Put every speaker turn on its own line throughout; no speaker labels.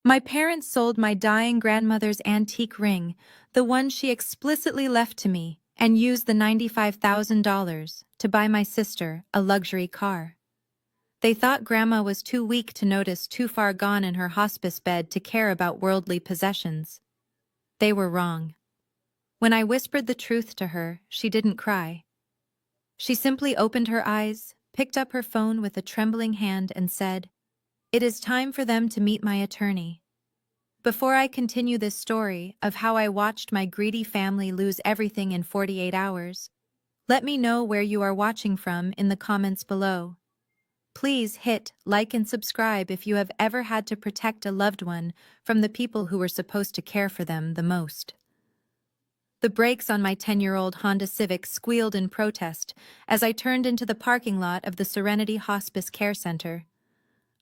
My parents sold my dying grandmother's antique ring, the one she explicitly left to me, and used the $95,000 to buy my sister a luxury car. They thought Grandma was too weak to notice, too far gone in her hospice bed to care about worldly possessions. They were wrong. When I whispered the truth to her, she didn't cry. She simply opened her eyes, picked up her phone with a trembling hand, and said, "It is time for them to meet my attorney." Before I continue this story of how I watched my greedy family lose everything in 48 hours, let me know where you are watching from in the comments below. Please hit like and subscribe if you have ever had to protect a loved one from the people who were supposed to care for them the most. The brakes on my 10-year-old Honda Civic squealed in protest as I turned into the parking lot of the Serenity Hospice Care Center.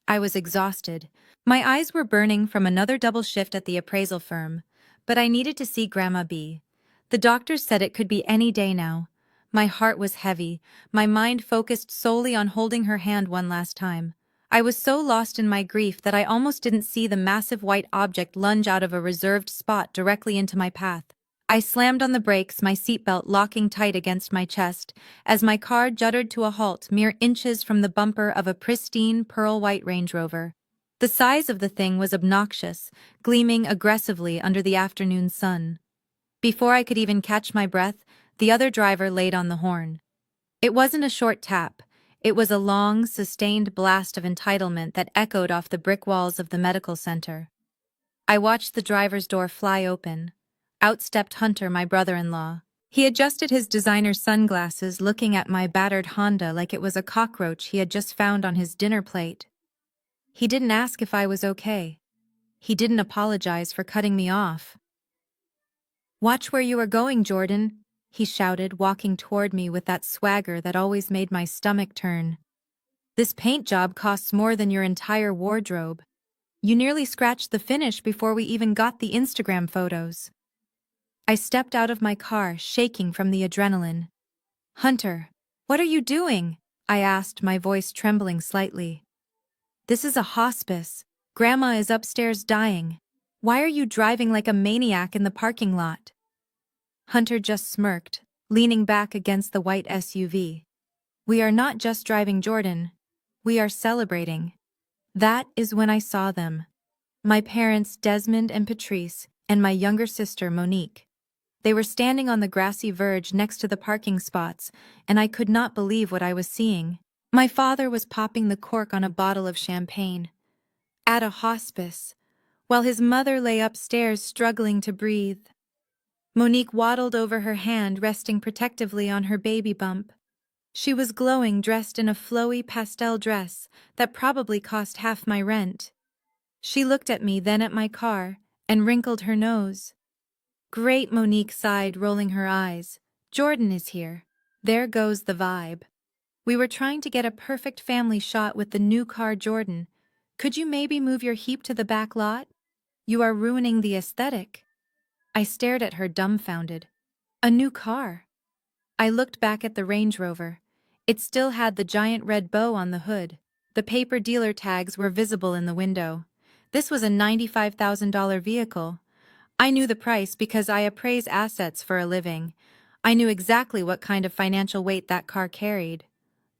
I was exhausted. My eyes were burning from another double shift at the appraisal firm, but I needed to see Grandma B. The doctors said it could be any day now. My heart was heavy, my mind focused solely on holding her hand one last time. I was so lost in my grief that I almost didn't see the massive white object lunge out of a reserved spot directly into my path. I slammed on the brakes, my seatbelt locking tight against my chest, as my car juddered to a halt mere inches from the bumper of a pristine pearl-white Range Rover. The size of the thing was obnoxious, gleaming aggressively under the afternoon sun. Before I could even catch my breath, the other driver laid on the horn. It wasn't a short tap. It was a long, sustained blast of entitlement that echoed off the brick walls of the medical center. I watched the driver's door fly open. Out stepped Hunter, my brother-in-law. He adjusted his designer sunglasses, looking at my battered Honda like it was a cockroach he had just found on his dinner plate. He didn't ask if I was okay. He didn't apologize for cutting me off. "Watch where you are going, Jordan," he shouted, walking toward me with that swagger that always made my stomach turn. "This paint job costs more than your entire wardrobe. You nearly scratched the finish before we even got the Instagram photos." I stepped out of my car, shaking from the adrenaline. "Hunter, what are you doing?" I asked, my voice trembling slightly. "This is a hospice. Grandma is upstairs dying. Why are you driving like a maniac in the parking lot?" Hunter just smirked, leaning back against the white SUV. "We are not just driving, Jordan. We are celebrating." That is when I saw them. My parents, Desmond and Patrice, and my younger sister, Monique. They were standing on the grassy verge next to the parking spots, and I could not believe what I was seeing. My father was popping the cork on a bottle of champagne. At a hospice, while his mother lay upstairs struggling to breathe. Monique waddled over her hand, resting protectively on her baby bump. She was glowing, dressed in a flowy pastel dress that probably cost half my rent. She looked at me, then at my car, and wrinkled her nose. "Great," Monique sighed, rolling her eyes. "Jordan is here. There goes the vibe. We were trying to get a perfect family shot with the new car, Jordan. Could you maybe move your heap to the back lot? You are ruining the aesthetic." I stared at her, dumbfounded. A new car? I looked back at the Range Rover. It still had the giant red bow on the hood. The paper dealer tags were visible in the window. This was a $95,000 vehicle. I knew the price because I appraise assets for a living. I knew exactly what kind of financial weight that car carried.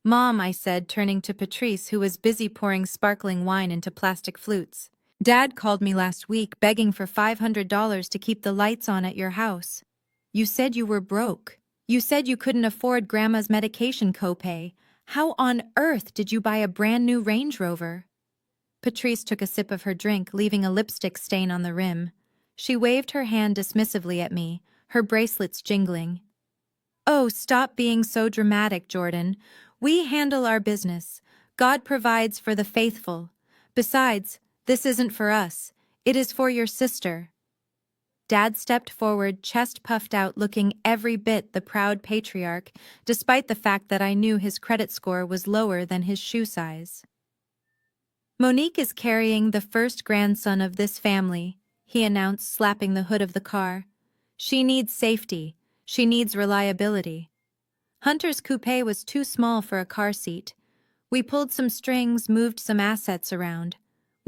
"Mom," I said, turning to Patrice, who was busy pouring sparkling wine into plastic flutes. "Dad called me last week begging for $500 to keep the lights on at your house. You said you were broke. You said you couldn't afford Grandma's medication copay. How on earth did you buy a brand new Range Rover?" Patrice took a sip of her drink, leaving a lipstick stain on the rim. She waved her hand dismissively at me, her bracelets jingling. "Oh, stop being so dramatic, Jordan. We handle our business. God provides for the faithful. Besides, this isn't for us. It is for your sister." Dad stepped forward, chest puffed out, looking every bit the proud patriarch, despite the fact that I knew his credit score was lower than his shoe size. "Monique is carrying the first grandson of this family," he announced, slapping the hood of the car. "She needs safety. She needs reliability." Hunter's coupe was too small for a car seat. We pulled some strings, moved some assets around.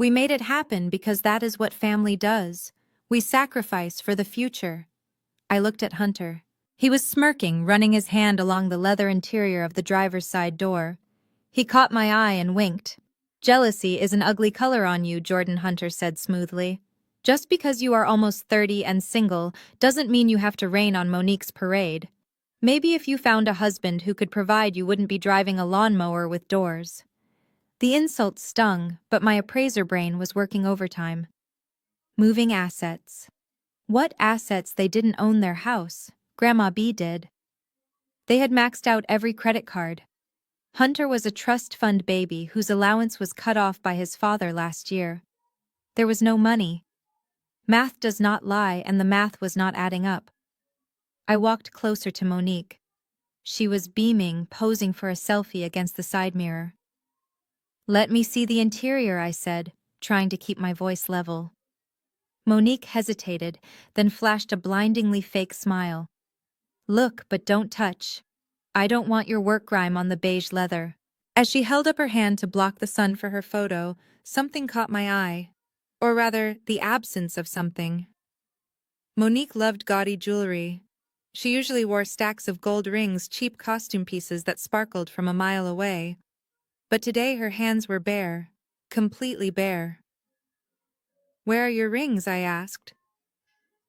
We made it happen because that is what family does. We sacrifice for the future. I looked at Hunter. He was smirking, running his hand along the leather interior of the driver's side door. He caught my eye and winked. Jealousy is an ugly color on you, Jordan, Hunter said smoothly. Just because you are almost 30 and single doesn't mean you have to rain on Monique's parade. Maybe if you found a husband who could provide, you wouldn't be driving a lawnmower with doors. The insult stung, but my appraiser brain was working overtime. Moving assets. What assets? They didn't own their house. Grandma B did. They had maxed out every credit card. Hunter was a trust fund baby whose allowance was cut off by his father last year. There was no money. Math does not lie, and the math was not adding up. I walked closer to Monique. She was beaming, posing for a selfie against the side mirror. Let me see the interior, I said, trying to keep my voice level. Monique hesitated, then flashed a blindingly fake smile. Look, but don't touch. I don't want your work grime on the beige leather. As she held up her hand to block the sun for her photo, something caught my eye. Or rather, the absence of something. Monique loved gaudy jewelry. She usually wore stacks of gold rings, cheap costume pieces that sparkled from a mile away. But today her hands were bare, completely bare. Where are your rings? I asked.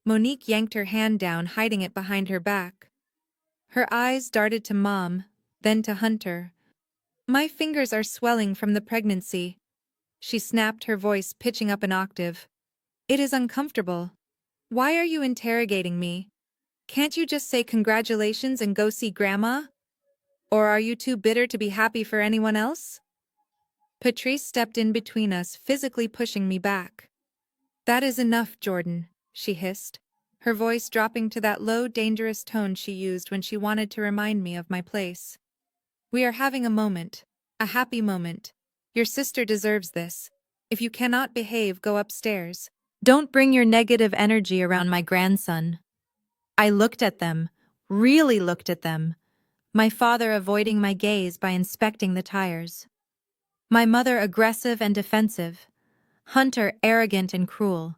Monique yanked her hand down, hiding it behind her back. Her eyes darted to Mom, then to Hunter. My fingers are swelling from the pregnancy. She snapped, her voice pitching up an octave. It is uncomfortable. Why are you interrogating me? Can't you just say congratulations and go see Grandma? Or are you too bitter to be happy for anyone else? Patrice stepped in between us, physically pushing me back. That is enough, Jordan, she hissed, her voice dropping to that low, dangerous tone she used when she wanted to remind me of my place. We are having a moment, a happy moment. Your sister deserves this. If you cannot behave, go upstairs. Don't bring your negative energy around my grandson. I looked at them, really looked at them, my father avoiding my gaze by inspecting the tires. My mother aggressive and defensive, Hunter arrogant and cruel,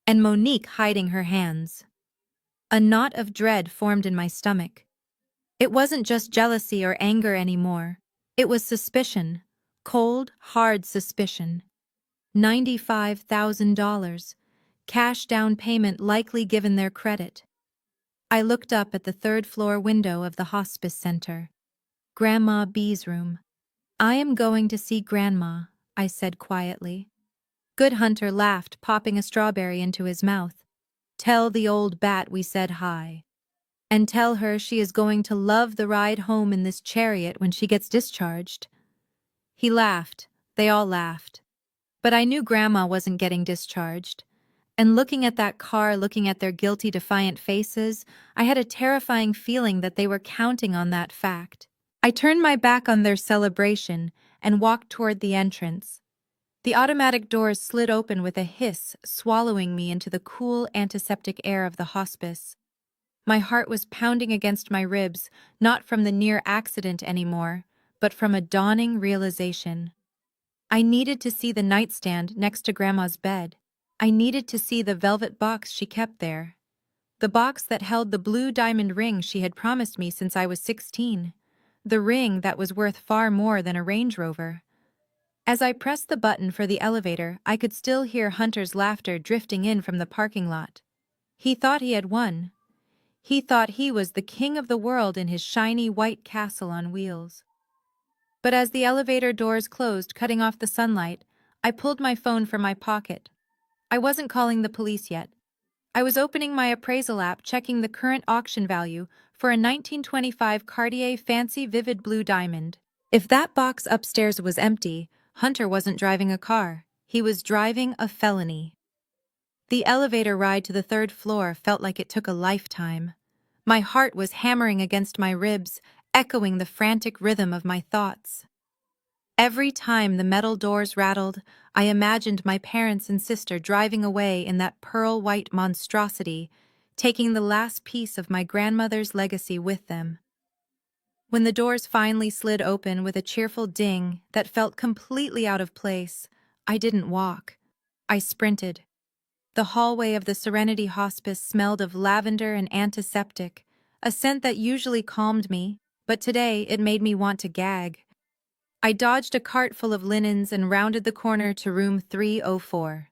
and Monique hiding her hands. A knot of dread formed in my stomach. It wasn't just jealousy or anger anymore. It was suspicion, cold, hard suspicion. $95,000, cash down payment likely given their credit. I looked up at the third-floor window of the hospice center. Grandma B's room. I am going to see Grandma, I said quietly. Good Hunter laughed, popping a strawberry into his mouth. Tell the old bat we said hi. And tell her she is going to love the ride home in this chariot when she gets discharged. He laughed. They all laughed. But I knew Grandma wasn't getting discharged. And looking at that car, looking at their guilty, defiant faces, I had a terrifying feeling that they were counting on that fact. I turned my back on their celebration and walked toward the entrance. The automatic doors slid open with a hiss, swallowing me into the cool, antiseptic air of the hospice. My heart was pounding against my ribs, not from the near accident anymore, but from a dawning realization. I needed to see the nightstand next to Grandma's bed. I needed to see the velvet box she kept there. The box that held the blue diamond ring she had promised me since I was 16. The ring that was worth far more than a Range Rover. As I pressed the button for the elevator, I could still hear Hunter's laughter drifting in from the parking lot. He thought he had won. He thought he was the king of the world in his shiny white castle on wheels. But as the elevator doors closed, cutting off the sunlight, I pulled my phone from my pocket. I wasn't calling the police yet. I was opening my appraisal app, checking the current auction value for a 1925 Cartier Fancy Vivid Blue Diamond. If that box upstairs was empty, Hunter wasn't driving a car. He was driving a felony. The elevator ride to the third floor felt like it took a lifetime. My heart was hammering against my ribs, echoing the frantic rhythm of my thoughts. Every time the metal doors rattled, I imagined my parents and sister driving away in that pearl-white monstrosity, taking the last piece of my grandmother's legacy with them. When the doors finally slid open with a cheerful ding that felt completely out of place, I didn't walk. I sprinted. The hallway of the Serenity Hospice smelled of lavender and antiseptic, a scent that usually calmed me, but today it made me want to gag. I dodged a cart full of linens and rounded the corner to room 304.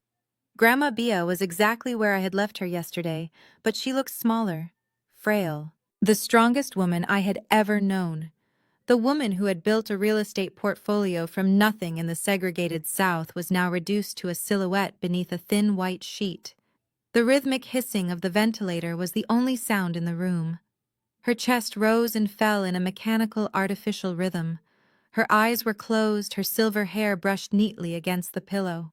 Grandma Bia was exactly where I had left her yesterday, but she looked smaller, frail. The strongest woman I had ever known. The woman who had built a real estate portfolio from nothing in the segregated South was now reduced to a silhouette beneath a thin white sheet. The rhythmic hissing of the ventilator was the only sound in the room. Her chest rose and fell in a mechanical, artificial rhythm. Her eyes were closed, her silver hair brushed neatly against the pillow.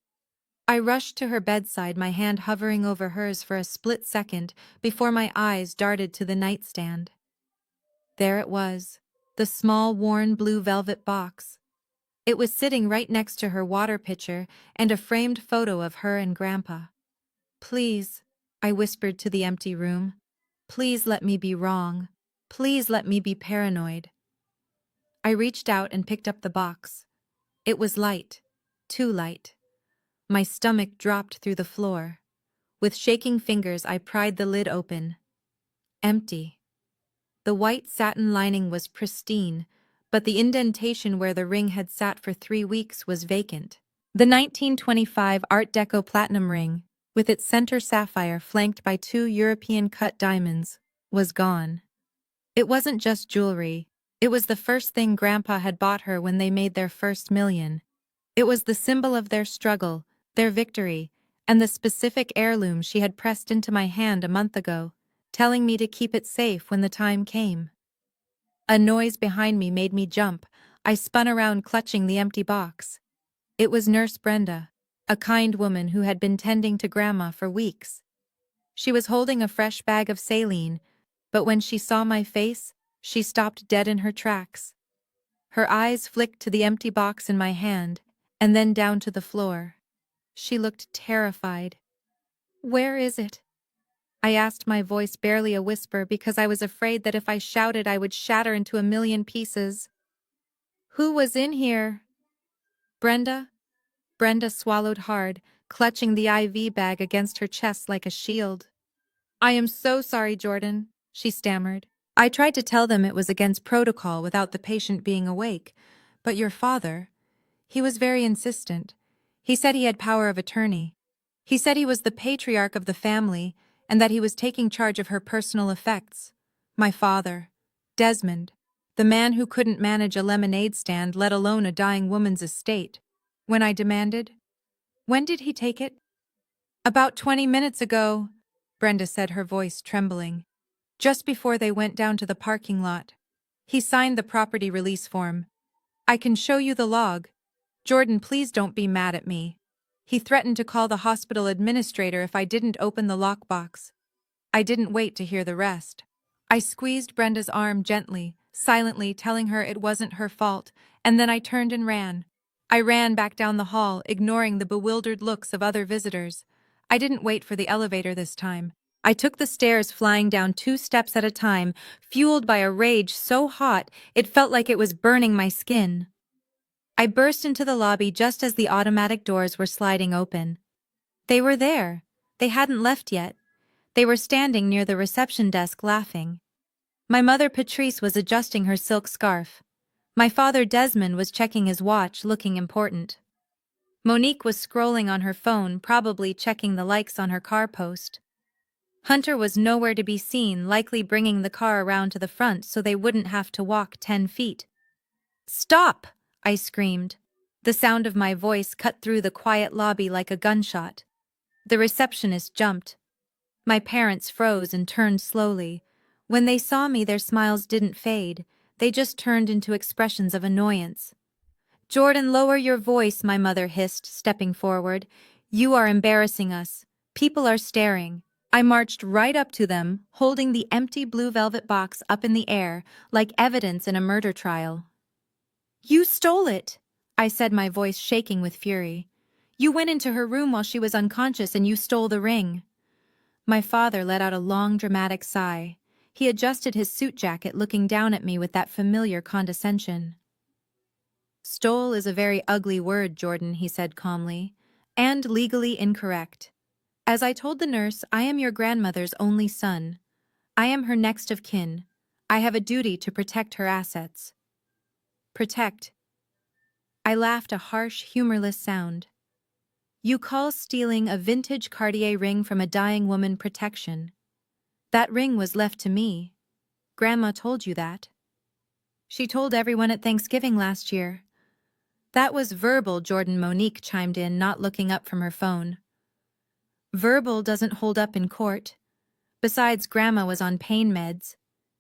I rushed to her bedside, my hand hovering over hers for a split second before my eyes darted to the nightstand. There it was, the small, worn blue velvet box. It was sitting right next to her water pitcher and a framed photo of her and Grandpa. "Please," I whispered to the empty room. "Please let me be wrong. Please let me be paranoid." I reached out and picked up the box. It was light, too light. My stomach dropped through the floor. With shaking fingers, I pried the lid open. Empty. The white satin lining was pristine, but the indentation where the ring had sat for 3 weeks was vacant. The 1925 Art Deco platinum ring, with its center sapphire flanked by 2 European-cut diamonds, was gone. It wasn't just jewelry. It was the first thing Grandpa had bought her when they made their first million. It was the symbol of their struggle, their victory, and the specific heirloom she had pressed into my hand a month ago, telling me to keep it safe when the time came. A noise behind me made me jump. I spun around, clutching the empty box. It was Nurse Brenda, a kind woman who had been tending to Grandma for weeks. She was holding a fresh bag of saline, but when she saw my face, she stopped dead in her tracks. Her eyes flicked to the empty box in my hand, and then down to the floor. She looked terrified. "Where is it?" I asked, my voice barely a whisper because I was afraid that if I shouted I would shatter into a million pieces. "Who was in here?" "Brenda?" Brenda swallowed hard, clutching the IV bag against her chest like a shield. "I am so sorry, Jordan," she stammered. "I tried to tell them it was against protocol without the patient being awake, but your father, he was very insistent. He said he had power of attorney. He said he was the patriarch of the family and that he was taking charge of her personal effects. My father, Desmond, the man who couldn't manage a lemonade stand, let alone a dying woman's estate. When I demanded, 'When did he take it?' 'About 20 minutes ago,' Brenda said, her voice trembling. 'Just before they went down to the parking lot. He signed the property release form. I can show you the log. Jordan, please don't be mad at me. He threatened to call the hospital administrator if I didn't open the lockbox.' I didn't wait to hear the rest. I squeezed Brenda's arm gently, silently telling her it wasn't her fault, and then I turned and ran. I ran back down the hall, ignoring the bewildered looks of other visitors. I didn't wait for the elevator this time. I took the stairs, flying down 2 steps at a time, fueled by a rage so hot it felt like it was burning my skin. I burst into the lobby just as the automatic doors were sliding open. They were there. They hadn't left yet. They were standing near the reception desk, laughing. My mother, Patrice, was adjusting her silk scarf. My father, Desmond, was checking his watch, looking important. Monique was scrolling on her phone, probably checking the likes on her car post. Hunter was nowhere to be seen, likely bringing the car around to the front so they wouldn't have to walk 10 feet. "Stop!" I screamed. The sound of my voice cut through the quiet lobby like a gunshot. The receptionist jumped. My parents froze and turned slowly. When they saw me, their smiles didn't fade. They just turned into expressions of annoyance. "Jordan, lower your voice," my mother hissed, stepping forward. "You are embarrassing us. People are staring." I marched right up to them, holding the empty blue velvet box up in the air, like evidence in a murder trial. "You stole it," I said, my voice shaking with fury. "You went into her room while she was unconscious and you stole the ring." My father let out a long, dramatic sigh. He adjusted his suit jacket, looking down at me with that familiar condescension. Stole is a very ugly word, Jordan, he said calmly, and legally incorrect. As I told the nurse, I am your grandmother's only son. I am her next of kin. I have a duty to protect her assets. Protect. I laughed a harsh, humorless sound. You call stealing a vintage Cartier ring from a dying woman protection. That ring was left to me. Grandma told you that. She told everyone at Thanksgiving last year. That was verbal, Jordan. Monique chimed in, not looking up from her phone. Verbal doesn't hold up in court. Besides, Grandma was on pain meds.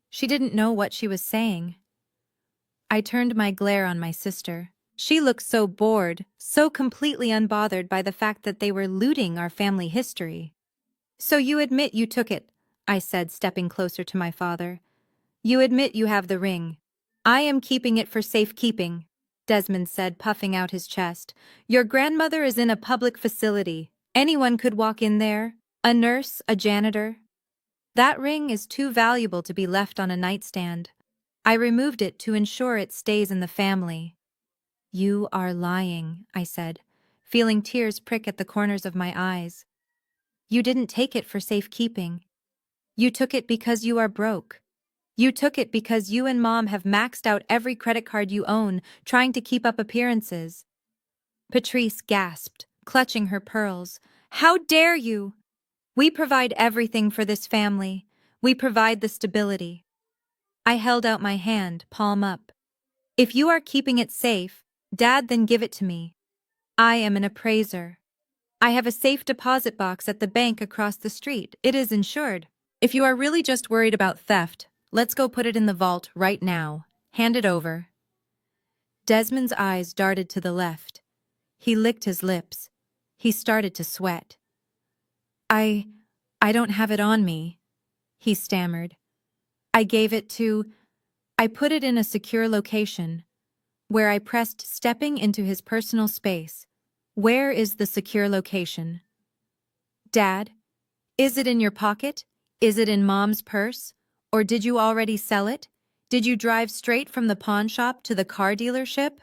She didn't know what she was saying. I turned my glare on my sister. She looked so bored, so completely unbothered by the fact that they were looting our family history. So you admit you took it, I said, stepping closer to my father. You admit you have the ring. I am keeping it for safekeeping, Desmond said, puffing out his chest. Your grandmother is in a public facility. Anyone could walk in there. A nurse, a janitor. That ring is too valuable to be left on a nightstand. I removed it to ensure it stays in the family. You are lying, I said, feeling tears prick at the corners of my eyes. You didn't take it for safekeeping. You took it because you are broke. You took it because you and Mom have maxed out every credit card you own, trying to keep up appearances. Patrice gasped, clutching her pearls. How dare you? We provide everything for this family. We provide the stability. I held out my hand, palm up. If you are keeping it safe, Dad, then give it to me. I am an appraiser. I have a safe deposit box at the bank across the street. It is insured. If you are really just worried about theft, let's go put it in the vault right now. Hand it over. Desmond's eyes darted to the left. He licked his lips. He started to sweat. I don't have it on me, he stammered. I put it in a secure location, where I pressed stepping into his personal space. Where is the secure location? Dad, is it in your pocket? Is it in Mom's purse? Or did you already sell it? Did you drive straight from the pawn shop to the car dealership?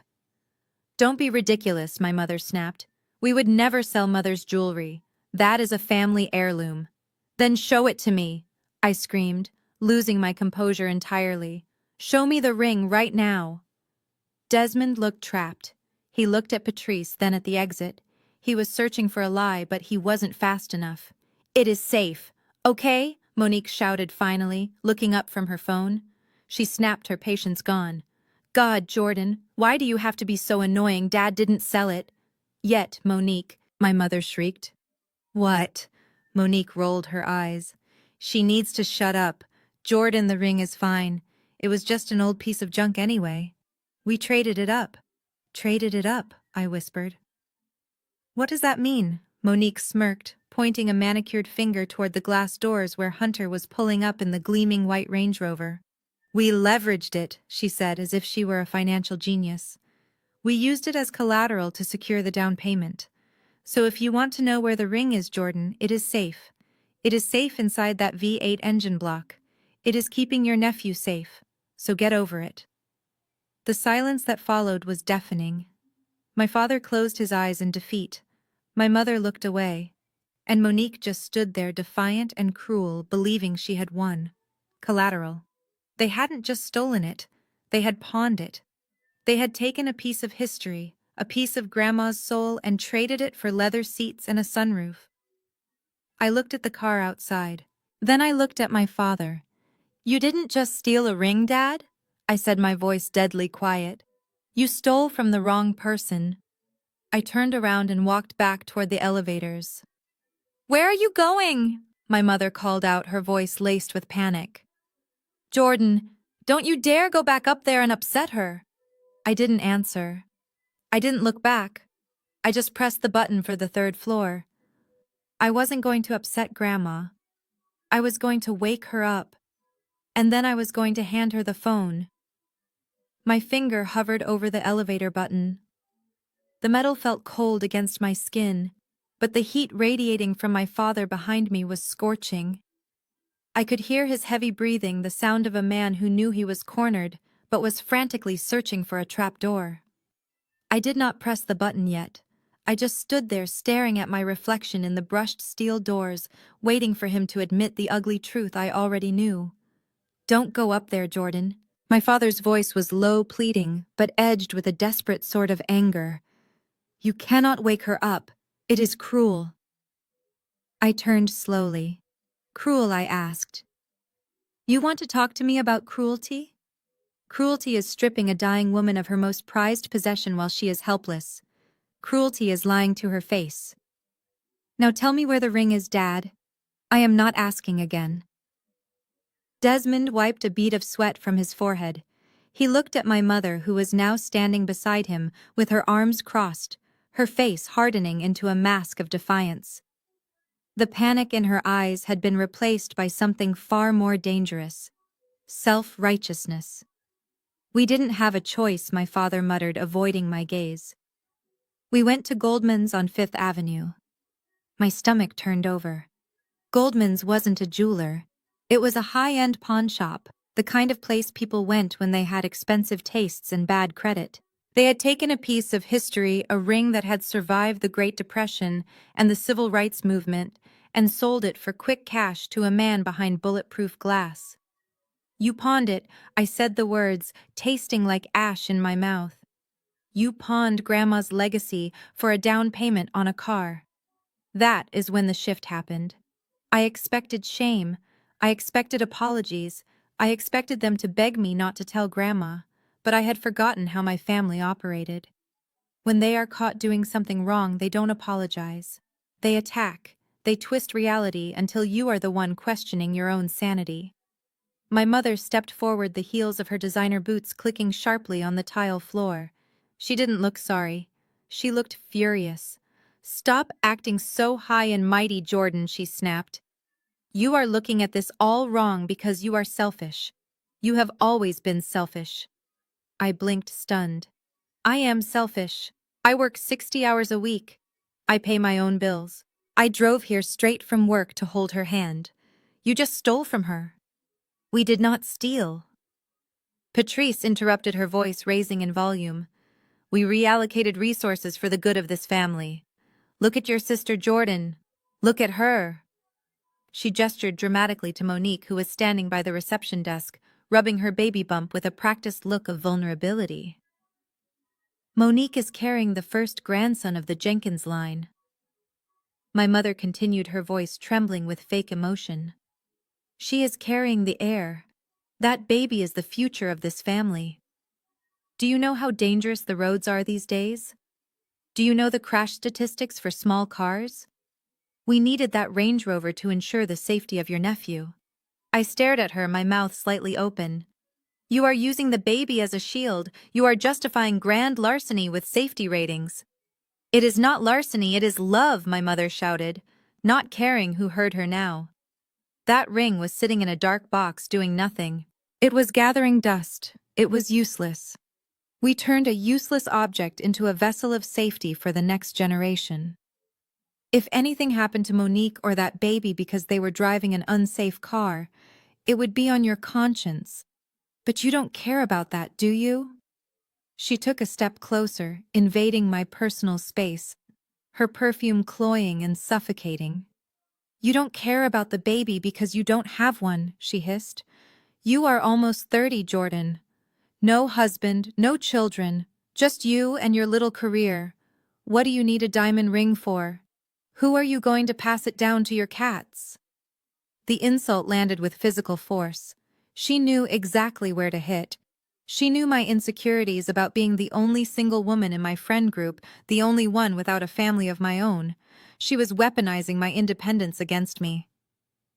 Don't be ridiculous, my mother snapped. We would never sell Mother's jewelry. That is a family heirloom. Then show it to me, I screamed, losing my composure entirely. Show me the ring right now. Desmond looked trapped. He looked at Patrice, then at the exit. He was searching for a lie, but he wasn't fast enough. It is safe. Okay? Monique shouted finally, looking up from her phone. She snapped, her patience gone. God, Jordan, why do you have to be so annoying? Dad didn't sell it. Yet, Monique, my mother shrieked. What? Monique rolled her eyes. She needs to shut up. Jordan, the ring is fine. It was just an old piece of junk anyway. We traded it up. Traded it up, I whispered. What does that mean? Monique smirked, pointing a manicured finger toward the glass doors where Hunter was pulling up in the gleaming white Range Rover. We leveraged it, she said, as if she were a financial genius. We used it as collateral to secure the down payment. So if you want to know where the ring is, Jordan, it is safe. It is safe inside that V8 engine block. It is keeping your nephew safe. So get over it. The silence that followed was deafening. My father closed his eyes in defeat. My mother looked away. And Monique just stood there, defiant and cruel, believing she had won. Collateral. They hadn't just stolen it. They had pawned it. They had taken a piece of history, a piece of Grandma's soul, and traded it for leather seats and a sunroof. I looked at the car outside. Then I looked at my father. You didn't just steal a ring, Dad? I said, my voice deadly quiet. You stole from the wrong person. I turned around and walked back toward the elevators. Where are you going? My mother called out, her voice laced with panic. Jordan, don't you dare go back up there and upset her. I didn't answer. I didn't look back. I just pressed the button for the third floor. I wasn't going to upset Grandma. I was going to wake her up. And then I was going to hand her the phone. My finger hovered over the elevator button. The metal felt cold against my skin, but the heat radiating from my father behind me was scorching. I could hear his heavy breathing, the sound of a man who knew he was cornered, but was frantically searching for a trapdoor. I did not press the button yet. I just stood there staring at my reflection in the brushed steel doors, waiting for him to admit the ugly truth I already knew. "Don't go up there, Jordan." My father's voice was low, pleading, but edged with a desperate sort of anger. "You cannot wake her up. It is cruel." I turned slowly. "Cruel?" I asked. "You want to talk to me about cruelty?" Cruelty is stripping a dying woman of her most prized possession while she is helpless. Cruelty is lying to her face. "Now tell me where the ring is, Dad." I am not asking again. Desmond wiped a bead of sweat from his forehead. He looked at my mother, who was now standing beside him, with her arms crossed, her face hardening into a mask of defiance. The panic in her eyes had been replaced by something far more dangerous: self-righteousness. "We didn't have a choice," my father muttered, avoiding my gaze. "We went to Goldman's on Fifth Avenue." My stomach turned over. Goldman's wasn't a jeweler. It was a high-end pawn shop, the kind of place people went when they had expensive tastes and bad credit. They had taken a piece of history, a ring that had survived the Great Depression and the Civil Rights Movement, and sold it for quick cash to a man behind bulletproof glass. "You pawned it," I said the words, tasting like ash in my mouth. "You pawned Grandma's legacy for a down payment on a car." That is when the shift happened. I expected shame. I expected apologies. I expected them to beg me not to tell Grandma, but I had forgotten how my family operated. When they are caught doing something wrong, they don't apologize. They attack. They twist reality until you are the one questioning your own sanity. My mother stepped forward, the heels of her designer boots clicking sharply on the tile floor. She didn't look sorry. She looked furious. "Stop acting so high and mighty, Jordan," she snapped. "You are looking at this all wrong because you are selfish. You have always been selfish." I blinked, stunned. "I am selfish. I work 60 hours a week. I pay my own bills. I drove here straight from work to hold her hand. You just stole from her." "We did not steal." Patrice interrupted, her voice raising in volume. "We reallocated resources for the good of this family. Look at your sister Jordan. Look at her." She gestured dramatically to Monique, who was standing by the reception desk, rubbing her baby bump with a practiced look of vulnerability. "Monique is carrying the first grandson of the Jenkins line." My mother continued, her voice trembling with fake emotion. "She is carrying the heir. That baby is the future of this family. Do you know how dangerous the roads are these days? Do you know the crash statistics for small cars? We needed that Range Rover to ensure the safety of your nephew." I stared at her, my mouth slightly open. "You are using the baby as a shield. You are justifying grand larceny with safety ratings." "It is not larceny, it is love," my mother shouted, not caring who heard her now. That ring was sitting in a dark box doing nothing. It was gathering dust. It was useless. We turned a useless object into a vessel of safety for the next generation. If anything happened to Monique or that baby because they were driving an unsafe car, it would be on your conscience. But you don't care about that, do you? She took a step closer, invading my personal space, her perfume cloying and suffocating. "You don't care about the baby because you don't have one," she hissed. "You are almost 30, Jordan. No husband, no children, just you and your little career. What do you need a diamond ring for? Who are you going to pass it down to your cats?" The insult landed with physical force. She knew exactly where to hit. She knew my insecurities about being the only single woman in my friend group, the only one without a family of my own. She was weaponizing my independence against me.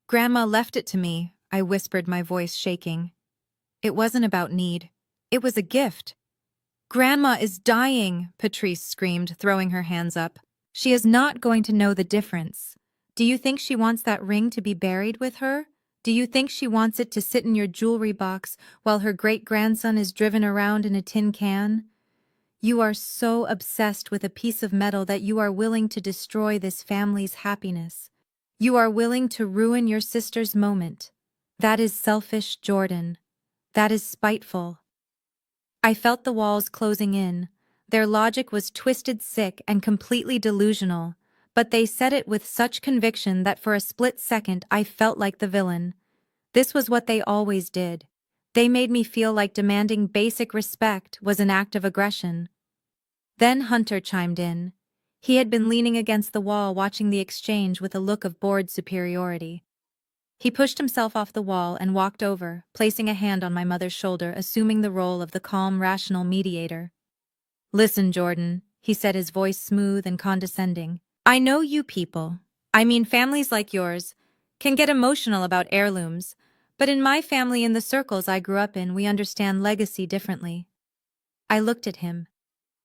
"Grandma left it to me," I whispered, my voice shaking. "It wasn't about need. It was a gift." "Grandma is dying," Patrice screamed, throwing her hands up. "She is not going to know the difference. Do you think she wants that ring to be buried with her? Do you think she wants it to sit in your jewelry box while her great-grandson is driven around in a tin can? You are so obsessed with a piece of metal that you are willing to destroy this family's happiness. You are willing to ruin your sister's moment. That is selfish, Jordan. That is spiteful." I felt the walls closing in. Their logic was twisted, sick, and completely delusional, but they said it with such conviction that for a split second I felt like the villain. This was what they always did. They made me feel like demanding basic respect was an act of aggression. Then Hunter chimed in. He had been leaning against the wall watching the exchange with a look of bored superiority. He pushed himself off the wall and walked over, placing a hand on my mother's shoulder, assuming the role of the calm, rational mediator. "Listen, Jordan," he said, his voice smooth and condescending. "I know you people, I mean families like yours, can get emotional about heirlooms, but in my family, in the circles I grew up in, we understand legacy differently." I looked at him.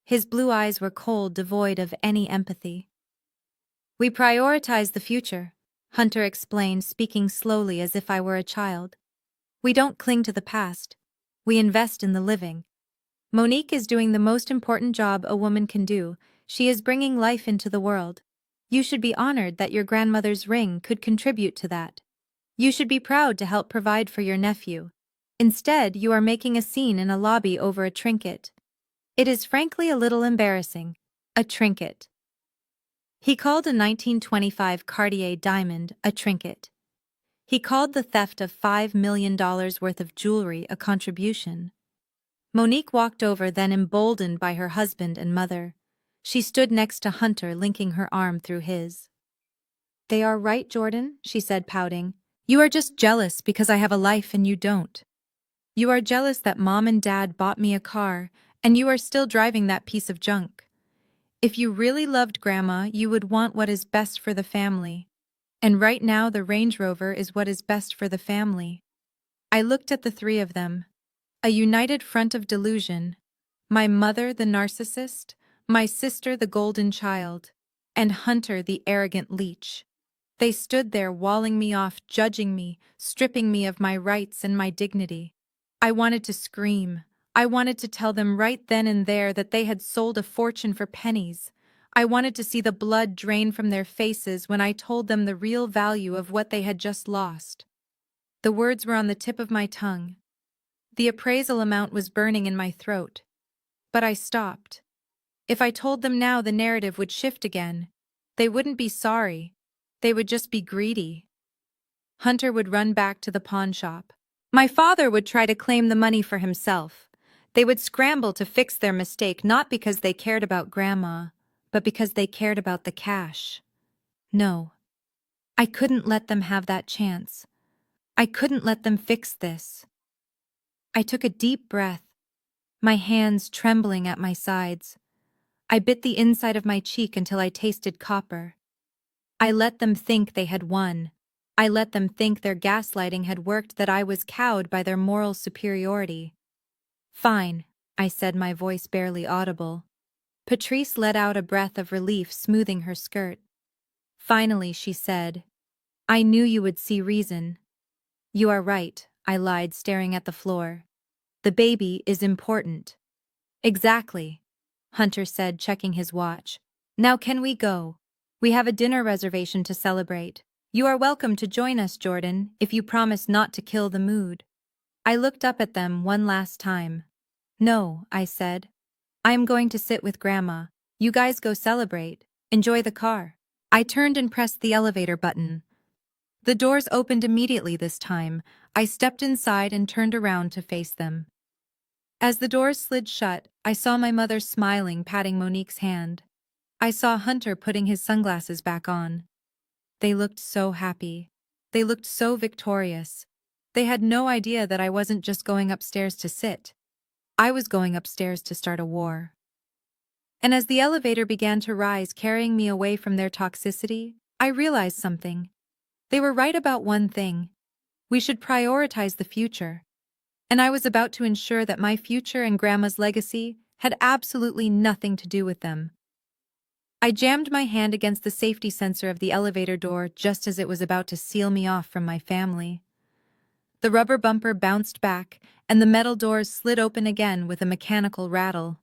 His blue eyes were cold, devoid of any empathy. "We prioritize the future," Hunter explained, speaking slowly as if I were a child. "We don't cling to the past. We invest in the living. Monique is doing the most important job a woman can do. She is bringing life into the world. You should be honored that your grandmother's ring could contribute to that. You should be proud to help provide for your nephew. Instead, you are making a scene in a lobby over a trinket. It is frankly a little embarrassing. A trinket." He called a 1925 Cartier diamond a trinket. He called the theft of $5 million worth of jewelry a contribution. Monique walked over, then, emboldened by her husband and mother. She stood next to Hunter, linking her arm through his. "They are right, Jordan," she said, pouting. "You are just jealous because I have a life and you don't. You are jealous that Mom and Dad bought me a car, and you are still driving that piece of junk. If you really loved Grandma, you would want what is best for the family. And right now the Range Rover is what is best for the family." I looked at the three of them. A united front of delusion. My mother, the narcissist, my sister, the golden child, and Hunter, the arrogant leech. They stood there, walling me off, judging me, stripping me of my rights and my dignity. I wanted to scream. I wanted to tell them right then and there that they had sold a fortune for pennies. I wanted to see the blood drain from their faces when I told them the real value of what they had just lost. The words were on the tip of my tongue. The appraisal amount was burning in my throat. But I stopped. If I told them now, the narrative would shift again. They wouldn't be sorry. They would just be greedy. Hunter would run back to the pawn shop. My father would try to claim the money for himself. They would scramble to fix their mistake, not because they cared about Grandma, but because they cared about the cash. No. I couldn't let them have that chance. I couldn't let them fix this. I took a deep breath, my hands trembling at my sides. I bit the inside of my cheek until I tasted copper. I let them think they had won. I let them think their gaslighting had worked, that I was cowed by their moral superiority. "Fine," I said, my voice barely audible. Patrice let out a breath of relief, smoothing her skirt. "Finally," she said. "I knew you would see reason." "You are right," I lied, staring at the floor. "The baby is important." "Exactly," Hunter said, checking his watch. "Now can we go? We have a dinner reservation to celebrate. You are welcome to join us, Jordan, if you promise not to kill the mood." I looked up at them one last time. "No," I said. "I am going to sit with Grandma. You guys go celebrate. Enjoy the car." I turned and pressed the elevator button. The doors opened immediately this time. I stepped inside and turned around to face them. As the doors slid shut, I saw my mother smiling, patting Monique's hand. I saw Hunter putting his sunglasses back on. They looked so happy. They looked so victorious. They had no idea that I wasn't just going upstairs to sit. I was going upstairs to start a war. And as the elevator began to rise, carrying me away from their toxicity, I realized something. They were right about one thing. We should prioritize the future. And I was about to ensure that my future and Grandma's legacy had absolutely nothing to do with them. I jammed my hand against the safety sensor of the elevator door just as it was about to seal me off from my family. The rubber bumper bounced back, and the metal doors slid open again with a mechanical rattle.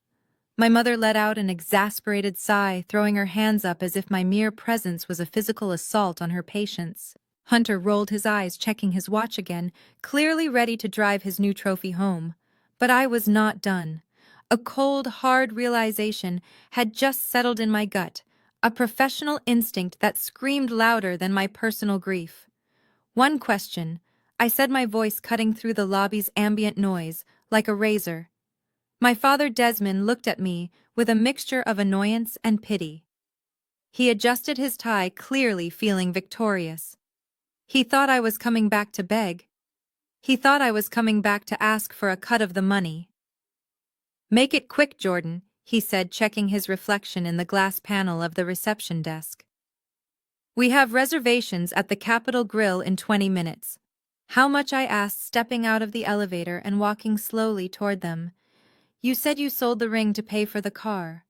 My mother let out an exasperated sigh, throwing her hands up as if my mere presence was a physical assault on her patience. Hunter rolled his eyes, checking his watch again, clearly ready to drive his new trophy home. But I was not done. A cold, hard realization had just settled in my gut, a professional instinct that screamed louder than my personal grief. One question, I said, my voice cutting through the lobby's ambient noise, like a razor. My father Desmond looked at me with a mixture of annoyance and pity. He adjusted his tie, clearly feeling victorious. He thought I was coming back to beg. He thought I was coming back to ask for a cut of the money. "Make it quick, Jordan," he said, checking his reflection in the glass panel of the reception desk. "We have reservations at the Capitol Grill in 20 minutes. How much?" I asked, stepping out of the elevator and walking slowly toward them. "You said you sold the ring to pay for the car.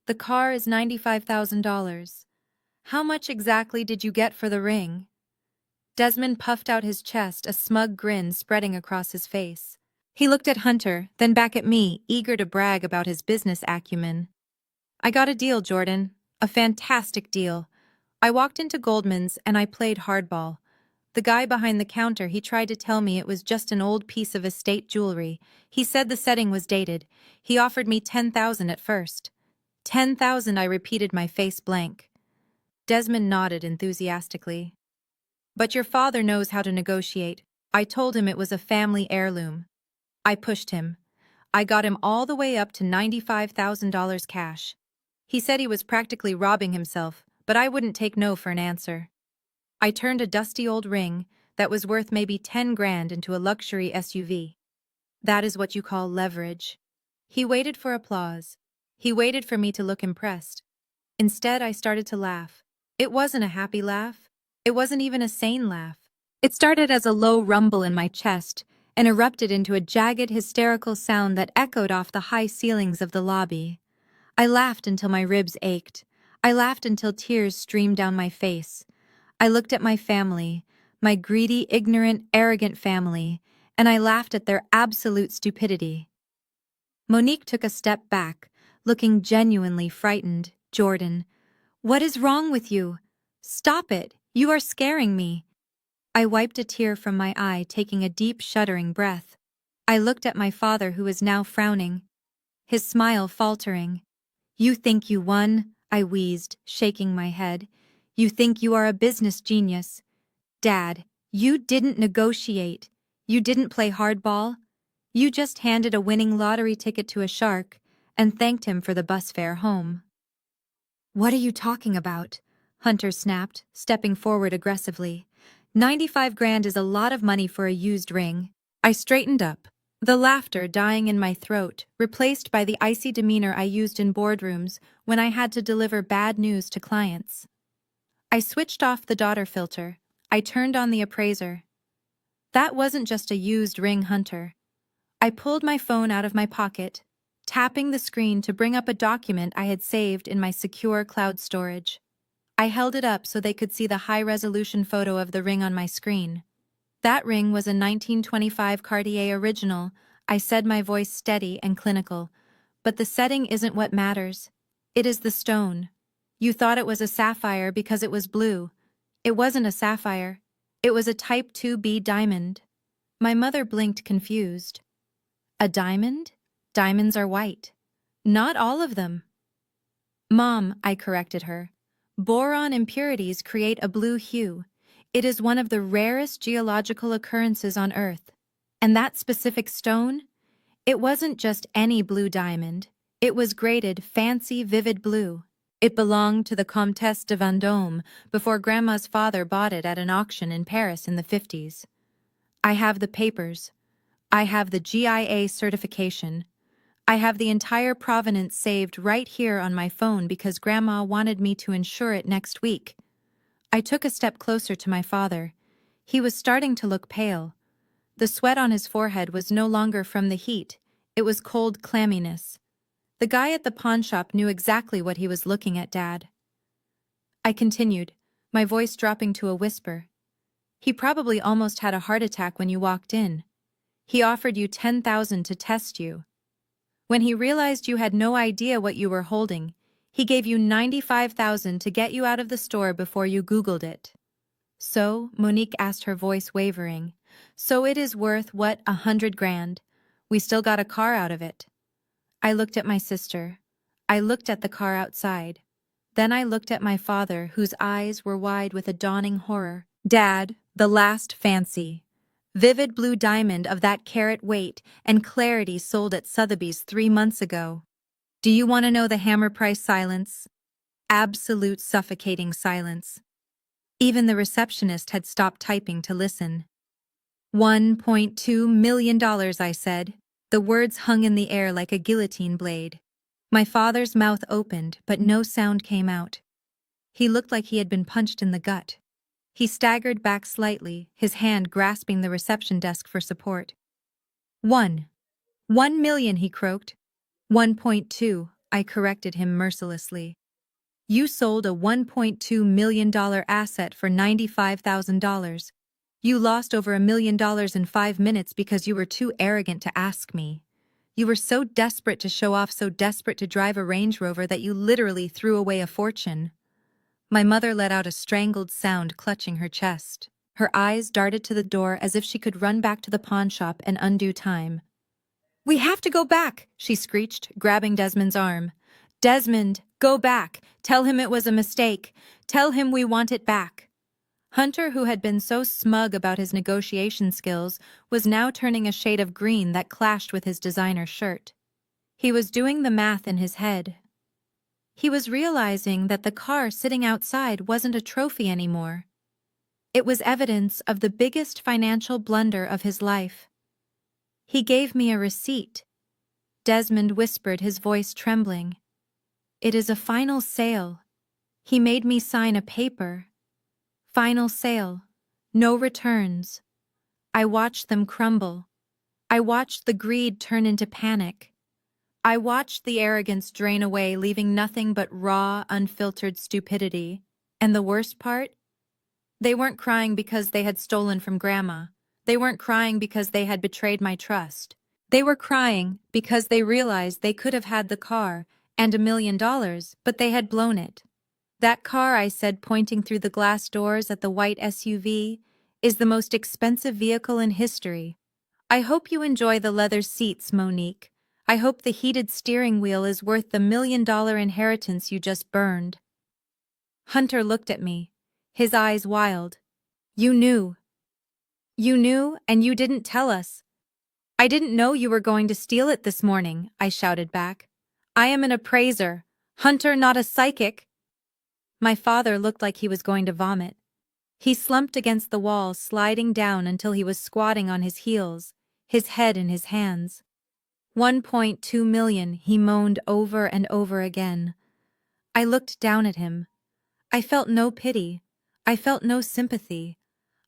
The car is $95,000. How much exactly did you get for the ring?" Desmond puffed out his chest, a smug grin spreading across his face. He looked at Hunter, then back at me, eager to brag about his business acumen. "I got a deal, Jordan. A fantastic deal. I walked into Goldman's and I played hardball. The guy behind the counter, he tried to tell me it was just an old piece of estate jewelry. He said the setting was dated. He offered me $10,000 at first. $10,000, I repeated, my face blank. Desmond nodded enthusiastically. "But your father knows how to negotiate. I told him it was a family heirloom. I pushed him. I got him all the way up to $95,000 cash. He said he was practically robbing himself, but I wouldn't take no for an answer. I turned a dusty old ring that was worth maybe 10 grand into a luxury SUV. That is what you call leverage." He waited for applause. He waited for me to look impressed. Instead, I started to laugh. It wasn't a happy laugh. It wasn't even a sane laugh. It started as a low rumble in my chest and erupted into a jagged, hysterical sound that echoed off the high ceilings of the lobby. I laughed until my ribs ached. I laughed until tears streamed down my face. I looked at my family, my greedy, ignorant, arrogant family, and I laughed at their absolute stupidity. Monique took a step back, looking genuinely frightened. "Jordan, what is wrong with you? Stop it, you are scaring me." I wiped a tear from my eye, taking a deep, shuddering breath. I looked at my father, who was now frowning, his smile faltering. "You think you won?" I wheezed, shaking my head. "You think you are a business genius? Dad, you didn't negotiate. You didn't play hardball. You just handed a winning lottery ticket to a shark and thanked him for the bus fare home." "What are you talking about?" Hunter snapped, stepping forward aggressively. 95 grand is a lot of money for a used ring." I straightened up, the laughter dying in my throat, replaced by the icy demeanor I used in boardrooms when I had to deliver bad news to clients. I switched off the daughter filter. I turned on the appraiser. "That wasn't just a used ring, Hunter." I pulled my phone out of my pocket, tapping the screen to bring up a document I had saved in my secure cloud storage. I held it up so they could see the high-resolution photo of the ring on my screen. "That ring was a 1925 Cartier original," I said, my voice steady and clinical. "But the setting isn't what matters. It is the stone. You thought it was a sapphire because it was blue. It wasn't a sapphire. It was a Type 2B diamond." My mother blinked, confused. "A diamond? Diamonds are white." "Not all of them." "Mom," I corrected her. "Boron impurities create a blue hue. It is one of the rarest geological occurrences on Earth. And that specific stone? It wasn't just any blue diamond. It was graded fancy, vivid blue. It belonged to the Comtesse de Vendôme before Grandma's father bought it at an auction in Paris in the 50s. I have the papers. I have the GIA certification. I have the entire provenance saved right here on my phone because Grandma wanted me to insure it next week." I took a step closer to my father. He was starting to look pale. The sweat on his forehead was no longer from the heat. It was cold clamminess. The guy at the pawn shop knew exactly what he was looking at, Dad. I continued, my voice dropping to a whisper. "He probably almost had a heart attack when you walked in. He offered you 10,000 to test you. When he realized you had no idea what you were holding, he gave you 95,000 to get you out of the store before you Googled it." "So," Monique asked, her voice wavering, "so it is worth, what, 100 grand? We still got a car out of it." I looked at my sister. I looked at the car outside. Then I looked at my father, whose eyes were wide with a dawning horror. Dad, the last fancy. Vivid blue diamond of that carat weight and clarity sold at Sotheby's 3 months ago. Do you want to know the hammer price silence? Absolute suffocating silence. Even the receptionist had stopped typing to listen. $1.2 million, I said. The words hung in the air like a guillotine blade. My father's mouth opened, but no sound came out. He looked like he had been punched in the gut. He staggered back slightly, his hand grasping the reception desk for support. 1 million, he croaked. 1.2, I corrected him mercilessly. You sold a $1.2 million asset for $95,000. You lost over $1 million in 5 minutes because you were too arrogant to ask me. You were so desperate to show off, so desperate to drive a Range Rover that you literally threw away a fortune. My mother let out a strangled sound, clutching her chest. Her eyes darted to the door as if she could run back to the pawn shop and undo time. We have to go back, she screeched, grabbing Desmond's arm. Desmond, go back. Tell him it was a mistake. Tell him we want it back. Hunter, who had been so smug about his negotiation skills, was now turning a shade of green that clashed with his designer shirt. He was doing the math in his head. He was realizing that the car sitting outside wasn't a trophy anymore. It was evidence of the biggest financial blunder of his life. He gave me a receipt. Desmond whispered, his voice trembling. It is a final sale. He made me sign a paper. Final sale. No returns. I watched them crumble. I watched the greed turn into panic. I watched the arrogance drain away, leaving nothing but raw, unfiltered stupidity. And the worst part? They weren't crying because they had stolen from Grandma. They weren't crying because they had betrayed my trust. They were crying because they realized they could have had the car and $1 million, but they had blown it. That car, I said, pointing through the glass doors at the white SUV, is the most expensive vehicle in history. I hope you enjoy the leather seats, Monique. I hope the heated steering wheel is worth the $1 million inheritance you just burned. Hunter looked at me, his eyes wild. You knew. You knew, and you didn't tell us. I didn't know you were going to steal it this morning, I shouted back. I am an appraiser. Hunter, not a psychic. My father looked like he was going to vomit. He slumped against the wall, sliding down until he was squatting on his heels, his head in his hands. 1.2 million, he moaned over and over again. I looked down at him. I felt no pity. I felt no sympathy.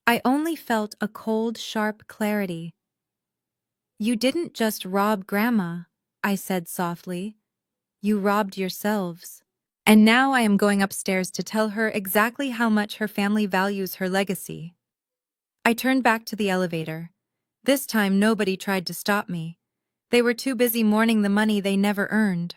I only felt a cold, sharp clarity. You didn't just rob Grandma, I said softly. You robbed yourselves. And now I am going upstairs to tell her exactly how much her family values her legacy. I turned back to the elevator. This time nobody tried to stop me. They were too busy mourning the money they never earned.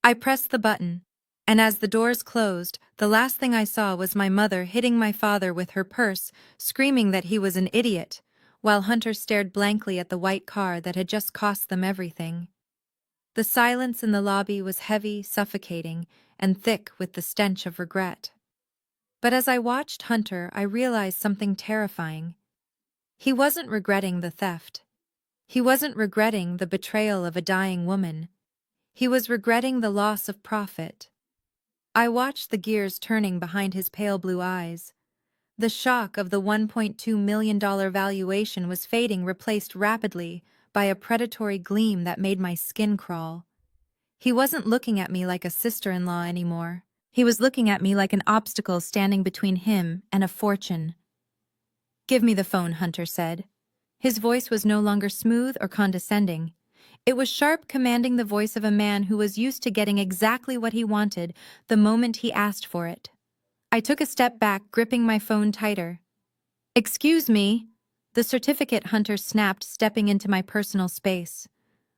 I pressed the button, and as the doors closed, the last thing I saw was my mother hitting my father with her purse, screaming that he was an idiot, while Hunter stared blankly at the white car that had just cost them everything. The silence in the lobby was heavy, suffocating, and thick with the stench of regret. But as I watched Hunter, I realized something terrifying. He wasn't regretting the theft. He wasn't regretting the betrayal of a dying woman. He was regretting the loss of profit. I watched the gears turning behind his pale blue eyes. The shock of the $1.2 million valuation was fading, replaced rapidly by a predatory gleam that made my skin crawl. He wasn't looking at me like a sister-in-law anymore. He was looking at me like an obstacle standing between him and a fortune. Give me the phone, Hunter said. His voice was no longer smooth or condescending. It was sharp, commanding the voice of a man who was used to getting exactly what he wanted the moment he asked for it. I took a step back, gripping my phone tighter. Excuse me, the certificate Hunter snapped, stepping into my personal space.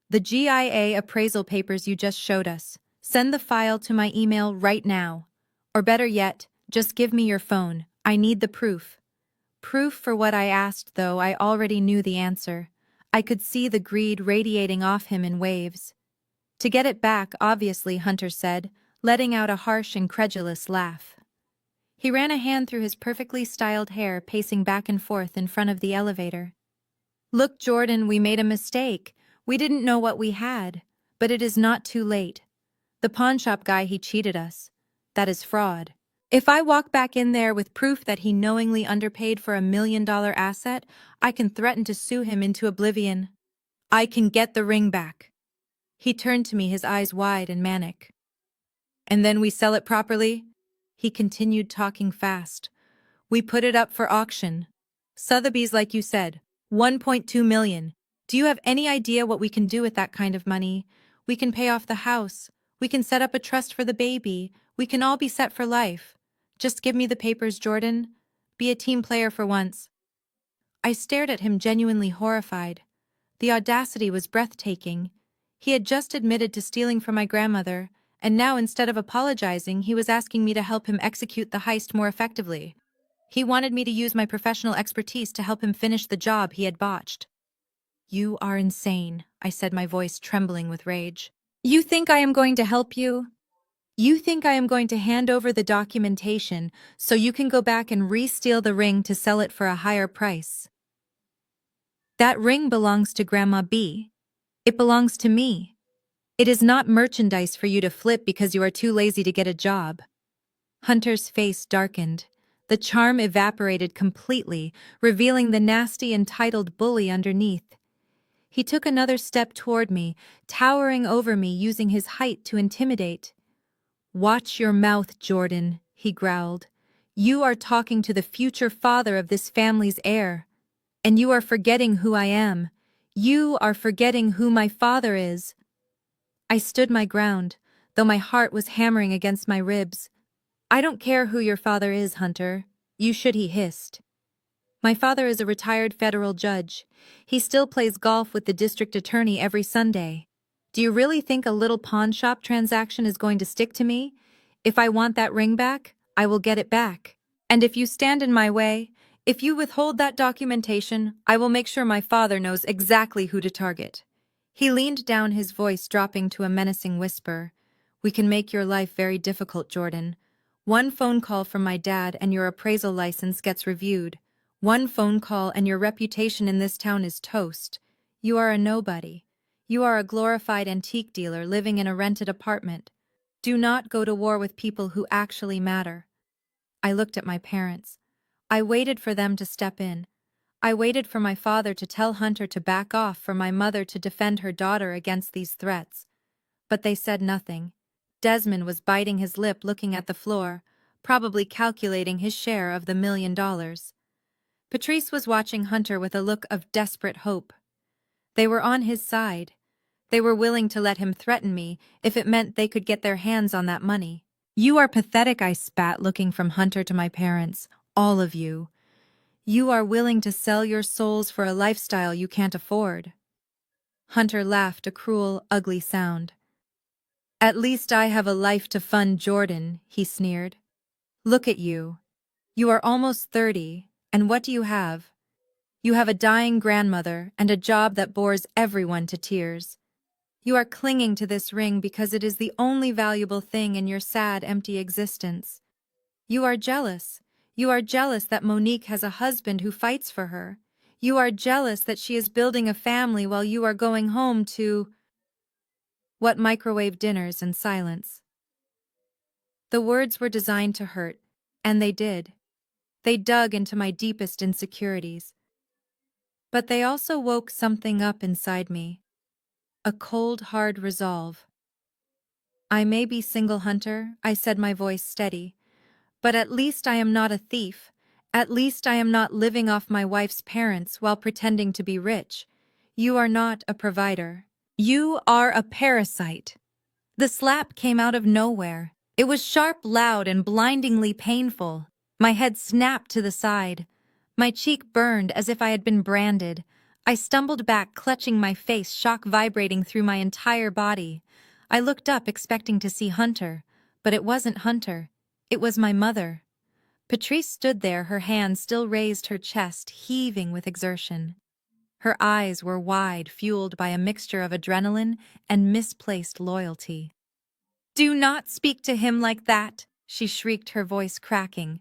The GIA appraisal papers you just showed us. Send the file to my email right now. Or better yet, just give me your phone. I need the proof. Proof for what I asked, though I already knew the answer. I could see the greed radiating off him in waves. To get it back, obviously, Hunter said, letting out a harsh, incredulous laugh. He ran a hand through his perfectly styled hair, pacing back and forth in front of the elevator. Look, Jordan, we made a mistake. We didn't know what we had. But it is not too late. The pawnshop guy, he cheated us. That is fraud. If I walk back in there with proof that he knowingly underpaid for $1 million asset, I can threaten to sue him into oblivion. I can get the ring back. He turned to me, his eyes wide and manic. And then we sell it properly? He continued, talking fast. We put it up for auction. Sotheby's, like you said, 1.2 million. Do you have any idea what we can do with that kind of money? We can pay off the house. We can set up a trust for the baby. We can all be set for life. Just give me the papers, Jordan. Be a team player for once. I stared at him, genuinely horrified. The audacity was breathtaking. He had just admitted to stealing from my grandmother, and now, instead of apologizing, he was asking me to help him execute the heist more effectively. He wanted me to use my professional expertise to help him finish the job he had botched. You are insane, I said, my voice trembling with rage. You think I am going to help you? You think I am going to hand over the documentation so you can go back and re-steal the ring to sell it for a higher price? That ring belongs to Grandma B. It belongs to me. It is not merchandise for you to flip because you are too lazy to get a job. Hunter's face darkened. The charm evaporated completely, revealing the nasty, entitled bully underneath. He took another step toward me, towering over me, using his height to intimidate. Watch your mouth, Jordan, he growled. You are talking to the future father of this family's heir. And you are forgetting who I am. You are forgetting who my father is. I stood my ground, though my heart was hammering against my ribs. I don't care who your father is, Hunter. You should, he hissed. My father is a retired federal judge. He still plays golf with the district attorney every Sunday. Do you really think a little pawn shop transaction is going to stick to me? If I want that ring back, I will get it back. And if you stand in my way, if you withhold that documentation, I will make sure my father knows exactly who to target. He leaned down, his voice dropping to a menacing whisper. We can make your life very difficult, Jordan. One phone call from my dad and your appraisal license gets reviewed. One phone call and your reputation in this town is toast. You are a nobody. You are a glorified antique dealer living in a rented apartment. Do not go to war with people who actually matter. I looked at my parents. I waited for them to step in. I waited for my father to tell Hunter to back off, for my mother to defend her daughter against these threats. But they said nothing. Desmond was biting his lip, looking at the floor, probably calculating his share of the $1 million. Patrice was watching Hunter with a look of desperate hope. They were on his side. They were willing to let him threaten me if it meant they could get their hands on that money. You are pathetic, I spat, looking from Hunter to my parents. All of you. You are willing to sell your souls for a lifestyle you can't afford. Hunter laughed, a cruel, ugly sound. At least I have a life to fund, Jordan, he sneered. Look at you. You are almost 30, and what do you have? You have a dying grandmother and a job that bores everyone to tears. You are clinging to this ring because it is the only valuable thing in your sad, empty existence. You are jealous. You are jealous that Monique has a husband who fights for her. You are jealous that she is building a family while you are going home to what, microwave dinners and silence. The words were designed to hurt, and they did. They dug into my deepest insecurities. But they also woke something up inside me. A cold, hard resolve. I may be single, Hunter, I said, my voice steady, but at least I am not a thief. At least I am not living off my wife's parents while pretending to be rich. You are not a provider. You are a parasite. The slap came out of nowhere. It was sharp, loud, and blindingly painful. My head snapped to the side. My cheek burned as if I had been branded. I stumbled back, clutching my face, shock vibrating through my entire body. I looked up, expecting to see Hunter, but it wasn't Hunter. It was my mother. Patrice stood there, her hand still raised, her chest heaving with exertion. Her eyes were wide, fueled by a mixture of adrenaline and misplaced loyalty. "Do not speak to him like that," she shrieked, her voice cracking.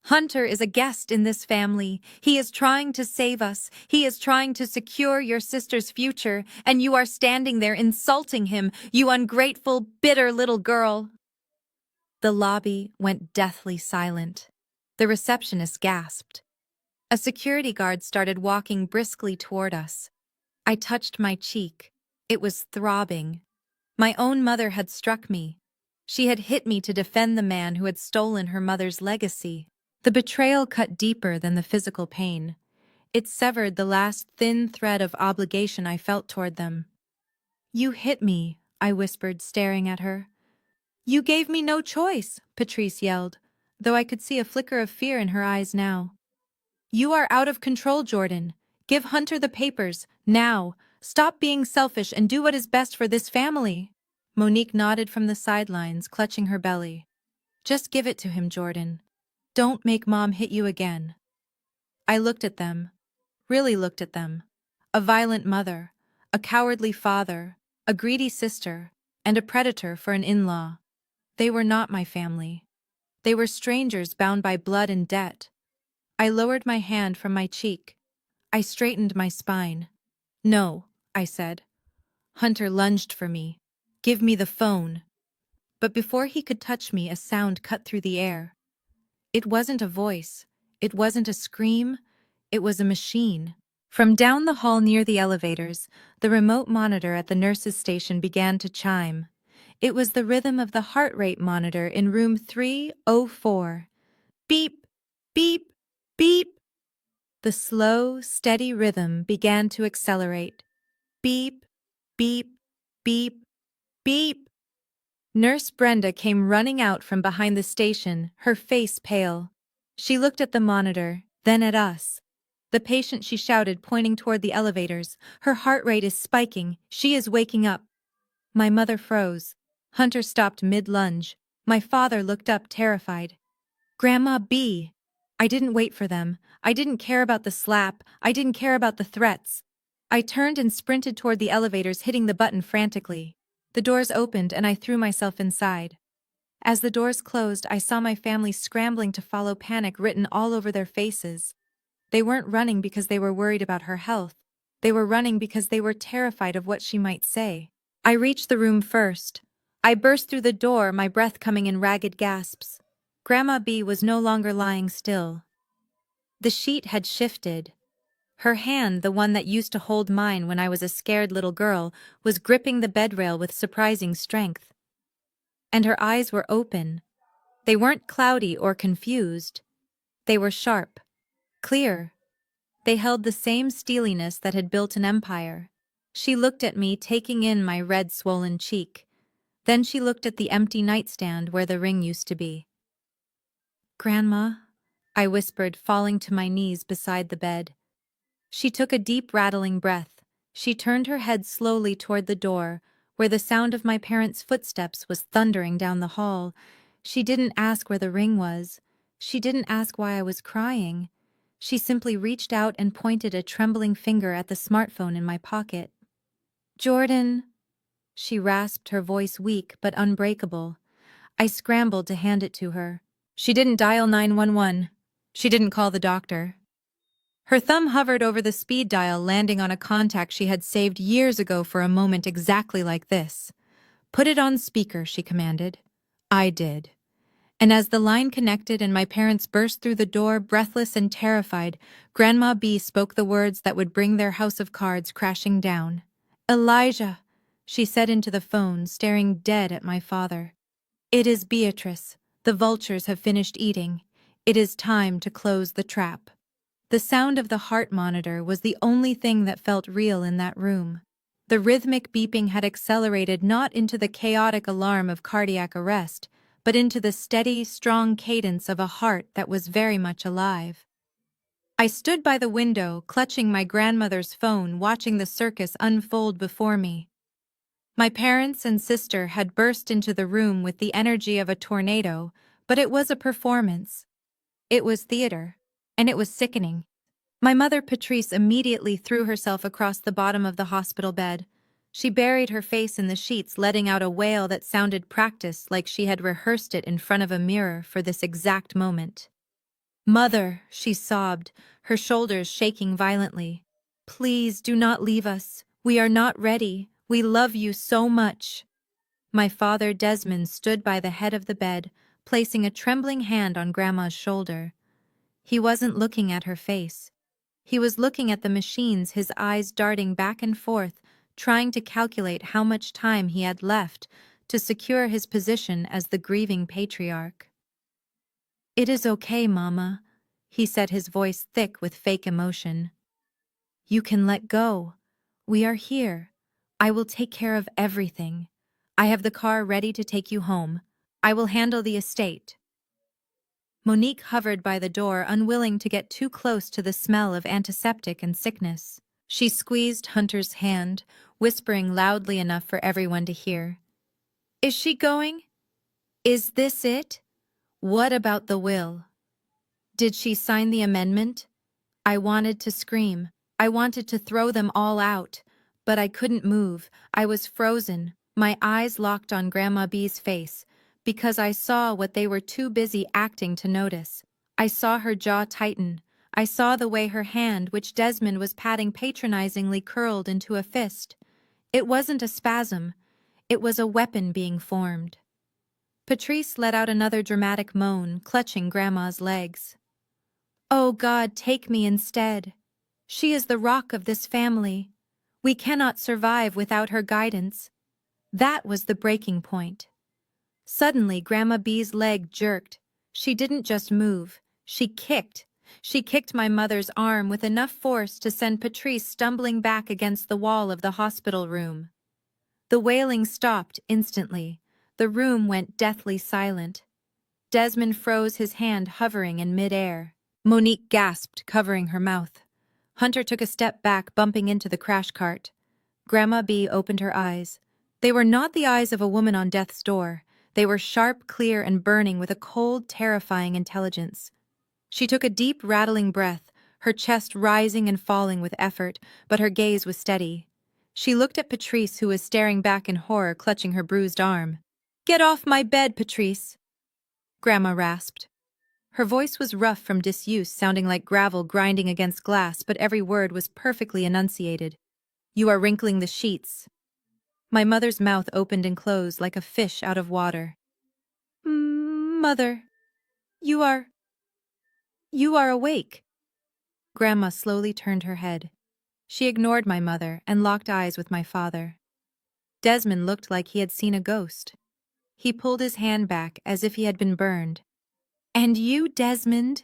"Hunter is a guest in this family. He is trying to save us. He is trying to secure your sister's future, and you are standing there insulting him, you ungrateful, bitter little girl." The lobby went deathly silent. The receptionist gasped. A security guard started walking briskly toward us. I touched my cheek. It was throbbing. My own mother had struck me. She had hit me to defend the man who had stolen her mother's legacy. The betrayal cut deeper than the physical pain. It severed the last thin thread of obligation I felt toward them. "You hit me," I whispered, staring at her. "You gave me no choice," Patrice yelled, though I could see a flicker of fear in her eyes now. "You are out of control, Jordan. Give Hunter the papers, now. Stop being selfish and do what is best for this family." Monique nodded from the sidelines, clutching her belly. "Just give it to him, Jordan. Don't make Mom hit you again." I looked at them, really looked at them. A violent mother, a cowardly father, a greedy sister, and a predator for an in-law. They were not my family. They were strangers bound by blood and debt. I lowered my hand from my cheek. I straightened my spine. "No," I said. Hunter lunged for me. "Give me the phone." But before he could touch me, a sound cut through the air. It wasn't a voice. It wasn't a scream. It was a machine. From down the hall near the elevators, the remote monitor at the nurse's station began to chime. It was the rhythm of the heart rate monitor in room 304. Beep, beep, beep. The slow, steady rhythm began to accelerate. Beep, beep, beep, beep. Nurse Brenda came running out from behind the station, her face pale. She looked at the monitor, then at us. "The patient," she shouted, pointing toward the elevators. "Her heart rate is spiking. She is waking up." My mother froze. Hunter stopped mid-lunge. My father looked up, terrified. "Grandma B." I didn't wait for them. I didn't care about the slap. I didn't care about the threats. I turned and sprinted toward the elevators, hitting the button frantically. The doors opened and I threw myself inside. As the doors closed, I saw my family scrambling to follow, panic written all over their faces. They weren't running because they were worried about her health. They were running because they were terrified of what she might say. I reached the room first. I burst through the door, my breath coming in ragged gasps. Grandma B was no longer lying still. The sheet had shifted. Her hand, the one that used to hold mine when I was a scared little girl, was gripping the bedrail with surprising strength. And her eyes were open. They weren't cloudy or confused. They were sharp, clear. They held the same steeliness that had built an empire. She looked at me, taking in my red, swollen cheek. Then she looked at the empty nightstand where the ring used to be. "Grandma," I whispered, falling to my knees beside the bed. She took a deep, rattling breath. She turned her head slowly toward the door, where the sound of my parents' footsteps was thundering down the hall. She didn't ask where the ring was. She didn't ask why I was crying. She simply reached out and pointed a trembling finger at the smartphone in my pocket. "Jordan," she rasped, her voice weak but unbreakable. I scrambled to hand it to her. She didn't dial 911. She didn't call the doctor. Her thumb hovered over the speed dial, landing on a contact she had saved years ago for a moment exactly like this. "Put it on speaker," she commanded. I did. And as the line connected and my parents burst through the door, breathless and terrified, Grandma B spoke the words that would bring their house of cards crashing down. "Elijah," she said into the phone, staring dead at my father. "It is Beatrice. The vultures have finished eating. It is time to close the trap." The sound of the heart monitor was the only thing that felt real in that room. The rhythmic beeping had accelerated not into the chaotic alarm of cardiac arrest, but into the steady, strong cadence of a heart that was very much alive. I stood by the window, clutching my grandmother's phone, watching the circus unfold before me. My parents and sister had burst into the room with the energy of a tornado, but it was a performance. It was theater, and it was sickening. My mother, Patrice, immediately threw herself across the bottom of the hospital bed. She buried her face in the sheets, letting out a wail that sounded practiced, like she had rehearsed it in front of a mirror for this exact moment. "Mother," she sobbed, her shoulders shaking violently. "Please do not leave us. We are not ready. We love you so much." My father, Desmond, stood by the head of the bed, placing a trembling hand on Grandma's shoulder. He wasn't looking at her face. He was looking at the machines, his eyes darting back and forth, trying to calculate how much time he had left to secure his position as the grieving patriarch. "It is okay, Mama," he said, his voice thick with fake emotion. "You can let go. We are here. I will take care of everything. I have the car ready to take you home. I will handle the estate." Monique hovered by the door, unwilling to get too close to the smell of antiseptic and sickness. She squeezed Hunter's hand, whispering loudly enough for everyone to hear. "Is she going? Is this it? What about the will? Did she sign the amendment?" I wanted to scream. I wanted to throw them all out. But I couldn't move. I was frozen, my eyes locked on Grandma B's face, because I saw what they were too busy acting to notice. I saw her jaw tighten. I saw the way her hand, which Desmond was patting patronizingly, curled into a fist. It wasn't a spasm. It was a weapon being formed. Patrice let out another dramatic moan, clutching Grandma's legs. "Oh God, take me instead. She is the rock of this family. We cannot survive without her guidance." That was the breaking point. Suddenly, Grandma B's leg jerked. She didn't just move. She kicked. She kicked my mother's arm with enough force to send Patrice stumbling back against the wall of the hospital room. The wailing stopped instantly. The room went deathly silent. Desmond froze, his hand hovering in midair. Monique gasped, covering her mouth. Hunter took a step back, bumping into the crash cart. Grandma B opened her eyes. They were not the eyes of a woman on death's door. They were sharp, clear, and burning with a cold, terrifying intelligence. She took a deep, rattling breath, her chest rising and falling with effort, but her gaze was steady. She looked at Patrice, who was staring back in horror, clutching her bruised arm. "Get off my bed, Patrice," Grandma rasped. Her voice was rough from disuse, sounding like gravel grinding against glass, but every word was perfectly enunciated. "You are wrinkling the sheets." My mother's mouth opened and closed like a fish out of water. "Mother, you are... you are awake." Grandma slowly turned her head. She ignored my mother and locked eyes with my father. Desmond looked like he had seen a ghost. He pulled his hand back as if he had been burned. "And you, Desmond?"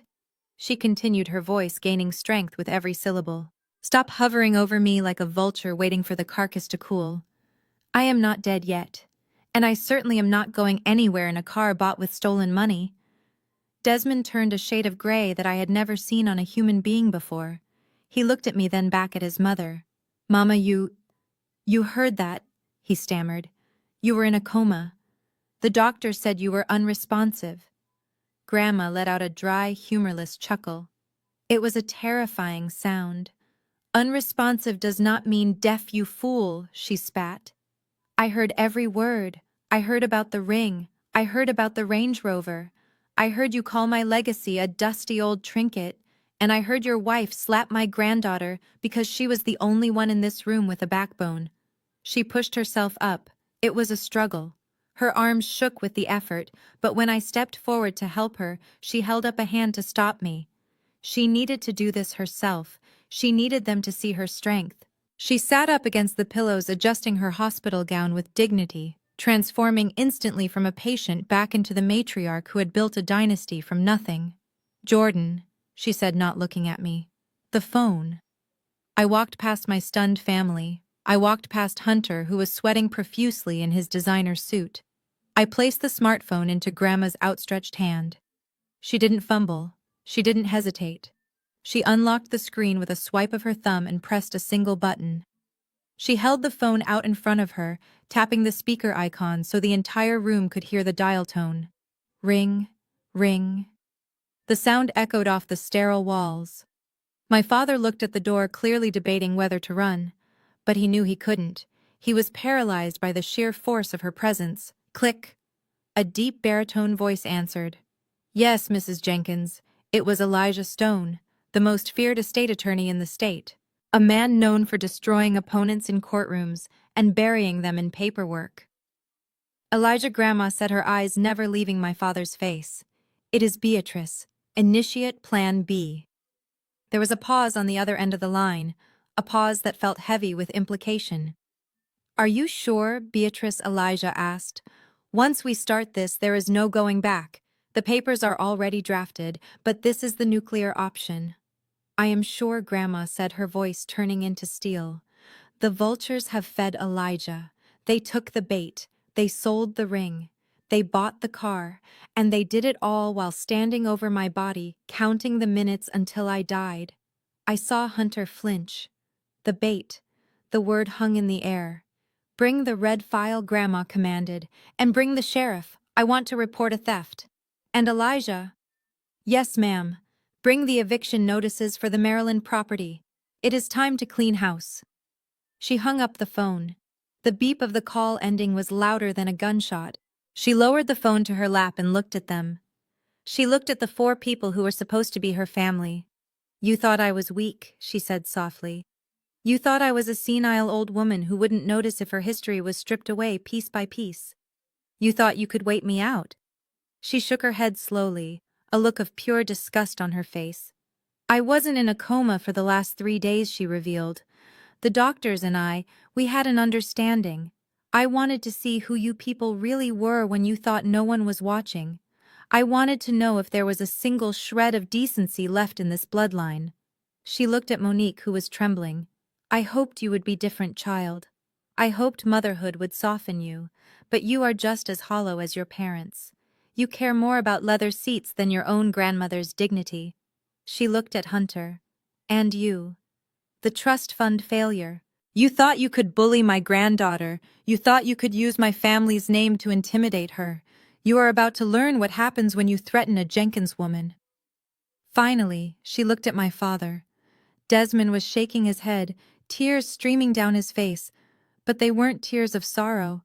She continued, her voice gaining strength with every syllable. "Stop hovering over me like a vulture waiting for the carcass to cool. I am not dead yet, and I certainly am not going anywhere in a car bought with stolen money." Desmond turned a shade of gray that I had never seen on a human being before. He looked at me, then back at his mother. "Mama, you heard that," he stammered. "You were in a coma. The doctor said you were unresponsive." Grandma let out a dry, humorless chuckle. It was a terrifying sound. "Unresponsive does not mean deaf, you fool," she spat. "I heard every word. I heard about the ring. I heard about the Range Rover. I heard you call my legacy a dusty old trinket. And I heard your wife slap my granddaughter because she was the only one in this room with a backbone." She pushed herself up. It was a struggle. Her arms shook with the effort, but when I stepped forward to help her, she held up a hand to stop me. She needed to do this herself. She needed them to see her strength. She sat up against the pillows, adjusting her hospital gown with dignity, transforming instantly from a patient back into the matriarch who had built a dynasty from nothing. "Jordan," she said, not looking at me. "The phone." I walked past my stunned family. I walked past Hunter, who was sweating profusely in his designer suit. I placed the smartphone into Grandma's outstretched hand. She didn't fumble. She didn't hesitate. She unlocked the screen with a swipe of her thumb and pressed a single button. She held the phone out in front of her, tapping the speaker icon so the entire room could hear the dial tone. Ring, ring. The sound echoed off the sterile walls. My father looked at the door, clearly debating whether to run. But he knew he couldn't. He was paralyzed by the sheer force of her presence. Click! A deep baritone voice answered. Yes, Mrs. Jenkins. It was Elijah Stone, the most feared estate attorney in the state. A man known for destroying opponents in courtrooms and burying them in paperwork. Elijah Grandma said, her eyes never leaving my father's face. It is Beatrice. Initiate Plan B. There was a pause on the other end of the line, a pause that felt heavy with implication. Are you sure? Beatrice, Elijah asked. Once we start this, there is no going back. The papers are already drafted, but this is the nuclear option. I am sure, Grandma said, her voice turning into steel. The vultures have fed Elijah. They took the bait. They sold the ring. They bought the car. And they did it all while standing over my body, counting the minutes until I died. I saw Hunter flinch. The bait. The word hung in the air. Bring the red file, Grandma commanded. And bring the sheriff. I want to report a theft. And Elijah. Yes, ma'am. Bring the eviction notices for the Maryland property. It is time to clean house. She hung up the phone. The beep of the call ending was louder than a gunshot. She lowered the phone to her lap and looked at them. She looked at the 4 people who were supposed to be her family. You thought I was weak, she said softly. You thought I was a senile old woman who wouldn't notice if her history was stripped away piece by piece. You thought you could wait me out. She shook her head slowly, a look of pure disgust on her face. I wasn't in a coma for the last 3 days, she revealed. The doctors and I, we had an understanding. I wanted to see who you people really were when you thought no one was watching. I wanted to know if there was a single shred of decency left in this bloodline. She looked at Monique, who was trembling. I hoped you would be different, child. I hoped motherhood would soften you, but you are just as hollow as your parents. You care more about leather seats than your own grandmother's dignity. She looked at Hunter. And you. The trust fund failure. You thought you could bully my granddaughter. You thought you could use my family's name to intimidate her. You are about to learn what happens when you threaten a Jenkins woman. Finally, she looked at my father. Desmond was shaking his head, tears streaming down his face, but they weren't tears of sorrow.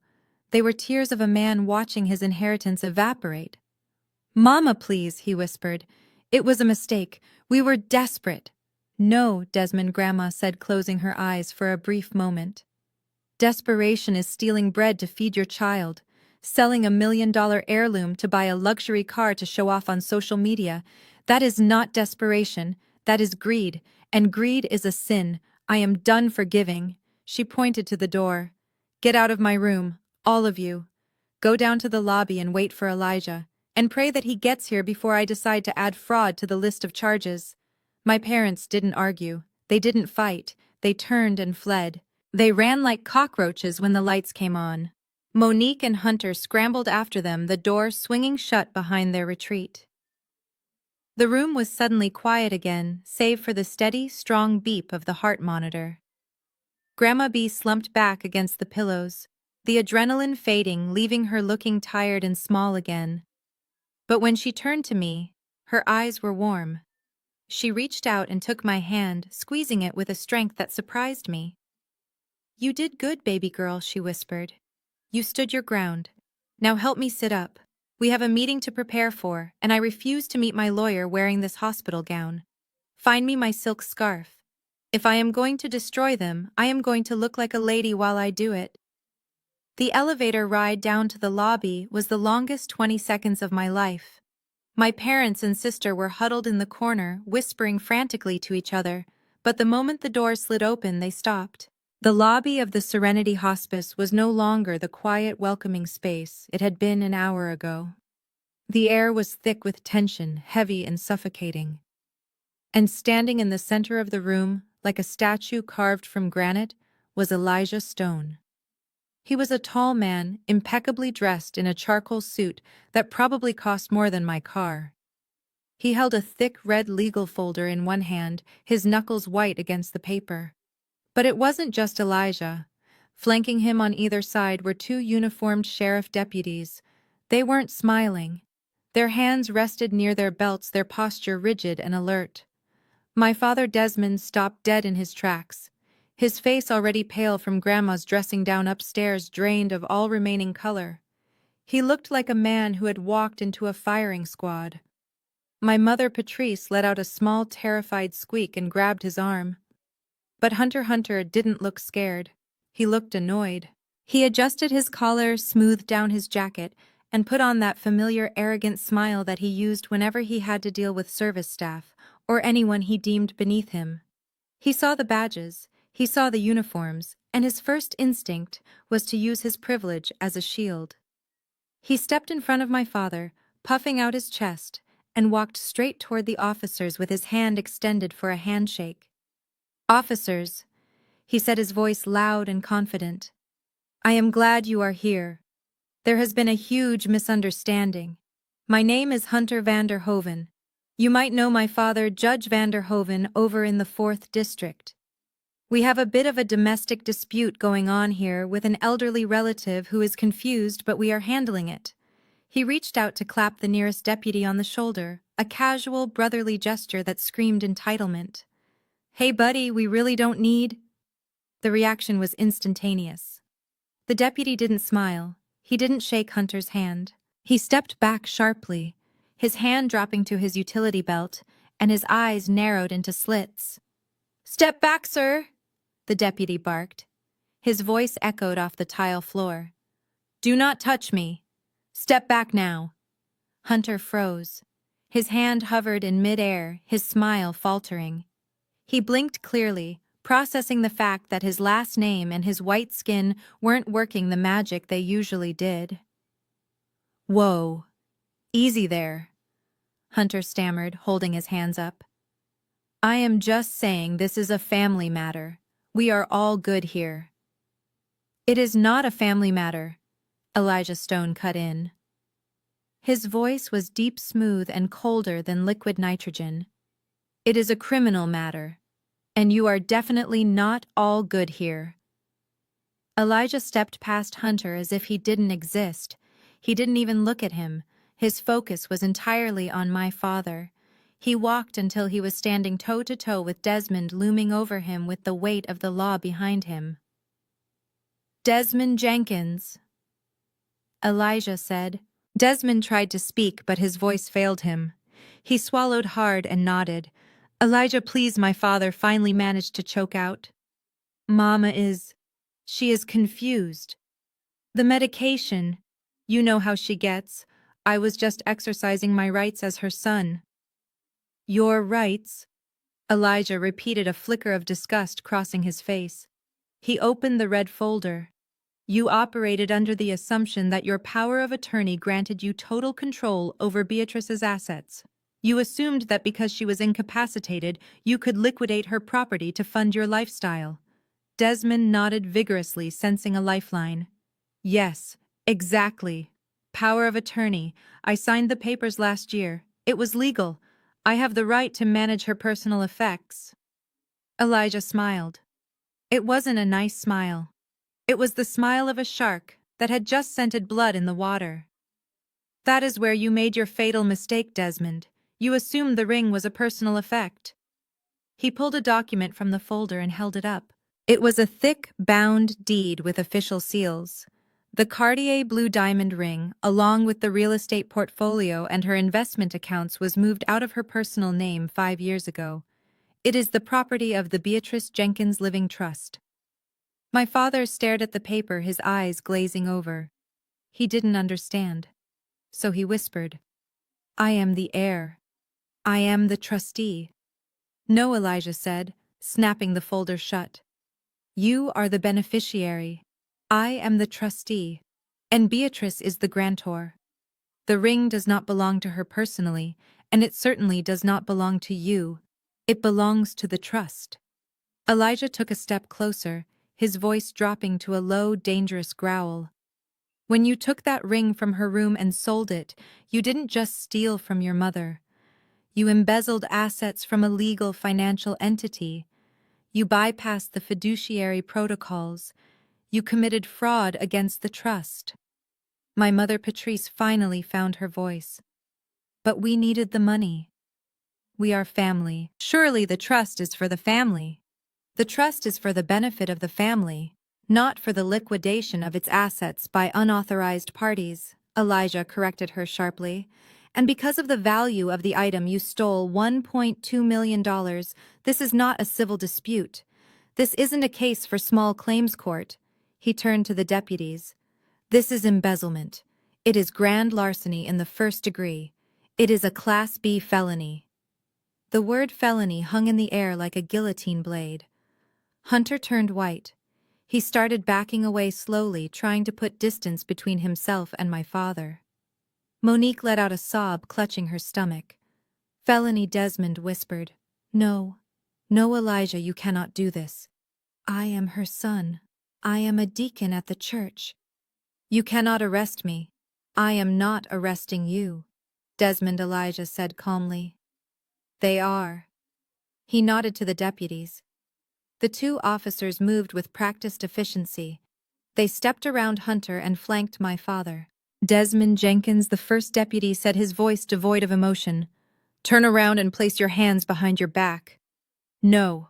They were tears of a man watching his inheritance evaporate. Mama, please, he whispered. It was a mistake. We were desperate. No, Desmond, Grandma said, closing her eyes for a brief moment. Desperation is stealing bread to feed your child, selling $1 million heirloom to buy a luxury car to show off on social media. That is not desperation, that is greed, and greed is a sin. I am done forgiving. She pointed to the door. Get out of my room, all of you. Go down to the lobby and wait for Elijah, and pray that he gets here before I decide to add fraud to the list of charges. My parents didn't argue, they didn't fight, they turned and fled. They ran like cockroaches when the lights came on. Monique and Hunter scrambled after them, the door swinging shut behind their retreat. The room was suddenly quiet again, save for the steady, strong beep of the heart monitor. Grandma B slumped back against the pillows, the adrenaline fading, leaving her looking tired and small again. But when she turned to me, her eyes were warm. She reached out and took my hand, squeezing it with a strength that surprised me. You did good, baby girl, she whispered. You stood your ground. Now help me sit up. We have a meeting to prepare for, and I refuse to meet my lawyer wearing this hospital gown. Find me my silk scarf. If I am going to destroy them, I am going to look like a lady while I do it. The elevator ride down to the lobby was the longest 20 seconds of my life. My parents and sister were huddled in the corner, whispering frantically to each other, but the moment the door slid open, they stopped. The lobby of the Serenity Hospice was no longer the quiet, welcoming space it had been an hour ago. The air was thick with tension, heavy and suffocating. And standing in the center of the room, like a statue carved from granite, was Elijah Stone. He was a tall man, impeccably dressed in a charcoal suit that probably cost more than my car. He held a thick red legal folder in one hand, his knuckles white against the paper. But it wasn't just Elijah. Flanking him on either side were 2 uniformed sheriff deputies. They weren't smiling. Their hands rested near their belts, their posture rigid and alert. My father Desmond stopped dead in his tracks, his face already pale from Grandma's dressing down upstairs drained of all remaining color. He looked like a man who had walked into a firing squad. My mother Patrice let out a small terrified squeak and grabbed his arm. But Hunter didn't look scared. He looked annoyed. He adjusted his collar, smoothed down his jacket, and put on that familiar arrogant smile that he used whenever he had to deal with service staff or anyone he deemed beneath him. He saw the badges, he saw the uniforms, and his first instinct was to use his privilege as a shield. He stepped in front of my father, puffing out his chest, and walked straight toward the officers with his hand extended for a handshake. "Officers," he said, his voice loud and confident, "I am glad you are here. There has been a huge misunderstanding. My name is Hunter van der Hoven. You might know my father, Judge van der Hoven, over in the 4th District. We have a bit of a domestic dispute going on here with an elderly relative who is confused, but we are handling it." He reached out to clap the nearest deputy on the shoulder, a casual, brotherly gesture that screamed entitlement. "Hey buddy, we really don't need—" The reaction was instantaneous. The deputy didn't smile. He didn't shake Hunter's hand. He stepped back sharply, his hand dropping to his utility belt, and his eyes narrowed into slits. "Step back, sir!" the deputy barked. His voice echoed off the tile floor. "Do not touch me. Step back now." Hunter froze. His hand hovered in mid-air, his smile faltering. He blinked clearly, processing the fact that his last name and his white skin weren't working the magic they usually did. "Whoa. Easy there," Hunter stammered, holding his hands up. "I am just saying this is a family matter. We are all good here." "It is not a family matter," Elijah Stone cut in. His voice was deep, smooth, and colder than liquid nitrogen. "It is a criminal matter, and you are definitely not all good here." Elijah stepped past Hunter as if he didn't exist. He didn't even look at him. His focus was entirely on my father. He walked until he was standing toe-to-toe with Desmond, looming over him with the weight of the law behind him. "Desmond Jenkins," Elijah said. Desmond tried to speak, but his voice failed him. He swallowed hard and nodded. "Elijah, please," my father finally managed to choke out. "Mama is... she is confused. The medication, you know how she gets. I was just exercising my rights as her son." "Your rights?" Elijah repeated, a flicker of disgust crossing his face. He opened the red folder. "You operated under the assumption that your power of attorney granted you total control over Beatrice's assets. You assumed that because she was incapacitated, you could liquidate her property to fund your lifestyle." Desmond nodded vigorously, sensing a lifeline. "Yes, exactly. Power of attorney. I signed the papers last year. It was legal. I have the right to manage her personal effects." Elijah smiled. It wasn't a nice smile. It was the smile of a shark that had just scented blood in the water. "That is where you made your fatal mistake, Desmond. You assumed the ring was a personal effect." He pulled a document from the folder and held it up. It was a thick, bound deed with official seals. The Cartier blue diamond ring, along with the real estate portfolio and her investment accounts, was moved out of her personal name 5 years ago. It is the property of the Beatrice Jenkins Living Trust. My father stared at the paper, his eyes glazing over. He didn't understand. So he whispered, "I am the heir. I am the trustee." "No," Elijah said, snapping the folder shut. "You are the beneficiary. I am the trustee. And Beatrice is the grantor. The ring does not belong to her personally, and it certainly does not belong to you. It belongs to the trust." Elijah took a step closer, his voice dropping to a low, dangerous growl. "When you took that ring from her room and sold it, you didn't just steal from your mother. You embezzled assets from a legal financial entity. You bypassed the fiduciary protocols. You committed fraud against the trust." My mother Patrice finally found her voice. "But we needed the money." We are family. Surely the trust is for the family. The trust is for the benefit of the family, not for the liquidation of its assets by unauthorized parties, Elijah corrected her sharply. And because of the value of the item you stole, $1.2 million, this is not a civil dispute. This isn't a case for small claims court. He turned to the deputies. This is embezzlement. It is grand larceny in the first degree. It is a Class B felony. The word felony hung in the air like a guillotine blade. Hunter turned white. He started backing away slowly, trying to put distance between himself and my father. Monique let out a sob, clutching her stomach. Felony, Desmond whispered. No. No, Elijah, you cannot do this. I am her son. I am a deacon at the church. You cannot arrest me. I am not arresting you, Desmond, Elijah said calmly. They are. He nodded to the deputies. The two officers moved with practiced efficiency. They stepped around Hunter and flanked my father. Desmond Jenkins, the first deputy, said, his voice devoid of emotion. Turn around and place your hands behind your back. No.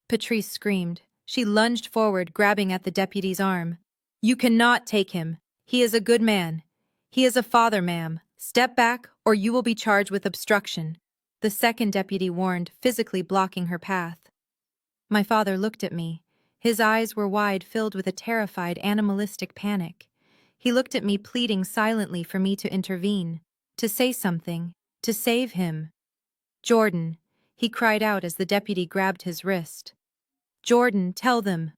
Patrice screamed. She lunged forward, grabbing at the deputy's arm. You cannot take him. He is a good man. He is a father, ma'am. Step back, or you will be charged with obstruction, the second deputy warned, physically blocking her path. My father looked at me. His eyes were wide, filled with a terrified, animalistic panic. He looked at me, pleading silently for me to intervene, to say something, to save him. Jordan, he cried out as the deputy grabbed his wrist. Jordan, tell them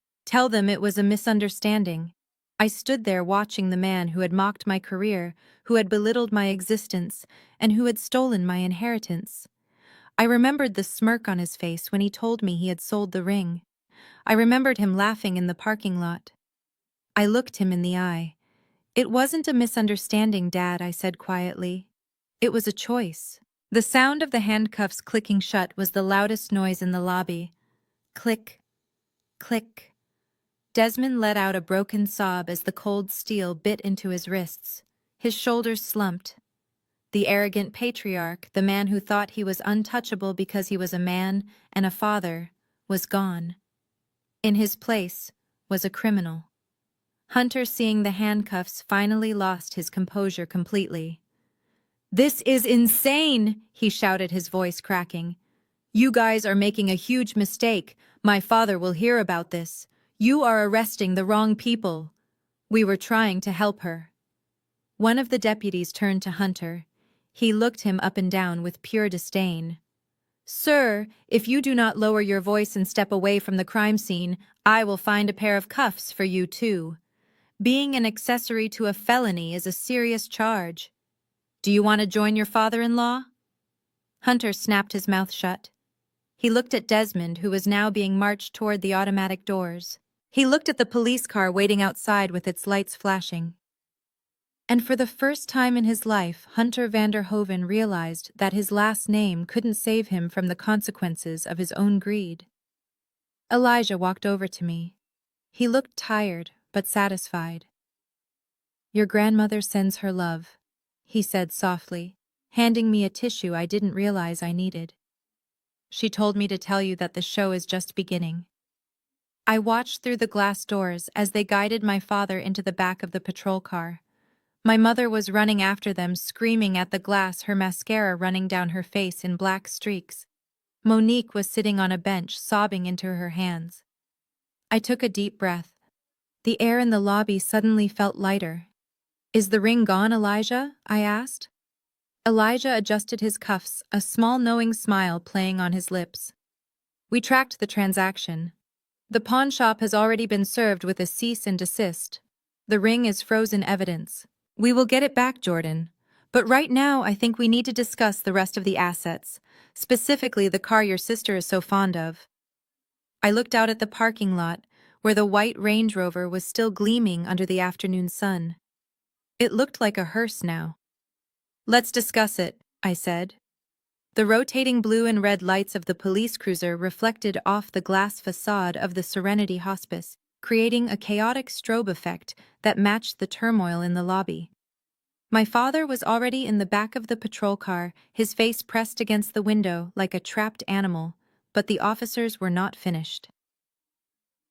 it was a misunderstanding. I stood there watching the man who had mocked my career, who had belittled my existence, and who had stolen my inheritance. I remembered the smirk on his face when he told me he had sold the ring. I remembered him laughing in the parking lot. I looked him in the eye. It wasn't a misunderstanding, Dad, I said quietly. It was a choice. The sound of the handcuffs clicking shut was the loudest noise in the lobby. Click, click. Desmond let out a broken sob as the cold steel bit into his wrists. His shoulders slumped. The arrogant patriarch, the man who thought he was untouchable because he was a man and a father, was gone. In his place was a criminal. Hunter, seeing the handcuffs, finally lost his composure completely. This is insane, he shouted, his voice cracking. You guys are making a huge mistake. My father will hear about this. You are arresting the wrong people. We were trying to help her. One of the deputies turned to Hunter. He looked him up and down with pure disdain. Sir, if you do not lower your voice and step away from the crime scene, I will find a pair of cuffs for you too. Being an accessory to a felony is a serious charge. Do you want to join your father-in-law? Hunter snapped his mouth shut. He looked at Desmond, who was now being marched toward the automatic doors. He looked at the police car waiting outside with its lights flashing. And for the first time in his life, Hunter Vanderhoven realized that his last name couldn't save him from the consequences of his own greed. Elijah walked over to me. He looked tired, but satisfied. Your grandmother sends her love, he said softly, handing me a tissue I didn't realize I needed. She told me to tell you that the show is just beginning. I watched through the glass doors as they guided my father into the back of the patrol car. My mother was running after them, screaming at the glass, her mascara running down her face in black streaks. Monique was sitting on a bench, sobbing into her hands. I took a deep breath. The air in the lobby suddenly felt lighter. Is the ring gone, Elijah? I asked. Elijah adjusted his cuffs, a small knowing smile playing on his lips. We tracked the transaction. The pawn shop has already been served with a cease and desist. The ring is frozen evidence. We will get it back, Jordan. But right now, I think we need to discuss the rest of the assets, specifically the car your sister is so fond of. I looked out at the parking lot, where the white Range Rover was still gleaming under the afternoon sun. It looked like a hearse now. Let's discuss it, I said. The rotating blue and red lights of the police cruiser reflected off the glass facade of the Serenity Hospice, creating a chaotic strobe effect that matched the turmoil in the lobby. My father was already in the back of the patrol car, his face pressed against the window like a trapped animal, but the officers were not finished.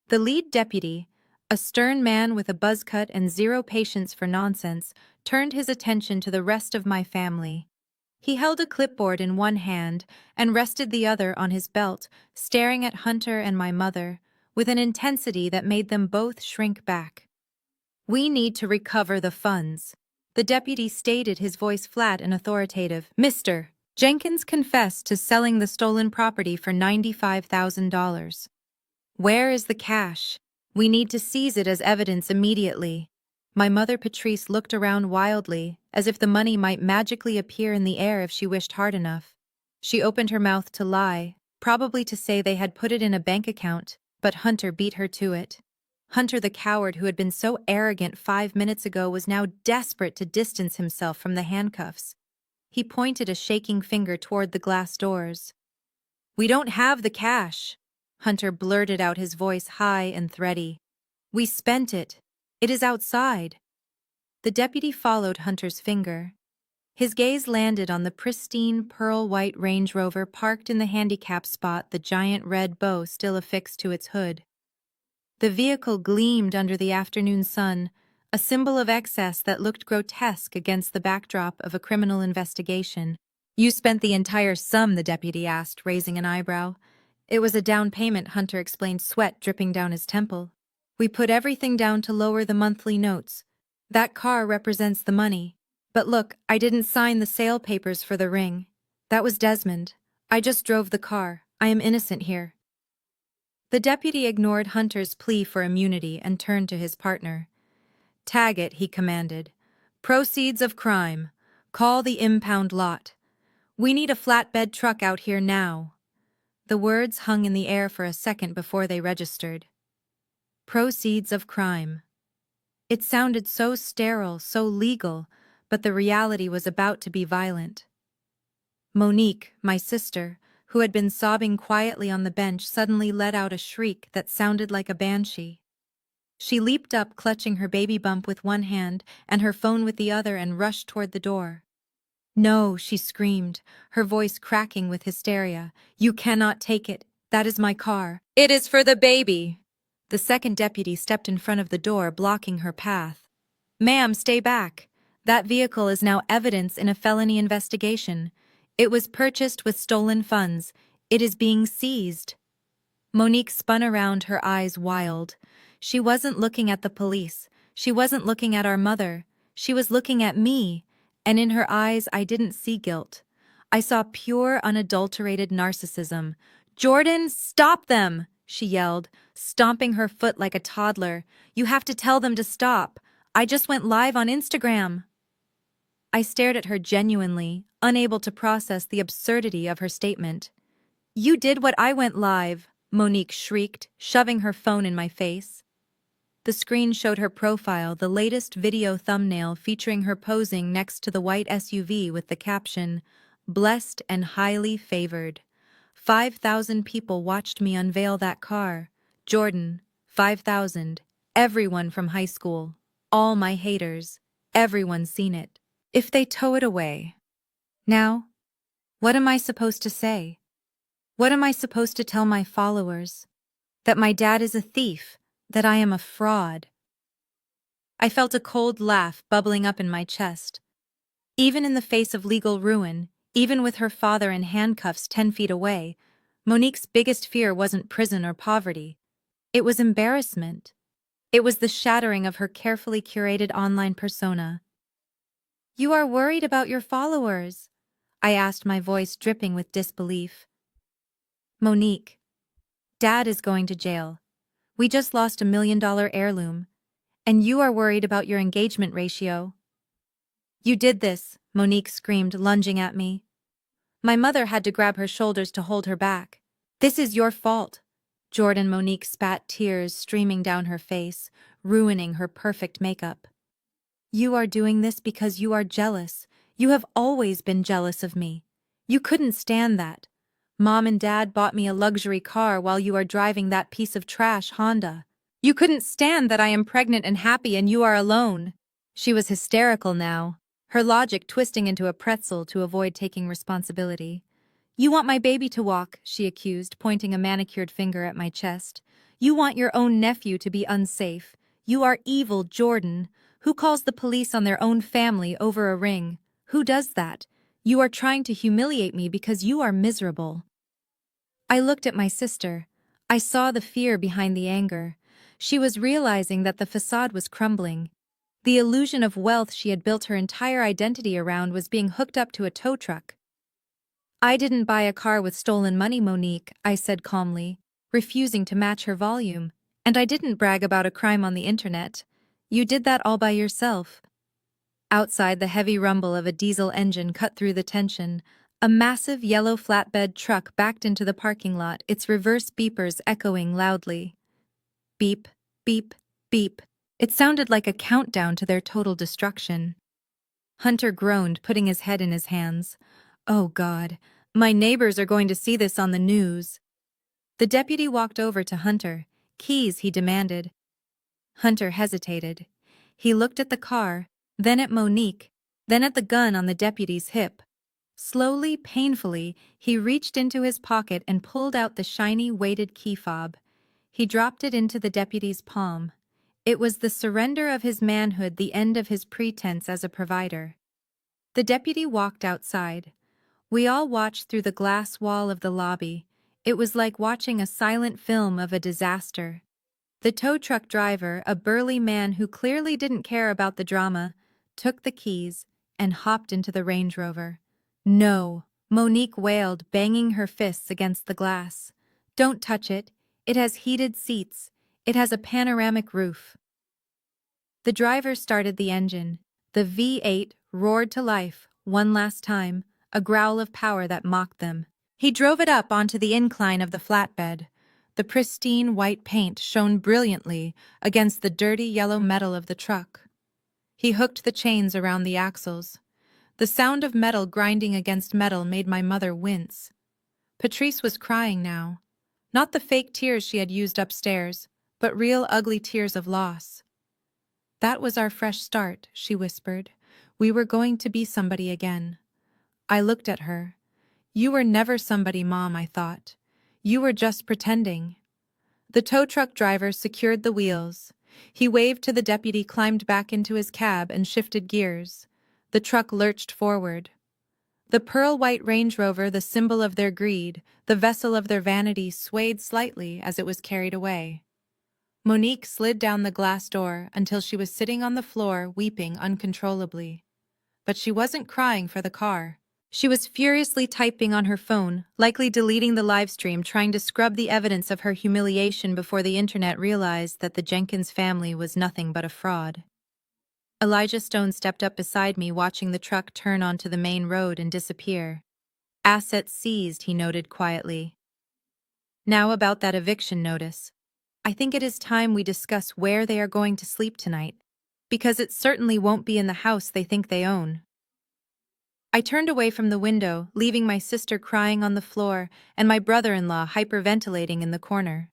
The lead deputy, a stern man with a buzz cut and zero patience for nonsense, turned his attention to the rest of my family. He held a clipboard in one hand and rested the other on his belt, staring at Hunter and my mother, with an intensity that made them both shrink back. "We need to recover the funds," the deputy stated, his voice flat and authoritative. "Mr. Jenkins confessed to selling the stolen property for $95,000. Where is the cash? We need to seize it as evidence immediately." My mother Patrice looked around wildly, as if the money might magically appear in the air if she wished hard enough. She opened her mouth to lie, probably to say they had put it in a bank account, but Hunter beat her to it. Hunter, the coward who had been so arrogant 5 minutes ago, was now desperate to distance himself from the handcuffs. He pointed a shaking finger toward the glass doors. "We don't have the cash," Hunter blurted out, his voice high and thready. "We spent it. It is outside." The deputy followed Hunter's finger. His gaze landed on the pristine pearl-white Range Rover parked in the handicap spot, the giant red bow still affixed to its hood. The vehicle gleamed under the afternoon sun, a symbol of excess that looked grotesque against the backdrop of a criminal investigation. "You spent the entire sum?" the deputy asked, raising an eyebrow. "It was a down payment," Hunter explained, sweat dripping down his temple. "We put everything down to lower the monthly notes. That car represents the money. But look, I didn't sign the sale papers for the ring. That was Desmond. I just drove the car. I am innocent here." The deputy ignored Hunter's plea for immunity and turned to his partner. "Tag it," he commanded. "Proceeds of crime. Call the impound lot. We need a flatbed truck out here now." The words hung in the air for a second before they registered. Proceeds of crime. It sounded so sterile, so legal, but the reality was about to be violent. Monique, my sister, who had been sobbing quietly on the bench, suddenly let out a shriek that sounded like a banshee. She leaped up, clutching her baby bump with one hand and her phone with the other, and rushed toward the door. "No," she screamed, her voice cracking with hysteria. "You cannot take it. That is my car. It is for the baby." The second deputy stepped in front of the door, blocking her path. "Ma'am, stay back. That vehicle is now evidence in a felony investigation. It was purchased with stolen funds. It is being seized." Monique spun around, her eyes wild. She wasn't looking at the police. She wasn't looking at our mother. She was looking at me, and in her eyes I didn't see guilt. I saw pure, unadulterated narcissism. "Jordan, stop them!" she yelled, stomping her foot like a toddler. "You have to tell them to stop. I just went live on Instagram." I stared at her genuinely, unable to process the absurdity of her statement. "You did what I went live," Monique shrieked, shoving her phone in my face. The screen showed her profile, the latest video thumbnail featuring her posing next to the white SUV with the caption, "Blessed and highly favored." 5,000 people watched me unveil that car. Jordan, 5,000. Everyone from high school. All my haters. Everyone's seen it. If they tow it away. Now, what am I supposed to say? What am I supposed to tell my followers? That my dad is a thief? That I am a fraud? I felt a cold laugh bubbling up in my chest. Even in the face of legal ruin, even with her father in handcuffs 10 feet away, Monique's biggest fear wasn't prison or poverty. It was embarrassment. It was the shattering of her carefully curated online persona. "You are worried about your followers?" I asked, my voice dripping with disbelief. "Monique, Dad is going to jail. We just lost $1 million heirloom. And you are worried about your engagement ratio." "You did this," Monique screamed, lunging at me. My mother had to grab her shoulders to hold her back. "This is your fault." Jordan, Monique spat, tears streaming down her face, ruining her perfect makeup. "You are doing this because you are jealous. You have always been jealous of me. You couldn't stand that. Mom and Dad bought me a luxury car while you are driving that piece of trash Honda. You couldn't stand that I am pregnant and happy and you are alone." She was hysterical now. her logic twisting into a pretzel to avoid taking responsibility. "You want my baby to walk," she accused, pointing a manicured finger at my chest. "You want your own nephew to be unsafe. You are evil, Jordan. Who calls the police on their own family over a ring? Who does that? You are trying to humiliate me because you are miserable." I looked at my sister. I saw the fear behind the anger. She was realizing that the facade was crumbling. The illusion of wealth she had built her entire identity around was being hooked up to a tow truck. "I didn't buy a car with stolen money, Monique," I said calmly, refusing to match her volume. "And I didn't brag about a crime on the internet. You did that all by yourself." Outside, the heavy rumble of a diesel engine cut through the tension. A massive yellow flatbed truck backed into the parking lot, its reverse beepers echoing loudly. Beep, beep, beep. It sounded like a countdown to their total destruction. Hunter groaned, putting his head in his hands. "Oh God, my neighbors are going to see this on the news." The deputy walked over to Hunter. "Keys," he demanded. Hunter hesitated. He looked at the car, then at Monique, then at the gun on the deputy's hip. Slowly, painfully, he reached into his pocket and pulled out the shiny, weighted key fob. He dropped it into the deputy's palm. It was the surrender of his manhood, the end of his pretense as a provider. The deputy walked outside. We all watched through the glass wall of the lobby. It was like watching a silent film of a disaster. The tow truck driver, a burly man who clearly didn't care about the drama, took the keys and hopped into the Range Rover. "No," Monique wailed, banging her fists against the glass. "Don't touch it. It has heated seats. It has a panoramic roof." The driver started the engine. The V8 roared to life, one last time, a growl of power that mocked them. He drove it up onto the incline of the flatbed. The pristine white paint shone brilliantly against the dirty yellow metal of the truck. He hooked the chains around the axles. The sound of metal grinding against metal made my mother wince. Patrice was crying now. Not the fake tears she had used upstairs, but real ugly tears of loss. "That was our fresh start," she whispered. "We were going to be somebody again." I looked at her. "You were never somebody, Mom," I thought. "You were just pretending." The tow truck driver secured the wheels. He waved to the deputy, climbed back into his cab, and shifted gears. The truck lurched forward. The pearl-white Range Rover, the symbol of their greed, the vessel of their vanity, swayed slightly as it was carried away. Monique slid down the glass door until she was sitting on the floor, weeping uncontrollably. But she wasn't crying for the car. She was furiously typing on her phone, likely deleting the livestream, trying to scrub the evidence of her humiliation before the internet realized that the Jenkins family was nothing but a fraud. Elijah Stone stepped up beside me, watching the truck turn onto the main road and disappear. "Assets seized," he noted quietly. "Now about that eviction notice. I think it is time we discuss where they are going to sleep tonight, because it certainly won't be in the house they think they own." I turned away from the window, leaving my sister crying on the floor and my brother-in-law hyperventilating in the corner.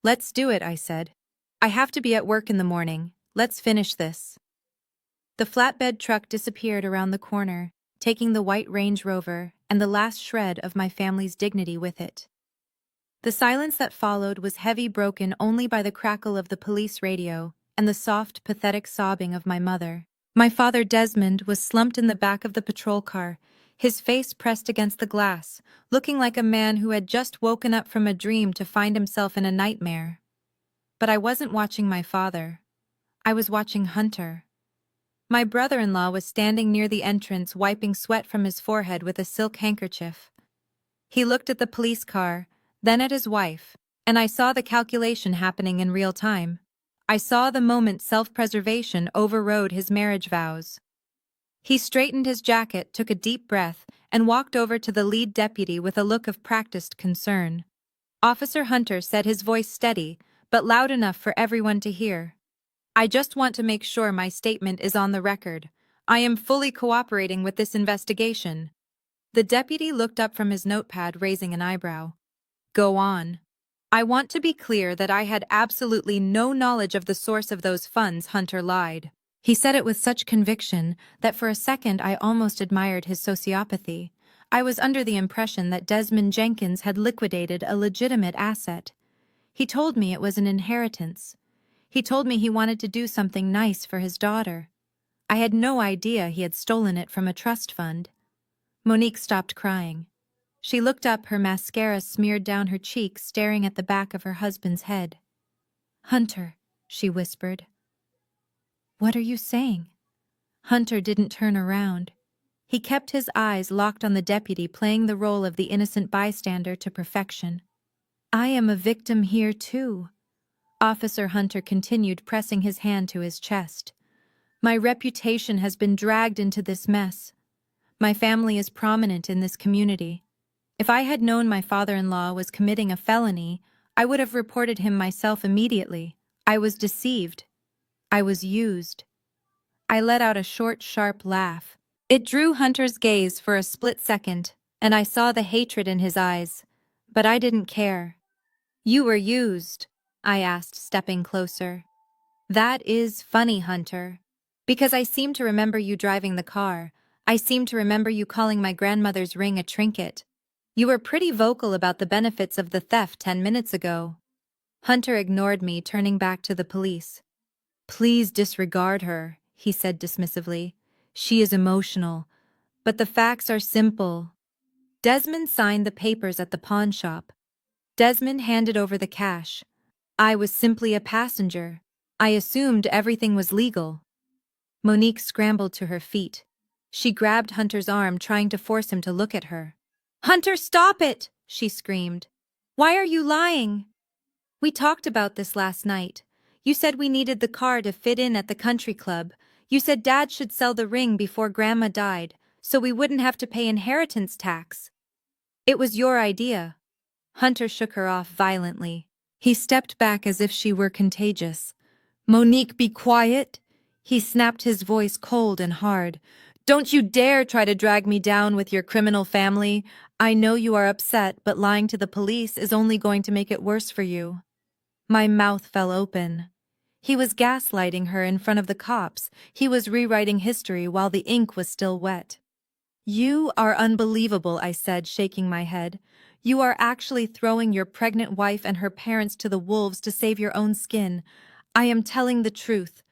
"Let's do it," I said. "I have to be at work in the morning. Let's finish this." The flatbed truck disappeared around the corner, taking the white Range Rover and the last shred of my family's dignity with it. The silence that followed was heavy, broken only by the crackle of the police radio and the soft, pathetic sobbing of my mother. My father, Desmond, was slumped in the back of the patrol car, his face pressed against the glass, looking like a man who had just woken up from a dream to find himself in a nightmare. But I wasn't watching my father. I was watching Hunter. My brother-in-law was standing near the entrance, wiping sweat from his forehead with a silk handkerchief. He looked at the police car, then at his wife, and I saw the calculation happening in real time. I saw the moment self-preservation overrode his marriage vows. He straightened his jacket, took a deep breath, and walked over to the lead deputy with a look of practiced concern. Officer Hunter said, his voice steady, but loud enough for everyone to hear. "I just want to make sure my statement is on the record. I am fully cooperating with this investigation." The deputy looked up from his notepad, raising an eyebrow. "Go on." "I want to be clear that I had absolutely no knowledge of the source of those funds," Hunter lied. He said it with such conviction that for a second I almost admired his sociopathy. I was under the impression that Desmond Jenkins had liquidated a legitimate asset. He told me it was an inheritance. He told me he wanted to do something nice for his daughter. I had no idea he had stolen it from a trust fund. Monique stopped crying. She looked up, her mascara smeared down her cheeks, staring at the back of her husband's head. "Hunter," she whispered. "What are you saying?" Hunter didn't turn around. He kept his eyes locked on the deputy, playing the role of the innocent bystander to perfection. "I am a victim here, too." Officer Hunter continued, pressing his hand to his chest. "My reputation has been dragged into this mess. My family is prominent in this community. If I had known my father-in-law was committing a felony, I would have reported him myself immediately. I was deceived. I was used." I let out a short, sharp laugh. It drew Hunter's gaze for a split second, and I saw the hatred in his eyes. But I didn't care. "You were used?" I asked, stepping closer. "That is funny, Hunter. Because I seem to remember you driving the car. I seem to remember you calling my grandmother's ring a trinket. You were pretty vocal about the benefits of the theft 10 minutes ago." Hunter ignored me, turning back to the police. "Please disregard her," he said dismissively. "She is emotional. But the facts are simple." Desmond signed the papers at the pawn shop. Desmond handed over the cash. I was simply a passenger. I assumed everything was legal. Monique scrambled to her feet. She grabbed Hunter's arm, trying to force him to look at her. "Hunter, stop it!" she screamed. "Why are you lying?" "We talked about this last night. You said we needed the car to fit in at the country club. You said Dad should sell the ring before Grandma died, so we wouldn't have to pay inheritance tax. It was your idea." Hunter shook her off violently. He stepped back as if she were contagious. "Monique, be quiet!" He snapped, his voice cold and hard. "Don't you dare try to drag me down with your criminal family. I know you are upset, but lying to the police is only going to make it worse for you." My mouth fell open. He was gaslighting her in front of the cops. He was rewriting history while the ink was still wet. "You are unbelievable," I said, shaking my head. "You are actually throwing your pregnant wife and her parents to the wolves to save your own skin. I am telling the truth."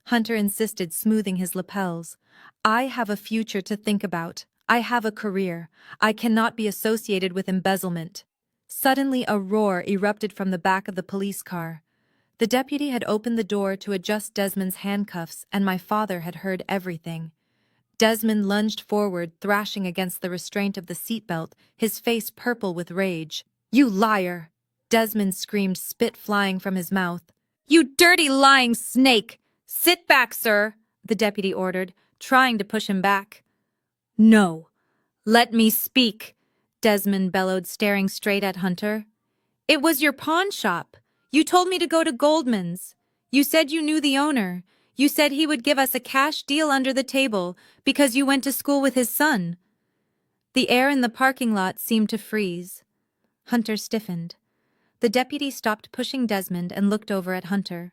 Hunter insisted, smoothing his lapels. "I have a future to think about. I have a career. I cannot be associated with embezzlement." Suddenly a roar erupted from the back of the police car. The deputy had opened the door to adjust Desmond's handcuffs, and my father had heard everything. Desmond lunged forward, thrashing against the restraint of the seatbelt, his face purple with rage. "You liar!" Desmond screamed, spit flying from his mouth. "You dirty lying snake! Sit back, sir," the deputy ordered, trying to push him back. "No. Let me speak," Desmond bellowed, staring straight at Hunter. "It was your pawn shop. You told me to go to Goldman's. You said you knew the owner. You said he would give us a cash deal under the table because you went to school with his son." The air in the parking lot seemed to freeze. Hunter stiffened. The deputy stopped pushing Desmond and looked over at Hunter.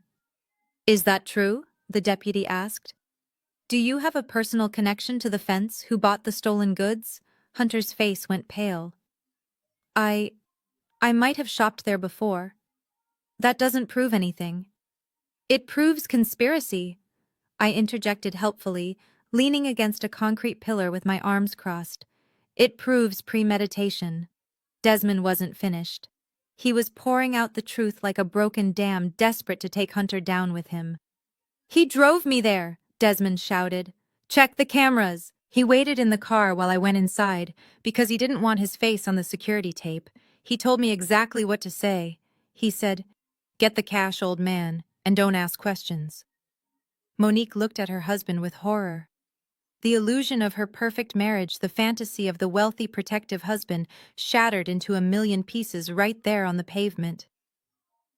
"Is that true?" the deputy asked. "Do you have a personal connection to the fence who bought the stolen goods?" Hunter's face went pale. I might have shopped there before." "That doesn't prove anything." "It proves conspiracy," I interjected helpfully, leaning against a concrete pillar with my arms crossed. "It proves premeditation." Desmond wasn't finished. He was pouring out the truth like a broken dam, desperate to take Hunter down with him. "He drove me there," Desmond shouted. "Check the cameras." He waited in the car while I went inside, because he didn't want his face on the security tape. He told me exactly what to say. He said, "Get the cash, old man, and don't ask questions." Monique looked at her husband with horror. The illusion of her perfect marriage, the fantasy of the wealthy, protective husband, shattered into a million pieces right there on the pavement.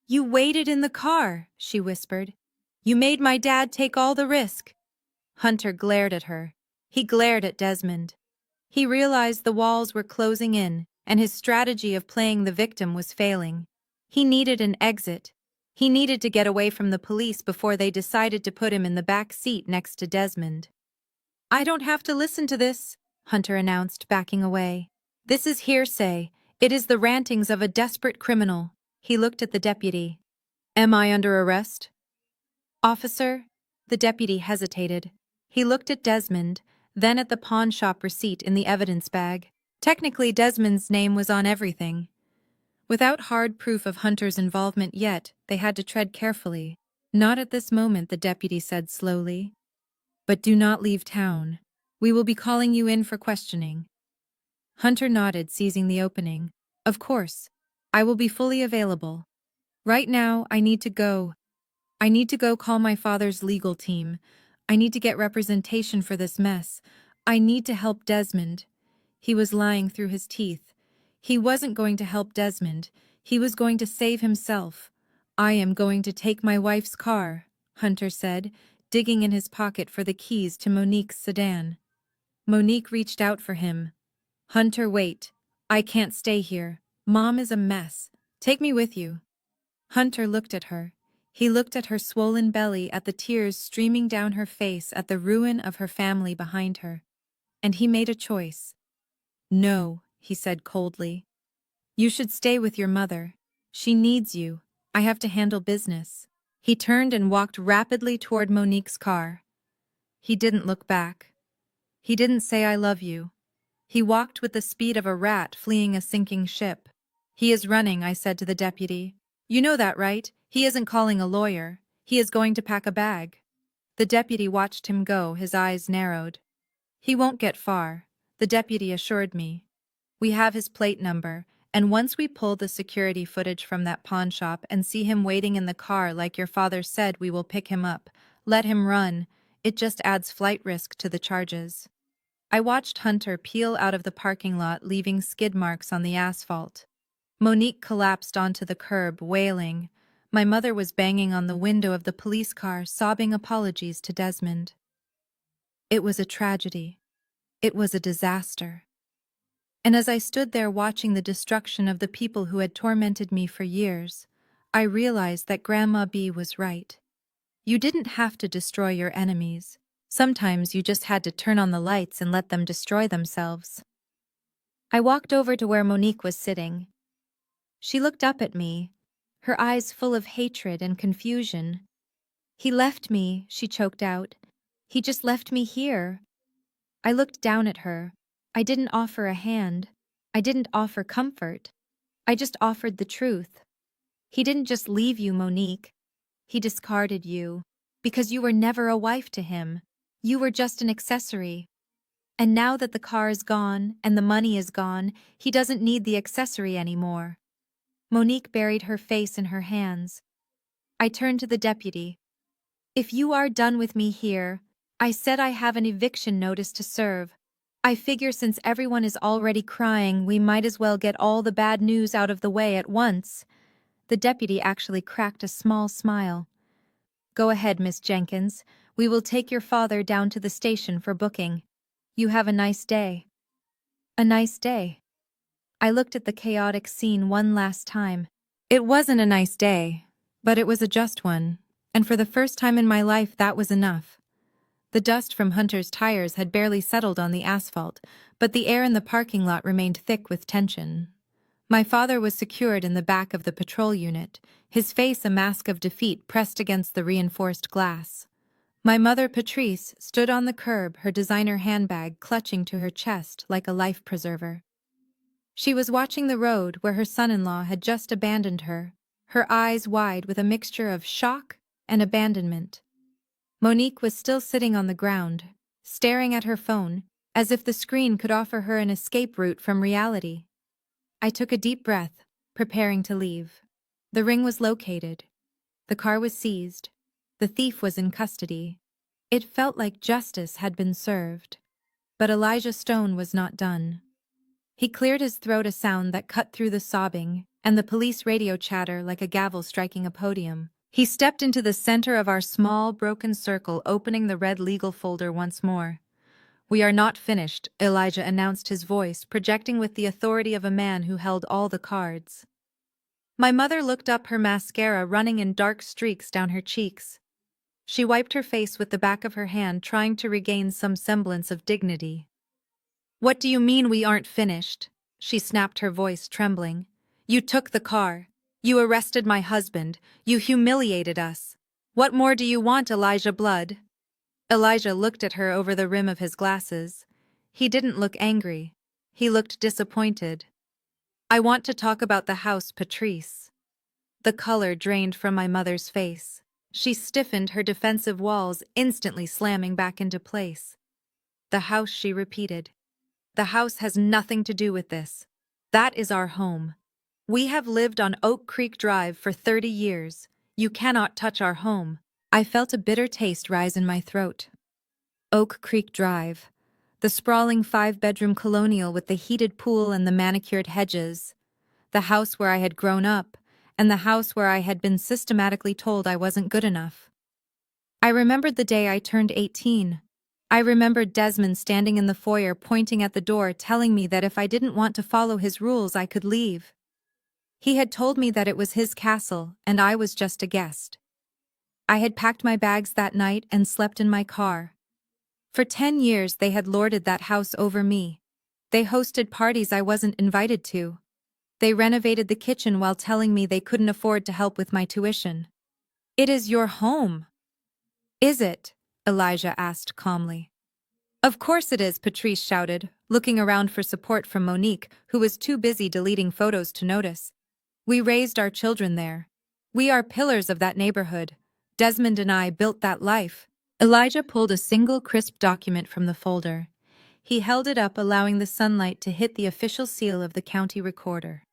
"You waited in the car," she whispered. "You made my dad take all the risk." Hunter glared at her. He glared at Desmond. He realized the walls were closing in, and his strategy of playing the victim was failing. He needed an exit. He needed to get away from the police before they decided to put him in the back seat next to Desmond. "I don't have to listen to this," Hunter announced, backing away. "This is hearsay. It is the rantings of a desperate criminal." He looked at the deputy. "Am I under arrest?" "Officer?" The deputy hesitated. He looked at Desmond, then at the pawn shop receipt in the evidence bag. Technically, Desmond's name was on everything. Without hard proof of Hunter's involvement yet, they had to tread carefully. "Not at this moment," the deputy said slowly. "But do not leave town. We will be calling you in for questioning." Hunter nodded, seizing the opening. "Of course. I will be fully available. Right now, I need to go. I need to go call my father's legal team. I need to get representation for this mess. I need to help Desmond." He was lying through his teeth. He wasn't going to help Desmond. He was going to save himself. "I am going to take my wife's car," Hunter said, digging in his pocket for the keys to Monique's sedan. Monique reached out for him. "Hunter, wait. I can't stay here. Mom is a mess. Take me with you." Hunter looked at her. He looked at her swollen belly, at the tears streaming down her face, at the ruin of her family behind her. And he made a choice. "No," he said coldly. "You should stay with your mother. She needs you. I have to handle business." He turned and walked rapidly toward Monique's car. He didn't look back. He didn't say "I love you." He walked with the speed of a rat fleeing a sinking ship. "He is running," I said to the deputy. "You know that, right? He isn't calling a lawyer. He is going to pack a bag." The deputy watched him go, his eyes narrowed. "He won't get far," the deputy assured me. "We have his plate number, and once we pull the security footage from that pawn shop and see him waiting in the car like your father said, we will pick him up. Let him run. It just adds flight risk to the charges." I watched Hunter peel out of the parking lot, leaving skid marks on the asphalt. Monique collapsed onto the curb, wailing. My mother was banging on the window of the police car, sobbing apologies to Desmond. It was a tragedy. It was a disaster. And as I stood there watching the destruction of the people who had tormented me for years, I realized that Grandma B was right. You didn't have to destroy your enemies. Sometimes you just had to turn on the lights and let them destroy themselves. I walked over to where Monique was sitting. She looked up at me, her eyes full of hatred and confusion. "He left me," she choked out. "He just left me here." I looked down at her. I didn't offer a hand. I didn't offer comfort. I just offered the truth. "He didn't just leave you, Monique. He discarded you. Because you were never a wife to him. You were just an accessory. And now that the car is gone and the money is gone, he doesn't need the accessory anymore." Monique buried her face in her hands. I turned to the deputy. "If you are done with me here, I said I have an eviction notice to serve. I figure since everyone is already crying, we might as well get all the bad news out of the way at once." The deputy actually cracked a small smile. "Go ahead, Miss Jenkins. We will take your father down to the station for booking. You have a nice day." A nice day. I looked at the chaotic scene one last time. It wasn't a nice day, but it was a just one, and for the first time in my life that was enough. The dust from Hunter's tires had barely settled on the asphalt, but the air in the parking lot remained thick with tension. My father was secured in the back of the patrol unit, his face a mask of defeat pressed against the reinforced glass. My mother, Patrice, stood on the curb, her designer handbag clutching to her chest like a life preserver. She was watching the road where her son-in-law had just abandoned her, her eyes wide with a mixture of shock and abandonment. Monique was still sitting on the ground, staring at her phone, as if the screen could offer her an escape route from reality. I took a deep breath, preparing to leave. The ring was located. The car was seized. The thief was in custody. It felt like justice had been served. But Elijah Stone was not done. He cleared his throat, a sound that cut through the sobbing and the police radio chatter like a gavel striking a podium. He stepped into the center of our small, broken circle, opening the red legal folder once more. "We are not finished," Elijah announced, his voice projecting with the authority of a man who held all the cards. My mother looked up, her mascara running in dark streaks down her cheeks. She wiped her face with the back of her hand, trying to regain some semblance of dignity. "What do you mean we aren't finished?" she snapped, her voice trembling. "You took the car. You arrested my husband. You humiliated us. What more do you want, Elijah Blood?" Elijah looked at her over the rim of his glasses. He didn't look angry. He looked disappointed. "I want to talk about the house, Patrice." The color drained from my mother's face. She stiffened, her defensive walls instantly slamming back into place. "The house," she repeated. "The house has nothing to do with this. That is our home. We have lived on Oak Creek Drive for 30 years. You cannot touch our home." I felt a bitter taste rise in my throat. Oak Creek Drive. The sprawling 5-bedroom colonial with the heated pool and the manicured hedges. The house where I had grown up, and the house where I had been systematically told I wasn't good enough. I remembered the day I turned 18. I remembered Desmond standing in the foyer, pointing at the door, telling me that if I didn't want to follow his rules, I could leave. He had told me that it was his castle, and I was just a guest. I had packed my bags that night and slept in my car. For 10 years they had lorded that house over me. They hosted parties I wasn't invited to. They renovated the kitchen while telling me they couldn't afford to help with my tuition. "It is your home." "Is it?" Elijah asked calmly. "Of course it is," Patrice shouted, looking around for support from Monique, who was too busy deleting photos to notice. "We raised our children there. We are pillars of that neighborhood. Desmond and I built that life." Elijah pulled a single crisp document from the folder. He held it up, allowing the sunlight to hit the official seal of the county recorder.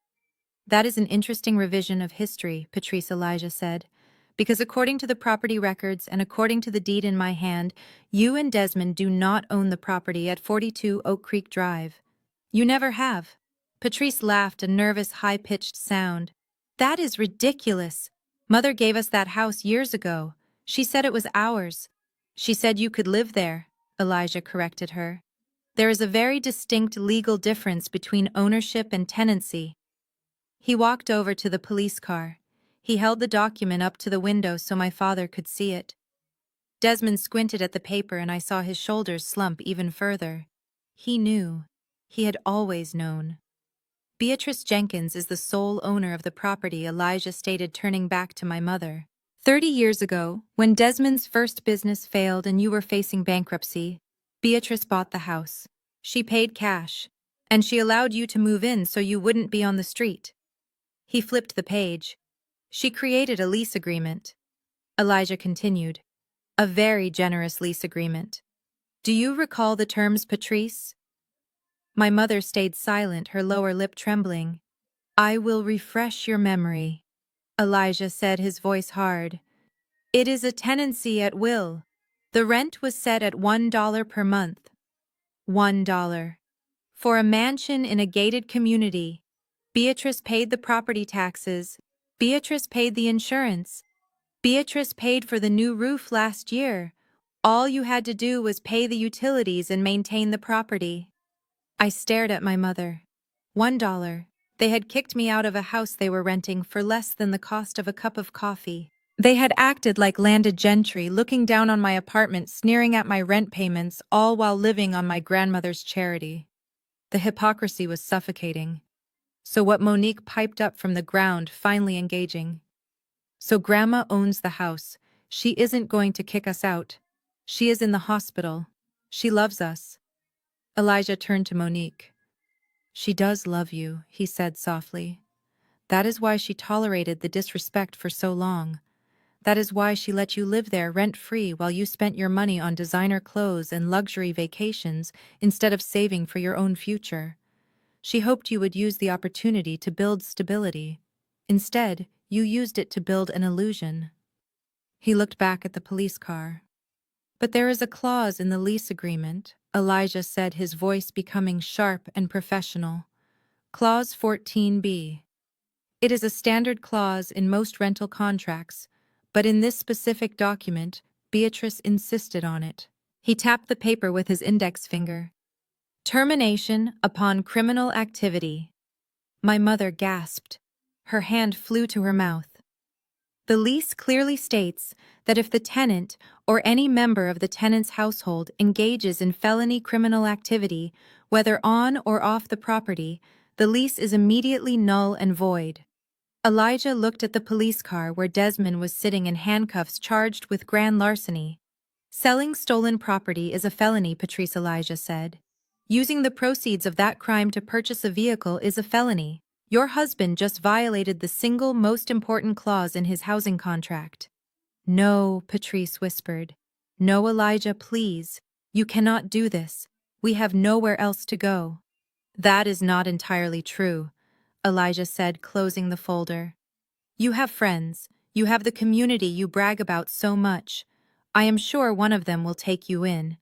"That is an interesting revision of history," Patrice Elijah said, "because according to the property records and according to the deed in my hand, you and Desmond do not own the property at 42 Oak Creek Drive. You never have." Patrice laughed, a nervous, high-pitched sound. "That is ridiculous. Mother gave us that house years ago. She said it was ours." "She said you could live there," Elijah corrected her. "There is a very distinct legal difference between ownership and tenancy." He walked over to the police car. He held the document up to the window so my father could see it. Desmond squinted at the paper, and I saw his shoulders slump even further. He knew. He had always known. "Beatrice Jenkins is the sole owner of the property," Elijah stated, turning back to my mother. 30 years ago, when Desmond's first business failed and you were facing bankruptcy, Beatrice bought the house. She paid cash, and she allowed you to move in so you wouldn't be on the street." He flipped the page. "She created a lease agreement," Elijah continued. "A very generous lease agreement. Do you recall the terms, Patrice?" My mother stayed silent, her lower lip trembling. "I will refresh your memory," Elijah said, his voice hard. "It is a tenancy at will. The rent was set at $1 per month. $1. For a mansion in a gated community. Beatrice paid the property taxes. Beatrice paid the insurance. Beatrice paid for the new roof last year. All you had to do was pay the utilities and maintain the property." I stared at my mother. $1. They had kicked me out of a house they were renting for less than the cost of a cup of coffee. They had acted like landed gentry, looking down on my apartment, sneering at my rent payments, all while living on my grandmother's charity. The hypocrisy was suffocating. So what? Monique piped up from the ground, finally engaging. "So Grandma owns the house. She isn't going to kick us out. She is in the hospital. She loves us." Elijah turned to Monique. "She does love you," he said softly. "That is why she tolerated the disrespect for so long. That is why she let you live there rent-free while you spent your money on designer clothes and luxury vacations instead of saving for your own future. She hoped you would use the opportunity to build stability. Instead, you used it to build an illusion." He looked back at the police car. "But there is a clause in the lease agreement," Elijah said, his voice becoming sharp and professional. "Clause 14B. It is a standard clause in most rental contracts, but in this specific document, Beatrice insisted on it." He tapped the paper with his index finger. "Termination upon criminal activity." My mother gasped. Her hand flew to her mouth. The lease clearly states that if the tenant or any member of the tenant's household engages in felony criminal activity, whether on or off the property, the lease is immediately null and void. Elijah looked at the police car where Desmond was sitting in handcuffs charged with grand larceny. Selling stolen property is a felony, Patrice Elijah said. Using the proceeds of that crime to purchase a vehicle is a felony. Your husband just violated the single most important clause in his housing contract. No, Patrice whispered. No, Elijah, please. You cannot do this. We have nowhere else to go. That is not entirely true, Elijah said, closing the folder. You have friends. You have the community you brag about so much. I am sure one of them will take you in.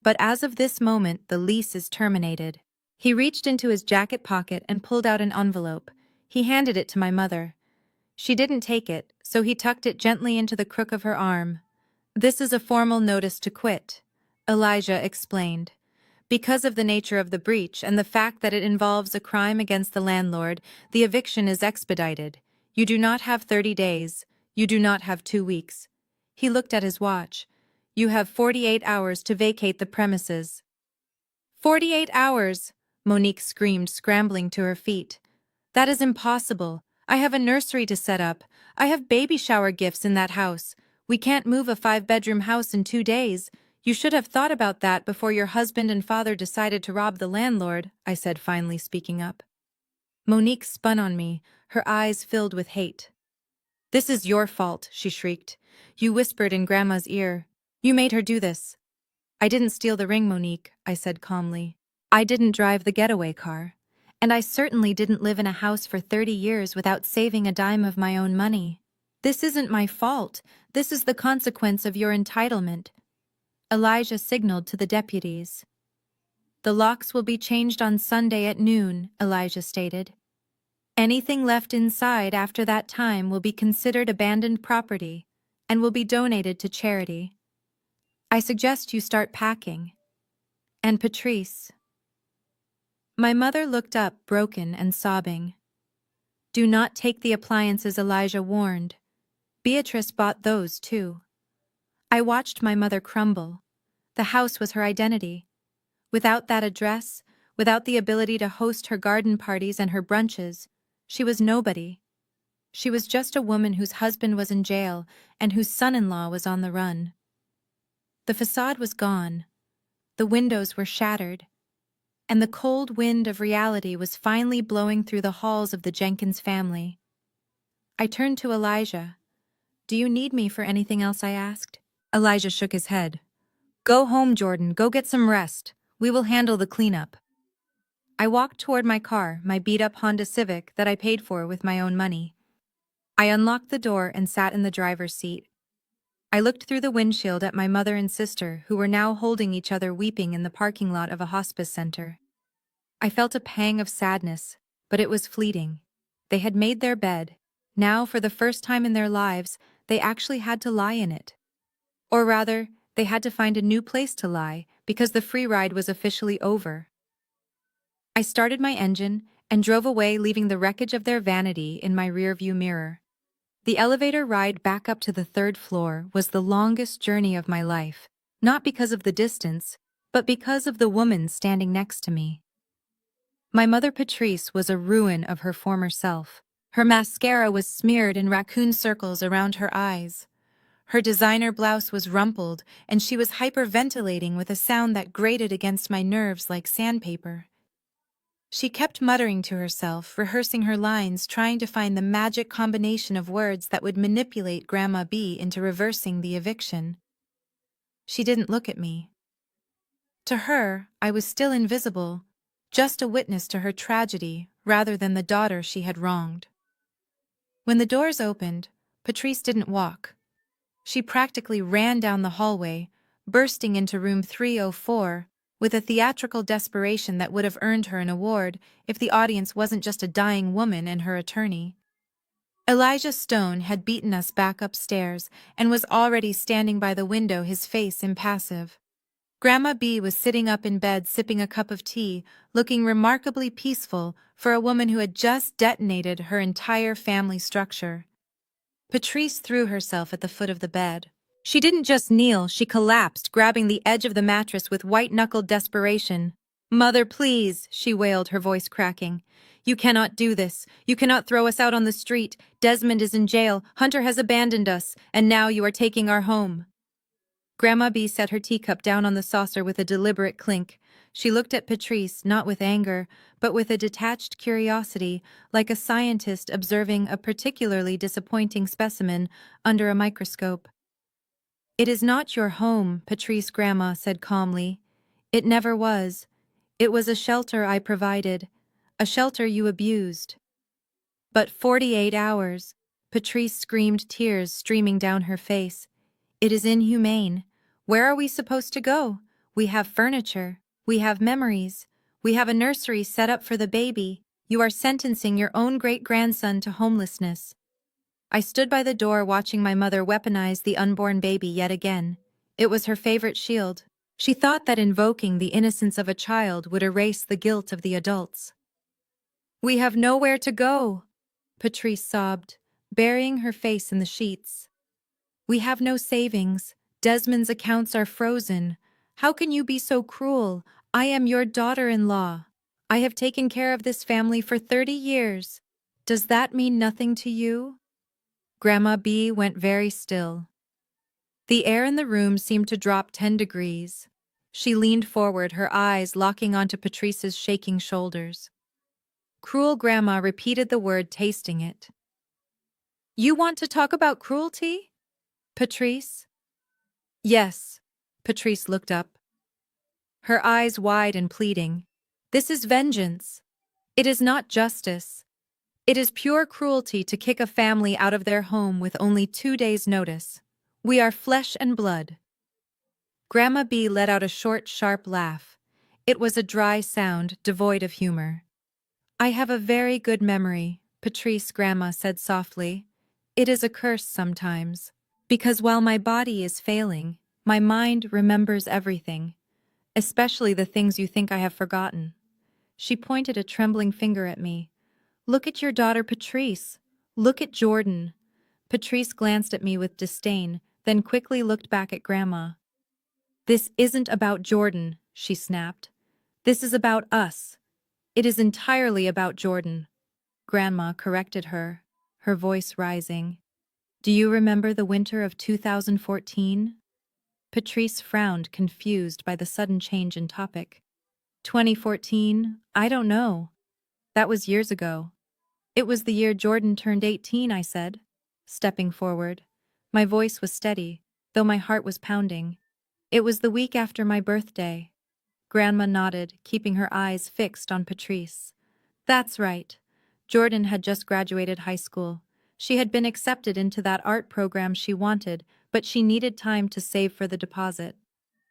But as of this moment, the lease is terminated. He reached into his jacket pocket and pulled out an envelope. He handed it to my mother. She didn't take it, so he tucked it gently into the crook of her arm. This is a formal notice to quit, Elijah explained. Because of the nature of the breach and the fact that it involves a crime against the landlord, the eviction is expedited. You do not have 30 days. You do not have 2 weeks. He looked at his watch. You have 48 hours to vacate the premises. 48 hours! Monique screamed, scrambling to her feet. That is impossible. I have a nursery to set up. I have baby shower gifts in that house. We can't move a 5-bedroom house in 2 days. You should have thought about that before your husband and father decided to rob the landlord, I said, finally speaking up. Monique spun on me, her eyes filled with hate. This is your fault, she shrieked. You whispered in Grandma's ear. You made her do this. I didn't steal the ring, Monique, I said calmly. I didn't drive the getaway car. And I certainly didn't live in a house for 30 years without saving a dime of my own money. This isn't my fault. This is the consequence of your entitlement. Elijah signaled to the deputies. The locks will be changed on Sunday at noon, Elijah stated. Anything left inside after that time will be considered abandoned property and will be donated to charity. I suggest you start packing. And Patrice. My mother looked up, broken and sobbing. Do not take the appliances, Elijah warned. Beatrice bought those too. I watched my mother crumble. The house was her identity. Without that address, without the ability to host her garden parties and her brunches, she was nobody. She was just a woman whose husband was in jail and whose son-in-law was on the run. The facade was gone. The windows were shattered. And the cold wind of reality was finally blowing through the halls of the Jenkins family. I turned to Elijah. Do you need me for anything else? I asked. Elijah shook his head. Go home, Jordan. Go get some rest. We will handle the cleanup. I walked toward my car, my beat-up Honda Civic that I paid for with my own money. I unlocked the door and sat in the driver's seat. I looked through the windshield at my mother and sister, who were now holding each other weeping in the parking lot of a hospice center. I felt a pang of sadness, but it was fleeting. They had made their bed. Now, for the first time in their lives, they actually had to lie in it. Or rather, they had to find a new place to lie, because the free ride was officially over. I started my engine and drove away, leaving the wreckage of their vanity in my rearview mirror. The elevator ride back up to the 3rd floor was the longest journey of my life, not because of the distance, but because of the woman standing next to me. My mother Patrice was a ruin of her former self. Her mascara was smeared in raccoon circles around her eyes. Her designer blouse was rumpled, and she was hyperventilating with a sound that grated against my nerves like sandpaper. She kept muttering to herself, rehearsing her lines, trying to find the magic combination of words that would manipulate Grandma B into reversing the eviction. She didn't look at me. To her, I was still invisible, just a witness to her tragedy rather than the daughter she had wronged. When the doors opened, Patrice didn't walk. She practically ran down the hallway, bursting into room 304, with a theatrical desperation that would have earned her an award if the audience wasn't just a dying woman and her attorney. Elijah Stone had beaten us back upstairs and was already standing by the window, his face impassive. Grandma B was sitting up in bed sipping a cup of tea, looking remarkably peaceful for a woman who had just detonated her entire family structure. Patrice threw herself at the foot of the bed. She didn't just kneel, she collapsed, grabbing the edge of the mattress with white-knuckled desperation. "Mother, please," she wailed, her voice cracking. "You cannot do this. You cannot throw us out on the street. Desmond is in jail. Hunter has abandoned us. And now you are taking our home." Grandma B set her teacup down on the saucer with a deliberate clink. She looked at Patrice, not with anger, but with a detached curiosity, like a scientist observing a particularly disappointing specimen under a microscope. "It is not your home," Patrice Grandma said calmly. "It never was. It was a shelter I provided, a shelter you abused." "But 48 hours," Patrice screamed, tears streaming down her face. "It is inhumane. Where are we supposed to go? We have furniture. We have memories. We have a nursery set up for the baby. You are sentencing your own great-grandson to homelessness." I stood by the door watching my mother weaponize the unborn baby yet again. It was her favorite shield. She thought that invoking the innocence of a child would erase the guilt of the adults. "We have nowhere to go," Patrice sobbed, burying her face in the sheets. "We have no savings. Desmond's accounts are frozen. How can you be so cruel? I am your daughter-in-law. I have taken care of this family for 30 years. Does that mean nothing to you?" Grandma B went very still. The air in the room seemed to drop 10 degrees. She leaned forward, her eyes locking onto Patrice's shaking shoulders. Cruel Grandma repeated the word, tasting it. "You want to talk about cruelty, Patrice?" "Yes." Patrice looked up, her eyes wide and pleading. "This is vengeance. It is not justice. It is pure cruelty to kick a family out of their home with only 2 days' notice. We are flesh and blood." Grandma B let out a short, sharp laugh. It was a dry sound, devoid of humor. "I have a very good memory," Patrice Grandma said softly. "It is a curse sometimes, because while my body is failing, my mind remembers everything, especially the things you think I have forgotten." She pointed a trembling finger at me. "Look at your daughter Patrice. Look at Jordan." Patrice glanced at me with disdain, then quickly looked back at Grandma. "This isn't about Jordan," she snapped. "This is about us. It is entirely about Jordan." Grandma corrected her, her voice rising. "Do you remember the winter of 2014? Patrice frowned, confused by the sudden change in topic. 2014? I don't know. That was years ago." "It was the year Jordan turned 18, I said, stepping forward. My voice was steady, though my heart was pounding. "It was the week after my birthday." Grandma nodded, keeping her eyes fixed on Patrice. "That's right. Jordan had just graduated high school. She had been accepted into that art program she wanted, but she needed time to save for the deposit.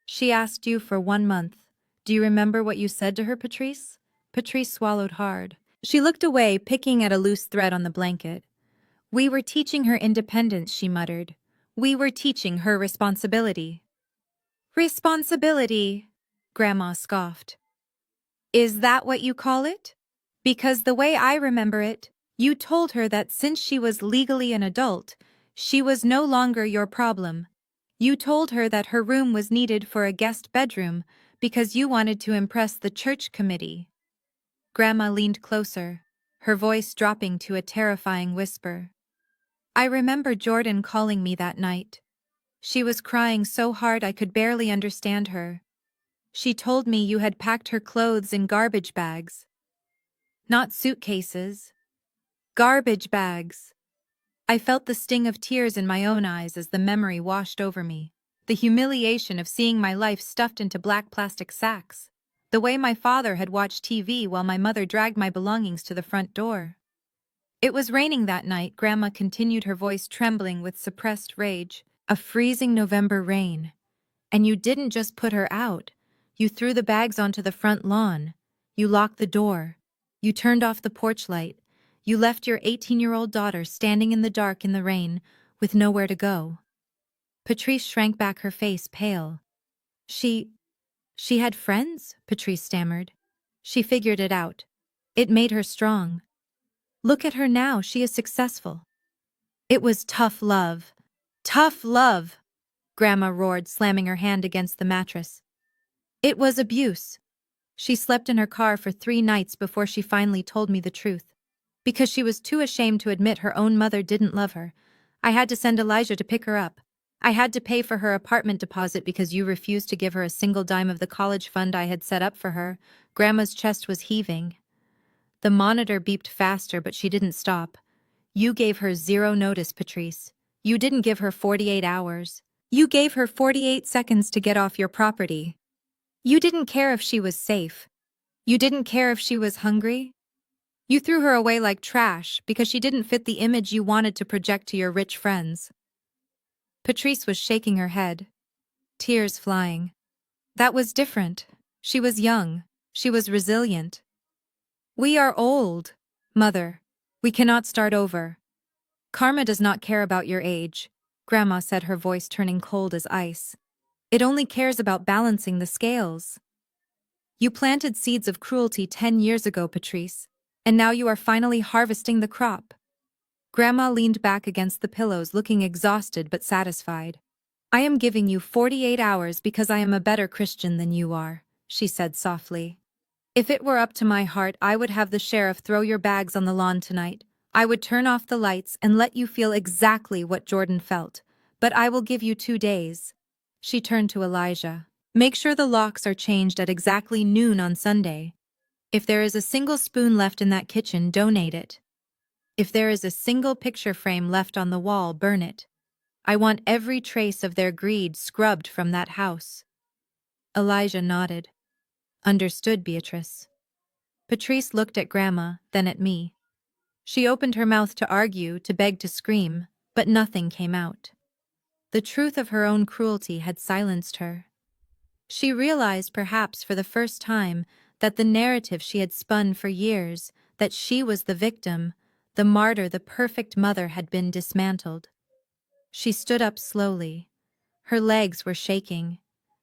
She asked you for 1 month. Do you remember what you said to her, Patrice?" Patrice swallowed hard. She looked away, picking at a loose thread on the blanket. "We were teaching her independence," she muttered. "We were teaching her responsibility." "Responsibility," Grandma scoffed. "Is that what you call it? Because the way I remember it, you told her that since she was legally an adult, she was no longer your problem. You told her that her room was needed for a guest bedroom because you wanted to impress the church committee." Grandma leaned closer, her voice dropping to a terrifying whisper. "I remember Jordan calling me that night. She was crying so hard I could barely understand her. She told me you had packed her clothes in garbage bags. Not suitcases. Garbage bags." I felt the sting of tears in my own eyes as the memory washed over me. The humiliation of seeing my life stuffed into black plastic sacks. The way my father had watched TV while my mother dragged my belongings to the front door. "It was raining that night," Grandma continued, her voice trembling with suppressed rage. "A freezing November rain. And you didn't just put her out. You threw the bags onto the front lawn. You locked the door. You turned off the porch light. You left your 18-year-old daughter standing in the dark in the rain, with nowhere to go." Patrice shrank back, her face pale. She had friends?" Patrice stammered. "She figured it out. It made her strong. Look at her now, she is successful. It was tough love. Tough love, Grandma roared, slamming her hand against the mattress. It was abuse. She slept in her car for 3 nights before she finally told me the truth. Because she was too ashamed to admit her own mother didn't love her. I had to send Elijah to pick her up. I had to pay for her apartment deposit because you refused to give her a single dime of the college fund I had set up for her. Grandma's chest was heaving. The monitor beeped faster, but she didn't stop. You gave her 0 notice, Patrice. You didn't give her 48 hours. You gave her 48 seconds to get off your property. You didn't care if she was safe. You didn't care if she was hungry. You threw her away like trash because she didn't fit the image you wanted to project to your rich friends. Patrice was shaking her head, tears flying. That was different. She was young. She was resilient. We are old, Mother. We cannot start over. Karma does not care about your age, Grandma said, her voice turning cold as ice. It only cares about balancing the scales. You planted seeds of cruelty 10 years ago, Patrice, and now you are finally harvesting the crop. Grandma leaned back against the pillows, looking exhausted but satisfied. I am giving you 48 hours because I am a better Christian than you are, she said softly. If it were up to my heart, I would have the sheriff throw your bags on the lawn tonight. I would turn off the lights and let you feel exactly what Jordan felt. But I will give you 2 days. She turned to Elijah. Make sure the locks are changed at exactly noon on Sunday. If there is a single spoon left in that kitchen, donate it. If there is a single picture frame left on the wall, burn it. I want every trace of their greed scrubbed from that house. Elijah nodded. Understood, Beatrice. Patrice looked at Grandma, then at me. She opened her mouth to argue, to beg, to scream, but nothing came out. The truth of her own cruelty had silenced her. She realized, perhaps for the first time, that the narrative she had spun for years, that she was the victim, the martyr, the perfect mother, had been dismantled. She stood up slowly. Her legs were shaking.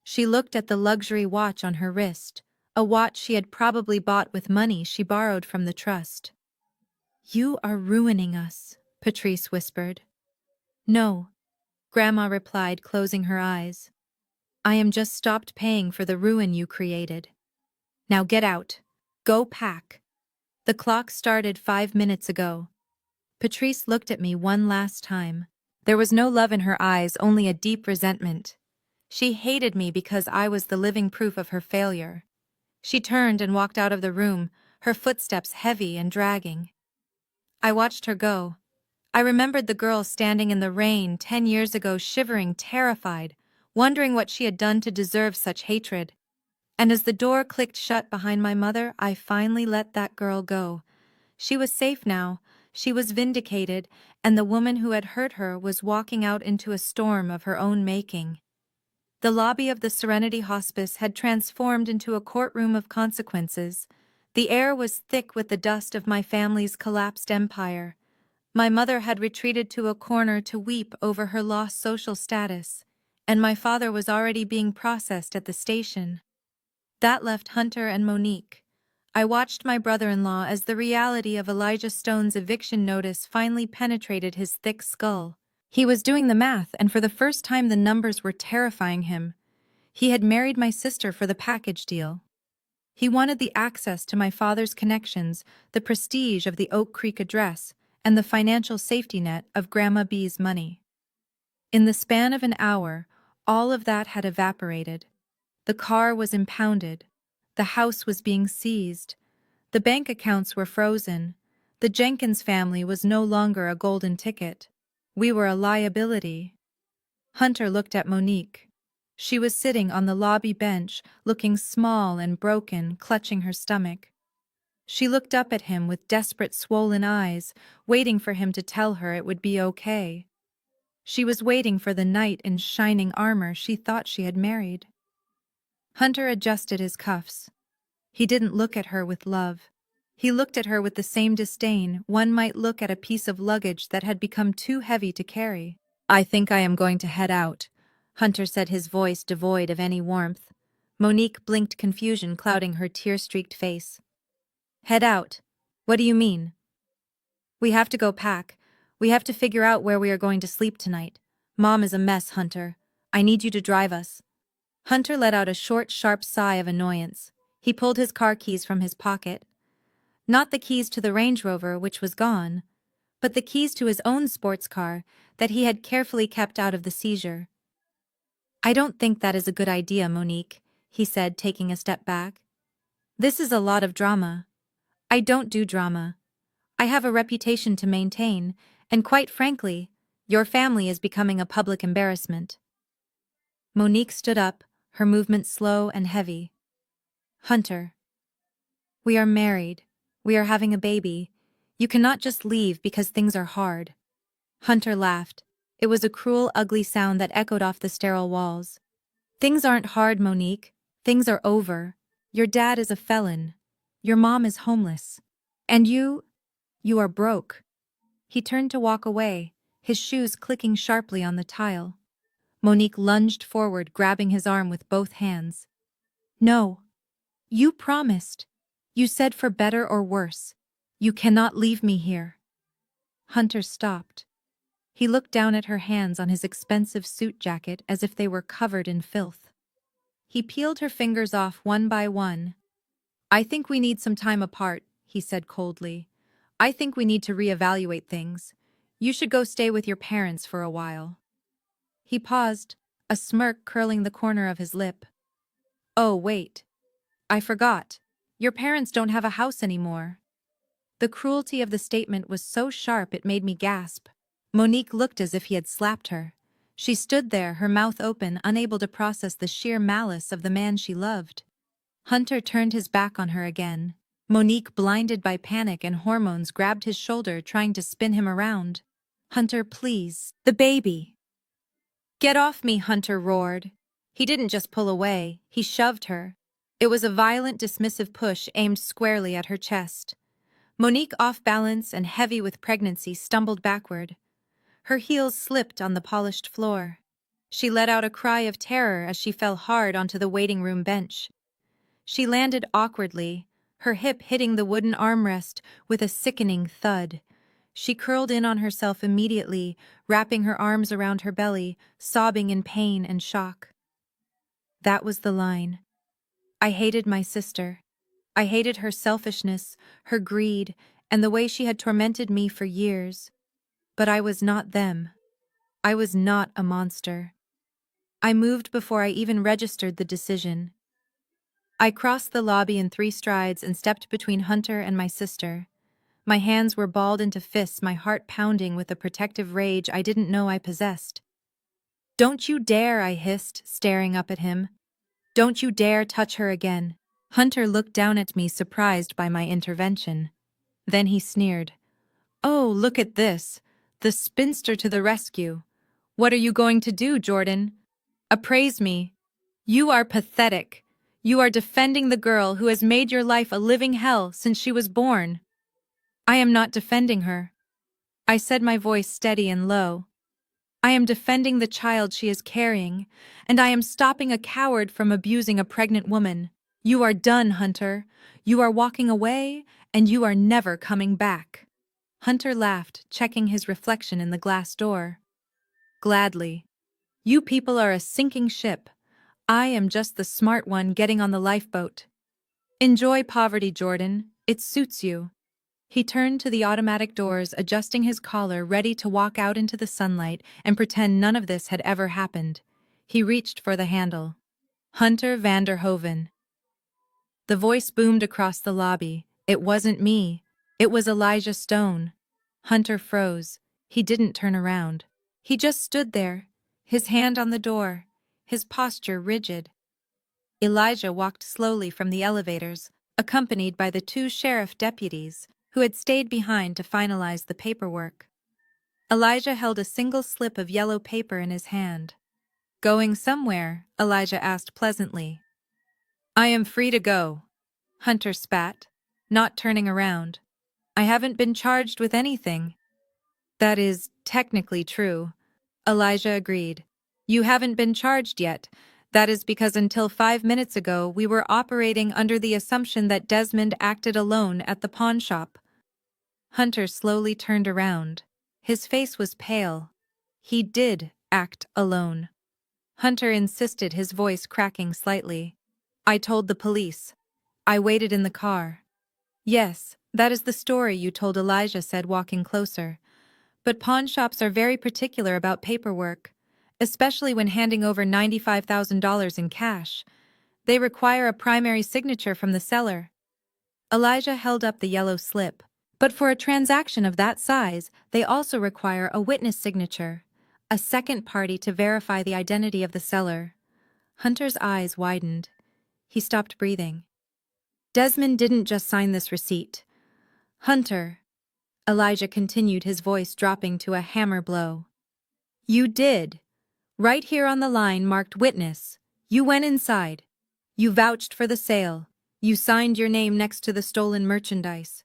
She looked at the luxury watch on her wrist, a watch she had probably bought with money she borrowed from the trust. You are ruining us, Patrice whispered. No, Grandma replied, closing her eyes. I am just stopped paying for the ruin you created. Now get out. Go pack. The clock started 5 minutes ago. Patrice looked at me one last time. There was no love in her eyes, only a deep resentment. She hated me because I was the living proof of her failure. She turned and walked out of the room, her footsteps heavy and dragging. I watched her go. I remembered the girl standing in the rain 10 years ago, shivering, terrified, wondering what she had done to deserve such hatred. And as the door clicked shut behind my mother, I finally let that girl go. She was safe now, she was vindicated, and the woman who had hurt her was walking out into a storm of her own making. The lobby of the Serenity Hospice had transformed into a courtroom of consequences. The air was thick with the dust of my family's collapsed empire. My mother had retreated to a corner to weep over her lost social status, and my father was already being processed at the station. That left Hunter and Monique. I watched my brother-in-law as the reality of Elijah Stone's eviction notice finally penetrated his thick skull. He was doing the math, and for the first time the numbers were terrifying him. He had married my sister for the package deal. He wanted the access to my father's connections, the prestige of the Oak Creek address, and the financial safety net of Grandma B's money. In the span of an hour, all of that had evaporated. The car was impounded. The house was being seized. The bank accounts were frozen. The Jenkins family was no longer a golden ticket. We were a liability. Hunter looked at Monique. She was sitting on the lobby bench, looking small and broken, clutching her stomach. She looked up at him with desperate, swollen eyes, waiting for him to tell her it would be okay. She was waiting for the knight in shining armor she thought she had married. Hunter adjusted his cuffs. He didn't look at her with love. He looked at her with the same disdain one might look at a piece of luggage that had become too heavy to carry. I think I am going to head out, Hunter said, his voice devoid of any warmth. Monique blinked, confusion clouding her tear-streaked face. Head out? What do you mean? We have to go pack. We have to figure out where we are going to sleep tonight. Mom is a mess, Hunter. I need you to drive us. Hunter let out a short, sharp sigh of annoyance. He pulled his car keys from his pocket. Not the keys to the Range Rover, which was gone, but the keys to his own sports car that he had carefully kept out of the seizure. I don't think that is a good idea, Monique, he said, taking a step back. This is a lot of drama. I don't do drama. I have a reputation to maintain, and quite frankly, your family is becoming a public embarrassment. Monique stood up, her movement slow and heavy. Hunter. We are married. We are having a baby. You cannot just leave because things are hard. Hunter laughed. It was a cruel, ugly sound that echoed off the sterile walls. Things aren't hard, Monique. Things are over. Your dad is a felon. Your mom is homeless. And you are broke. He turned to walk away, his shoes clicking sharply on the tile. Monique lunged forward, grabbing his arm with both hands. No. You promised. You said for better or worse. You cannot leave me here. Hunter stopped. He looked down at her hands on his expensive suit jacket as if they were covered in filth. He peeled her fingers off one by one. I think we need some time apart, he said coldly. I think we need to reevaluate things. You should go stay with your parents for a while. He paused, a smirk curling the corner of his lip. Oh, wait. I forgot. Your parents don't have a house anymore. The cruelty of the statement was so sharp it made me gasp. Monique looked as if he had slapped her. She stood there, her mouth open, unable to process the sheer malice of the man she loved. Hunter turned his back on her again. Monique, blinded by panic and hormones, grabbed his shoulder, trying to spin him around. Hunter, please. The baby. Get off me, Hunter roared. He didn't just pull away, he shoved her. It was a violent, dismissive push aimed squarely at her chest. Monique, off balance and heavy with pregnancy, stumbled backward. Her heels slipped on the polished floor. She let out a cry of terror as she fell hard onto the waiting room bench. She landed awkwardly, her hip hitting the wooden armrest with a sickening thud. She curled in on herself immediately, wrapping her arms around her belly, sobbing in pain and shock. That was the line. I hated my sister. I hated her selfishness, her greed, and the way she had tormented me for years. But I was not them. I was not a monster. I moved before I even registered the decision. I crossed the lobby in 3 strides and stepped between Hunter and my sister. My hands were balled into fists, my heart pounding with a protective rage I didn't know I possessed. Don't you dare, I hissed, staring up at him. Don't you dare touch her again. Hunter looked down at me, surprised by my intervention. Then he sneered. Oh, look at this. The spinster to the rescue. What are you going to do, Jordan? Appraise me. You are pathetic. You are defending the girl who has made your life a living hell since she was born. I am not defending her. I said, my voice steady and low. I am defending the child she is carrying, and I am stopping a coward from abusing a pregnant woman. You are done, Hunter. You are walking away, and you are never coming back. Hunter laughed, checking his reflection in the glass door. Gladly. You people are a sinking ship. I am just the smart one getting on the lifeboat. Enjoy poverty, Jordan. It suits you. He turned to the automatic doors, adjusting his collar, ready to walk out into the sunlight and pretend none of this had ever happened. He reached for the handle. Hunter Vanderhoven. The voice boomed across the lobby. It wasn't me. It was Elijah Stone. Hunter froze. He didn't turn around. He just stood there, his hand on the door, his posture rigid. Elijah walked slowly from the elevators, accompanied by the 2 sheriff deputies who had stayed behind to finalize the paperwork. Elijah held a single slip of yellow paper in his hand. Going somewhere? Elijah asked pleasantly. I am free to go. Hunter spat, not turning around. I haven't been charged with anything. That is technically true. Elijah agreed. You haven't been charged yet. That is because until 5 minutes ago we were operating under the assumption that Desmond acted alone at the pawn shop. Hunter slowly turned around. His face was pale. He did act alone. Hunter insisted, his voice cracking slightly. I told the police. I waited in the car. Yes, that is the story you told, Elijah said, walking closer. But pawn shops are very particular about paperwork, especially when handing over $95,000 in cash. They require a primary signature from the seller. Elijah held up the yellow slip. But for a transaction of that size, they also require a witness signature, a second party to verify the identity of the seller. Hunter's eyes widened. He stopped breathing. Desmond didn't just sign this receipt. Hunter, Elijah continued, his voice dropping to a hammer blow. You did. Right here on the line marked witness. You went inside. You vouched for the sale. You signed your name next to the stolen merchandise.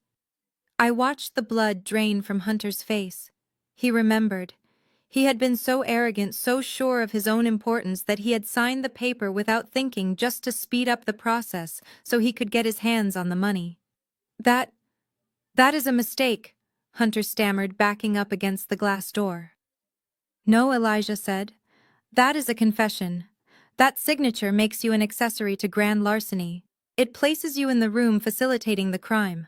I watched the blood drain from Hunter's face. He remembered. He had been so arrogant, so sure of his own importance, that he had signed the paper without thinking, just to speed up the process so he could get his hands on the money. That is a mistake, Hunter stammered, backing up against the glass door. No, Elijah said. That is a confession. That signature makes you an accessory to grand larceny. It places you in the room facilitating the crime.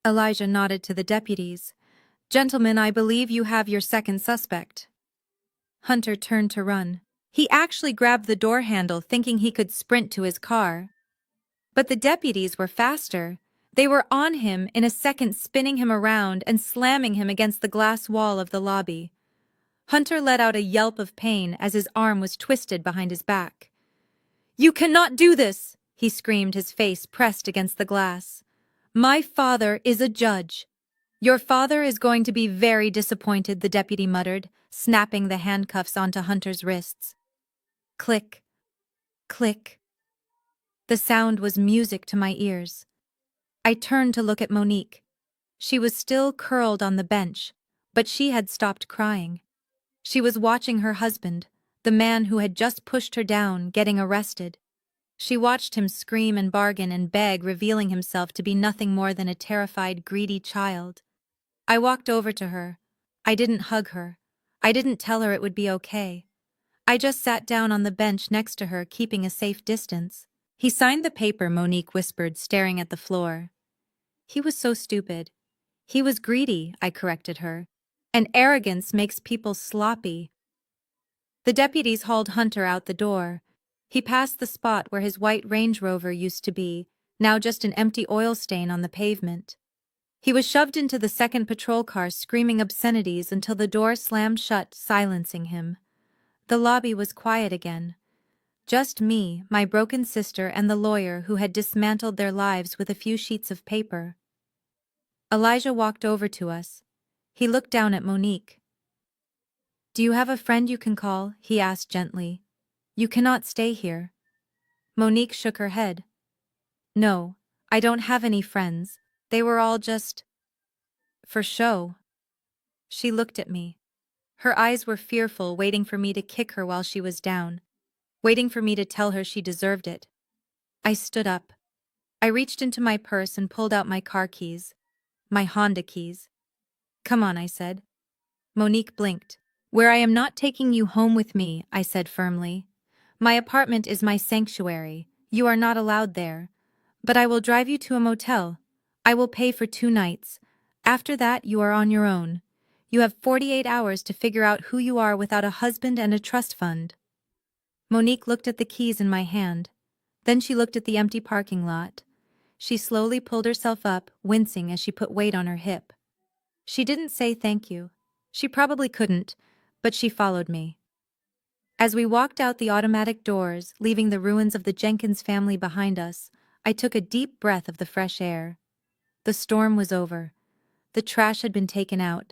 Elijah nodded to the deputies. Gentlemen, I believe you have your second suspect. Hunter turned to run. He actually grabbed the door handle, thinking he could sprint to his car. But the deputies were faster. They were on him in a second, spinning him around and slamming him against the glass wall of the lobby. Hunter let out a yelp of pain as his arm was twisted behind his back. You cannot do this, he screamed, his face pressed against the glass. My father is a judge. Your father is going to be very disappointed, the deputy muttered, snapping the handcuffs onto Hunter's wrists. Click, click. The sound was music to my ears. I turned to look at Monique. She was still curled on the bench, but she had stopped crying. She was watching her husband, the man who had just pushed her down, getting arrested. She watched him scream and bargain and beg, revealing himself to be nothing more than a terrified, greedy child. I walked over to her. I didn't hug her. I didn't tell her it would be okay. I just sat down on the bench next to her, keeping a safe distance. He signed the paper, Monique whispered, staring at the floor. He was so stupid. He was greedy, I corrected her. And arrogance makes people sloppy. The deputies hauled Hunter out the door. He passed the spot where his white Range Rover used to be, now just an empty oil stain on the pavement. He was shoved into the second patrol car, screaming obscenities until the door slammed shut, silencing him. The lobby was quiet again. Just me, my broken sister, and the lawyer who had dismantled their lives with a few sheets of paper. Elijah walked over to us. He looked down at Monique. Do you have a friend you can call? He asked gently. You cannot stay here. Monique shook her head. No, I don't have any friends. They were all just for show. She looked at me. Her eyes were fearful, waiting for me to kick her while she was down, waiting for me to tell her she deserved it. I stood up. I reached into my purse and pulled out my car keys. My Honda keys. Come on, I said. Monique blinked. Where I am not taking you home with me, I said firmly. My apartment is my sanctuary. You are not allowed there. But I will drive you to a motel. I will pay for 2 nights. After that, you are on your own. You have 48 hours to figure out who you are without a husband and a trust fund. Monique looked at the keys in my hand. Then she looked at the empty parking lot. She slowly pulled herself up, wincing as she put weight on her hip. She didn't say thank you. She probably couldn't, but she followed me. As we walked out the automatic doors, leaving the ruins of the Jenkins family behind us, I took a deep breath of the fresh air. The storm was over. The trash had been taken out,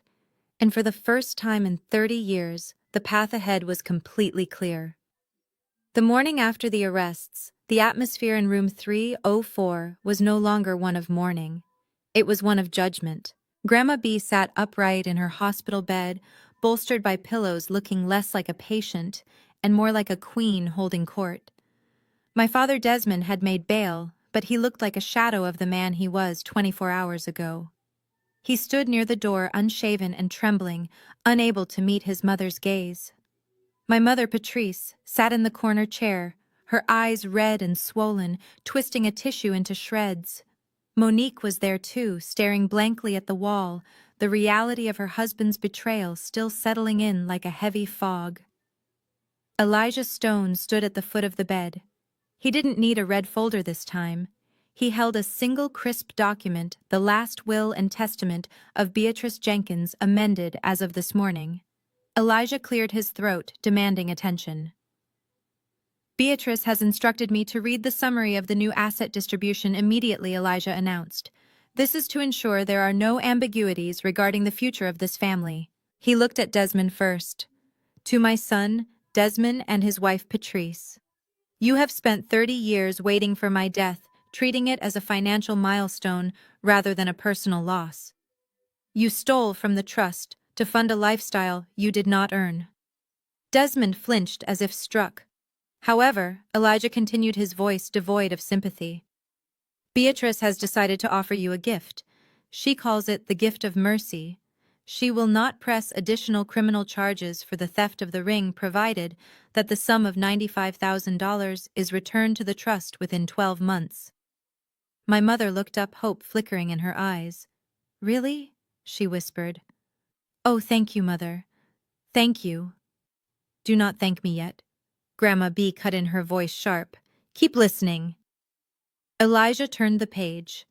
and for the first time in 30 years, the path ahead was completely clear. The morning after the arrests, the atmosphere in room 304 was no longer one of mourning. It was one of judgment. Grandma B sat upright in her hospital bed, bolstered by pillows, looking less like a patient and more like a queen holding court. My father Desmond had made bail, but he looked like a shadow of the man he was 24 hours ago. He stood near the door, unshaven and trembling, unable to meet his mother's gaze. My mother, Patrice, sat in the corner chair, her eyes red and swollen, twisting a tissue into shreds. Monique was there too, staring blankly at the wall, the reality of her husband's betrayal still settling in like a heavy fog. Elijah Stone stood at the foot of the bed. He didn't need a red folder this time. He held a single crisp document, the last will and testament of Beatrice Jenkins, amended as of this morning. Elijah cleared his throat, demanding attention. Beatrice has instructed me to read the summary of the new asset distribution immediately, Elijah announced. This is to ensure there are no ambiguities regarding the future of this family. He looked at Desmond first. To my son, Desmond, and his wife Patrice. You have spent 30 years waiting for my death, treating it as a financial milestone rather than a personal loss. You stole from the trust to fund a lifestyle you did not earn. Desmond flinched as if struck. However, Elijah continued, his voice devoid of sympathy. Beatrice has decided to offer you a gift. She calls it the gift of mercy. She will not press additional criminal charges for the theft of the ring provided that the sum of $95,000 is returned to the trust within 12 months. My mother looked up, hope flickering in her eyes. Really? She whispered. Oh, thank you, Mother. Thank you. Do not thank me yet. Grandma B cut in, her voice sharp. Keep listening. Elijah turned the page.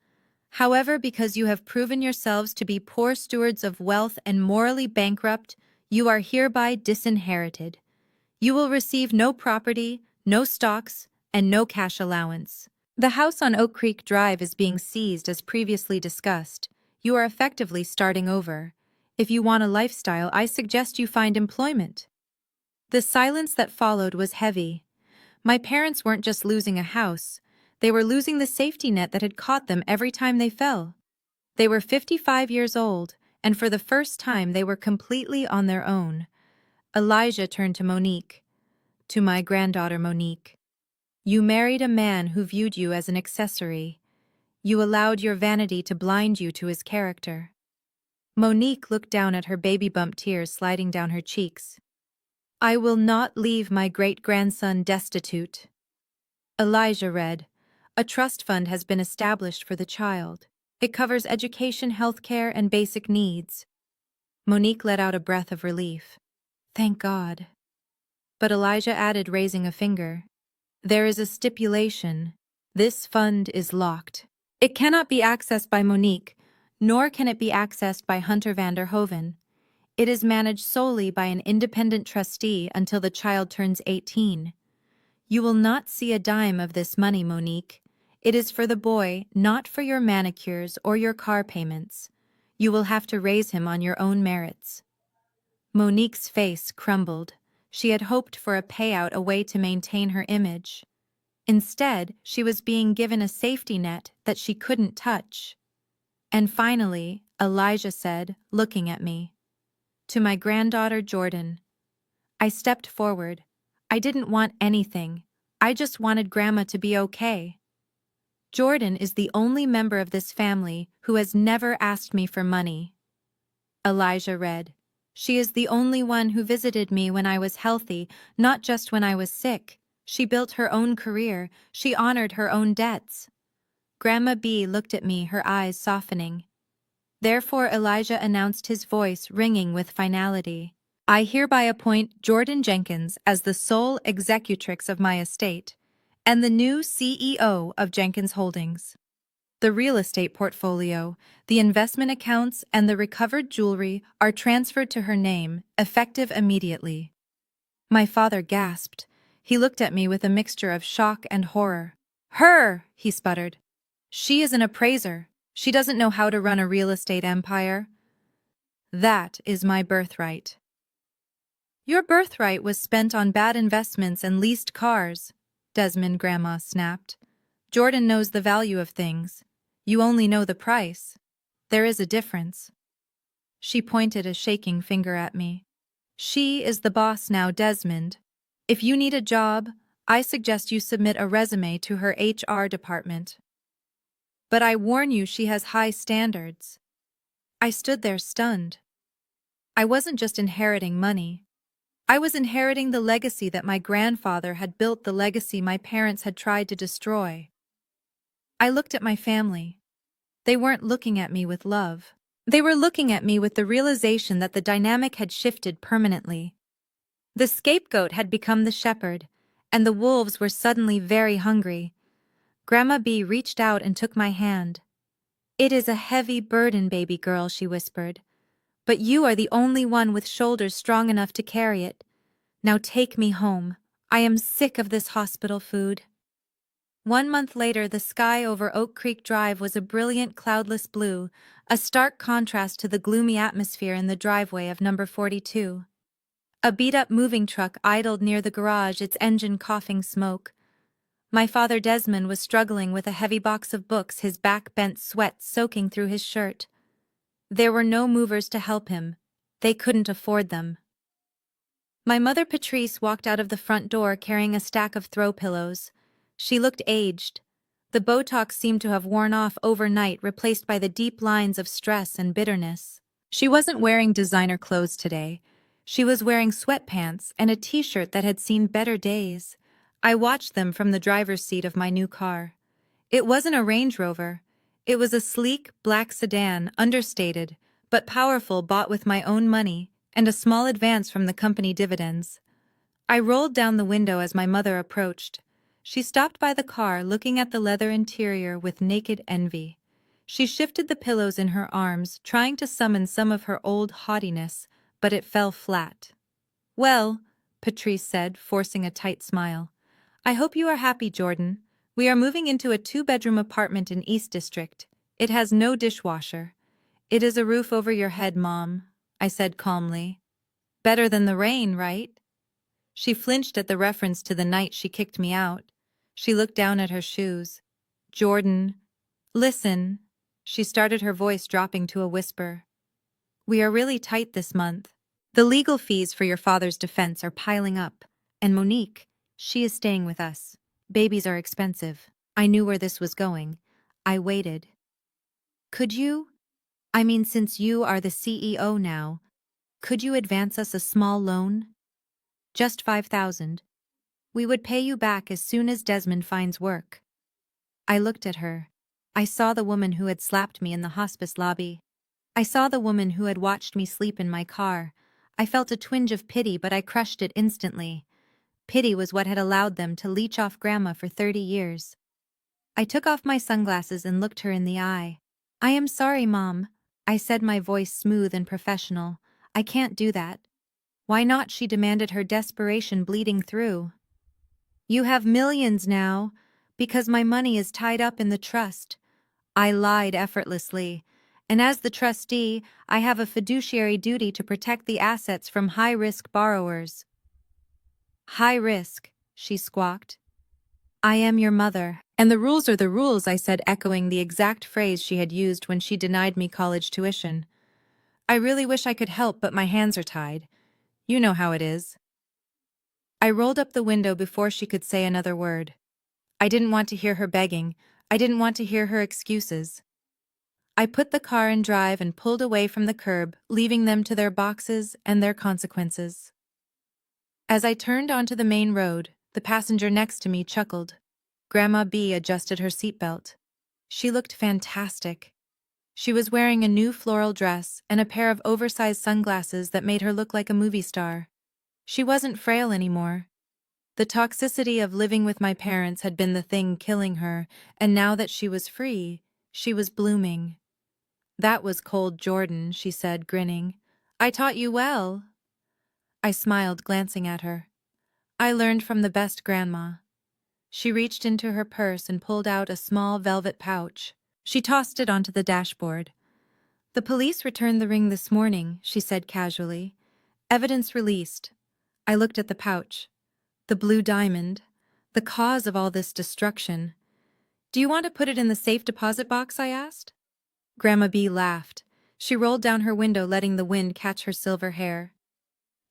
However, because you have proven yourselves to be poor stewards of wealth and morally bankrupt, you are hereby disinherited. You will receive no property, no stocks, and no cash allowance. The house on Oak Creek Drive is being seized as previously discussed. You are effectively starting over. If you want a lifestyle, I suggest you find employment. The silence that followed was heavy. My parents weren't just losing a house. They were losing the safety net that had caught them every time they fell. They were 55 years old, and for the first time they were completely on their own. Elijah turned to Monique. To my granddaughter Monique. You married a man who viewed you as an accessory. You allowed your vanity to blind you to his character. Monique looked down at her baby bump, tears sliding down her cheeks. I will not leave my great-grandson destitute. Elijah read, a trust fund has been established for the child. It covers education, healthcare, and basic needs. Monique let out a breath of relief. Thank God. But Elijah added, raising a finger. There is a stipulation. This fund is locked. It cannot be accessed by Monique, nor can it be accessed by Hunter van der Hoven. It is managed solely by an independent trustee until the child turns 18. You will not see a dime of this money, Monique. It is for the boy, not for your manicures or your car payments. You will have to raise him on your own merits. Monique's face crumbled. She had hoped for a payout, a way to maintain her image. Instead, she was being given a safety net that she couldn't touch. And finally, Elijah said, looking at me. To my granddaughter Jordan. I stepped forward. I didn't want anything. I just wanted Grandma to be okay. Jordan is the only member of this family who has never asked me for money. Elijah read. She is the only one who visited me when I was healthy, not just when I was sick. She built her own career. She honored her own debts. Grandma B looked at me, her eyes softening. Therefore Elijah announced, his voice ringing with finality. I hereby appoint Jordan Jenkins as the sole executrix of my estate and the new CEO of Jenkins Holdings. The real estate portfolio, the investment accounts, and the recovered jewelry are transferred to her name, effective immediately. My father gasped. He looked at me with a mixture of shock and horror. Her, he sputtered. She is an appraiser. She doesn't know how to run a real estate empire. That is my birthright. Your birthright was spent on bad investments and leased cars, Desmond Grandma snapped. Jordan knows the value of things. You only know the price. There is a difference. She pointed a shaking finger at me. She is the boss now, Desmond. If you need a job, I suggest you submit a resume to her HR department. But I warn you, she has high standards. I stood there stunned. I wasn't just inheriting money. I was inheriting the legacy that my grandfather had built, the legacy my parents had tried to destroy. I looked at my family. They weren't looking at me with love. They were looking at me with the realization that the dynamic had shifted permanently. The scapegoat had become the shepherd, and the wolves were suddenly very hungry. Grandma B reached out and took my hand. "It is a heavy burden, baby girl," she whispered. "But you are the only one with shoulders strong enough to carry it. Now take me home. I am sick of this hospital food." 1 month later, the sky over Oak Creek Drive was a brilliant cloudless blue, a stark contrast to the gloomy atmosphere in the driveway of number 42. A beat-up moving truck idled near the garage, its engine coughing smoke. My father Desmond was struggling with a heavy box of books, his back bent, sweat soaking through his shirt. There were no movers to help him. They couldn't afford them. My mother Patrice walked out of the front door carrying a stack of throw pillows. She looked aged. The Botox seemed to have worn off overnight, replaced by the deep lines of stress and bitterness. She wasn't wearing designer clothes today. She was wearing sweatpants and a t-shirt that had seen better days. I watched them from the driver's seat of my new car. It wasn't a Range Rover. It was a sleek, black sedan, understated, but powerful, bought with my own money and a small advance from the company dividends. I rolled down the window as my mother approached. She stopped by the car, looking at the leather interior with naked envy. She shifted the pillows in her arms, trying to summon some of her old haughtiness, but it fell flat. "Well," Patrice said, forcing a tight smile, "I hope you are happy, Jordan. We are moving into a 2-bedroom apartment in East District. It has no dishwasher. It is a roof over your head, Mom," I said calmly. "Better than the rain, right?" She flinched at the reference to the night she kicked me out. She looked down at her shoes. "Jordan, listen." She started, her voice dropping to a whisper. "We are really tight this month. The legal fees for your father's defense are piling up. And Monique, she is staying with us. Babies are expensive." I knew where this was going. I waited. "Could you? I mean, since you are the CEO now, could you advance us a small loan? Just 5,000. We would pay you back as soon as Desmond finds work." I looked at her. I saw the woman who had slapped me in the hospice lobby. I saw the woman who had watched me sleep in my car. I felt a twinge of pity, but I crushed it instantly. Pity was what had allowed them to leech off Grandma for 30 years. I took off my sunglasses and looked her in the eye. "I am sorry, Mom," I said, my voice smooth and professional. "I can't do that." "Why not?" she demanded, her desperation bleeding through. "You have millions now, because my money is tied up in the trust." I lied effortlessly. "And as the trustee, I have a fiduciary duty to protect the assets from high-risk borrowers." "High risk," she squawked. "I am your mother, and the rules are the rules," I said, echoing the exact phrase she had used when she denied me college tuition. "I really wish I could help, but my hands are tied. You know how it is." I rolled up the window before she could say another word. I didn't want to hear her begging. I didn't want to hear her excuses. I put the car in drive and pulled away from the curb, leaving them to their boxes and their consequences. As I turned onto the main road, the passenger next to me chuckled. Grandma B adjusted her seatbelt. She looked fantastic. She was wearing a new floral dress and a pair of oversized sunglasses that made her look like a movie star. She wasn't frail anymore. The toxicity of living with my parents had been the thing killing her, and now that she was free, she was blooming. "That was cold, Jordan," she said, grinning. "I taught you well." I smiled, glancing at her. "I learned from the best, Grandma." She reached into her purse and pulled out a small velvet pouch. She tossed it onto the dashboard. "The police returned the ring this morning," she said casually. "Evidence released." I looked at the pouch. The blue diamond. The cause of all this destruction. "Do you want to put it in the safe deposit box?" I asked. Grandma B laughed. She rolled down her window, letting the wind catch her silver hair.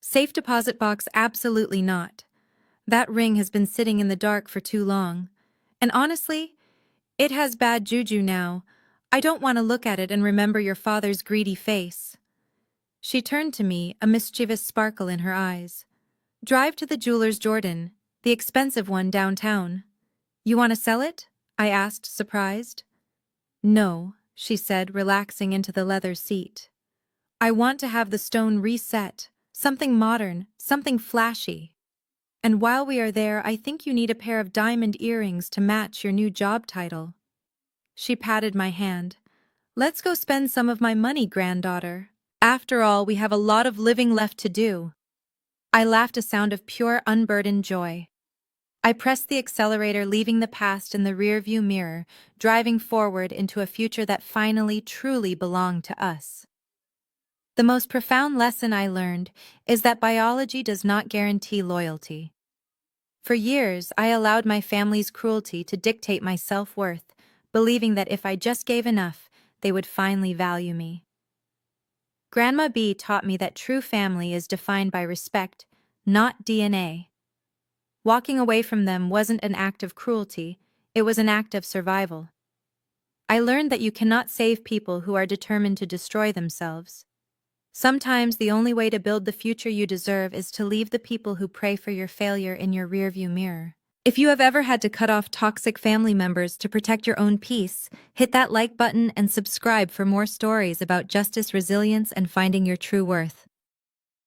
"Safe deposit box, absolutely not. That ring has been sitting in the dark for too long. And honestly, it has bad juju now. I don't want to look at it and remember your father's greedy face. She turned to me, a mischievous sparkle in her eyes. Drive to the jeweler's Jordan, the expensive one downtown. You want to sell it? I asked, surprised. No, she said, relaxing into the leather seat. I want to have the stone reset, something modern, something flashy. And while we are there, I think you need a pair of diamond earrings to match your new job title. She patted my hand. Let's go spend some of my money, granddaughter. After all, we have a lot of living left to do. I laughed, a sound of pure, unburdened joy. I pressed the accelerator, leaving the past in the rearview mirror, driving forward into a future that finally, truly belonged to us. The most profound lesson I learned is that biology does not guarantee loyalty. For years, I allowed my family's cruelty to dictate my self-worth, believing that if I just gave enough, they would finally value me. Grandma B taught me that true family is defined by respect, not DNA. Walking away from them wasn't an act of cruelty, it was an act of survival. I learned that you cannot save people who are determined to destroy themselves. Sometimes the only way to build the future you deserve is to leave the people who pray for your failure in your rearview mirror. If you have ever had to cut off toxic family members to protect your own peace, hit that like button and subscribe for more stories about justice, resilience, and finding your true worth.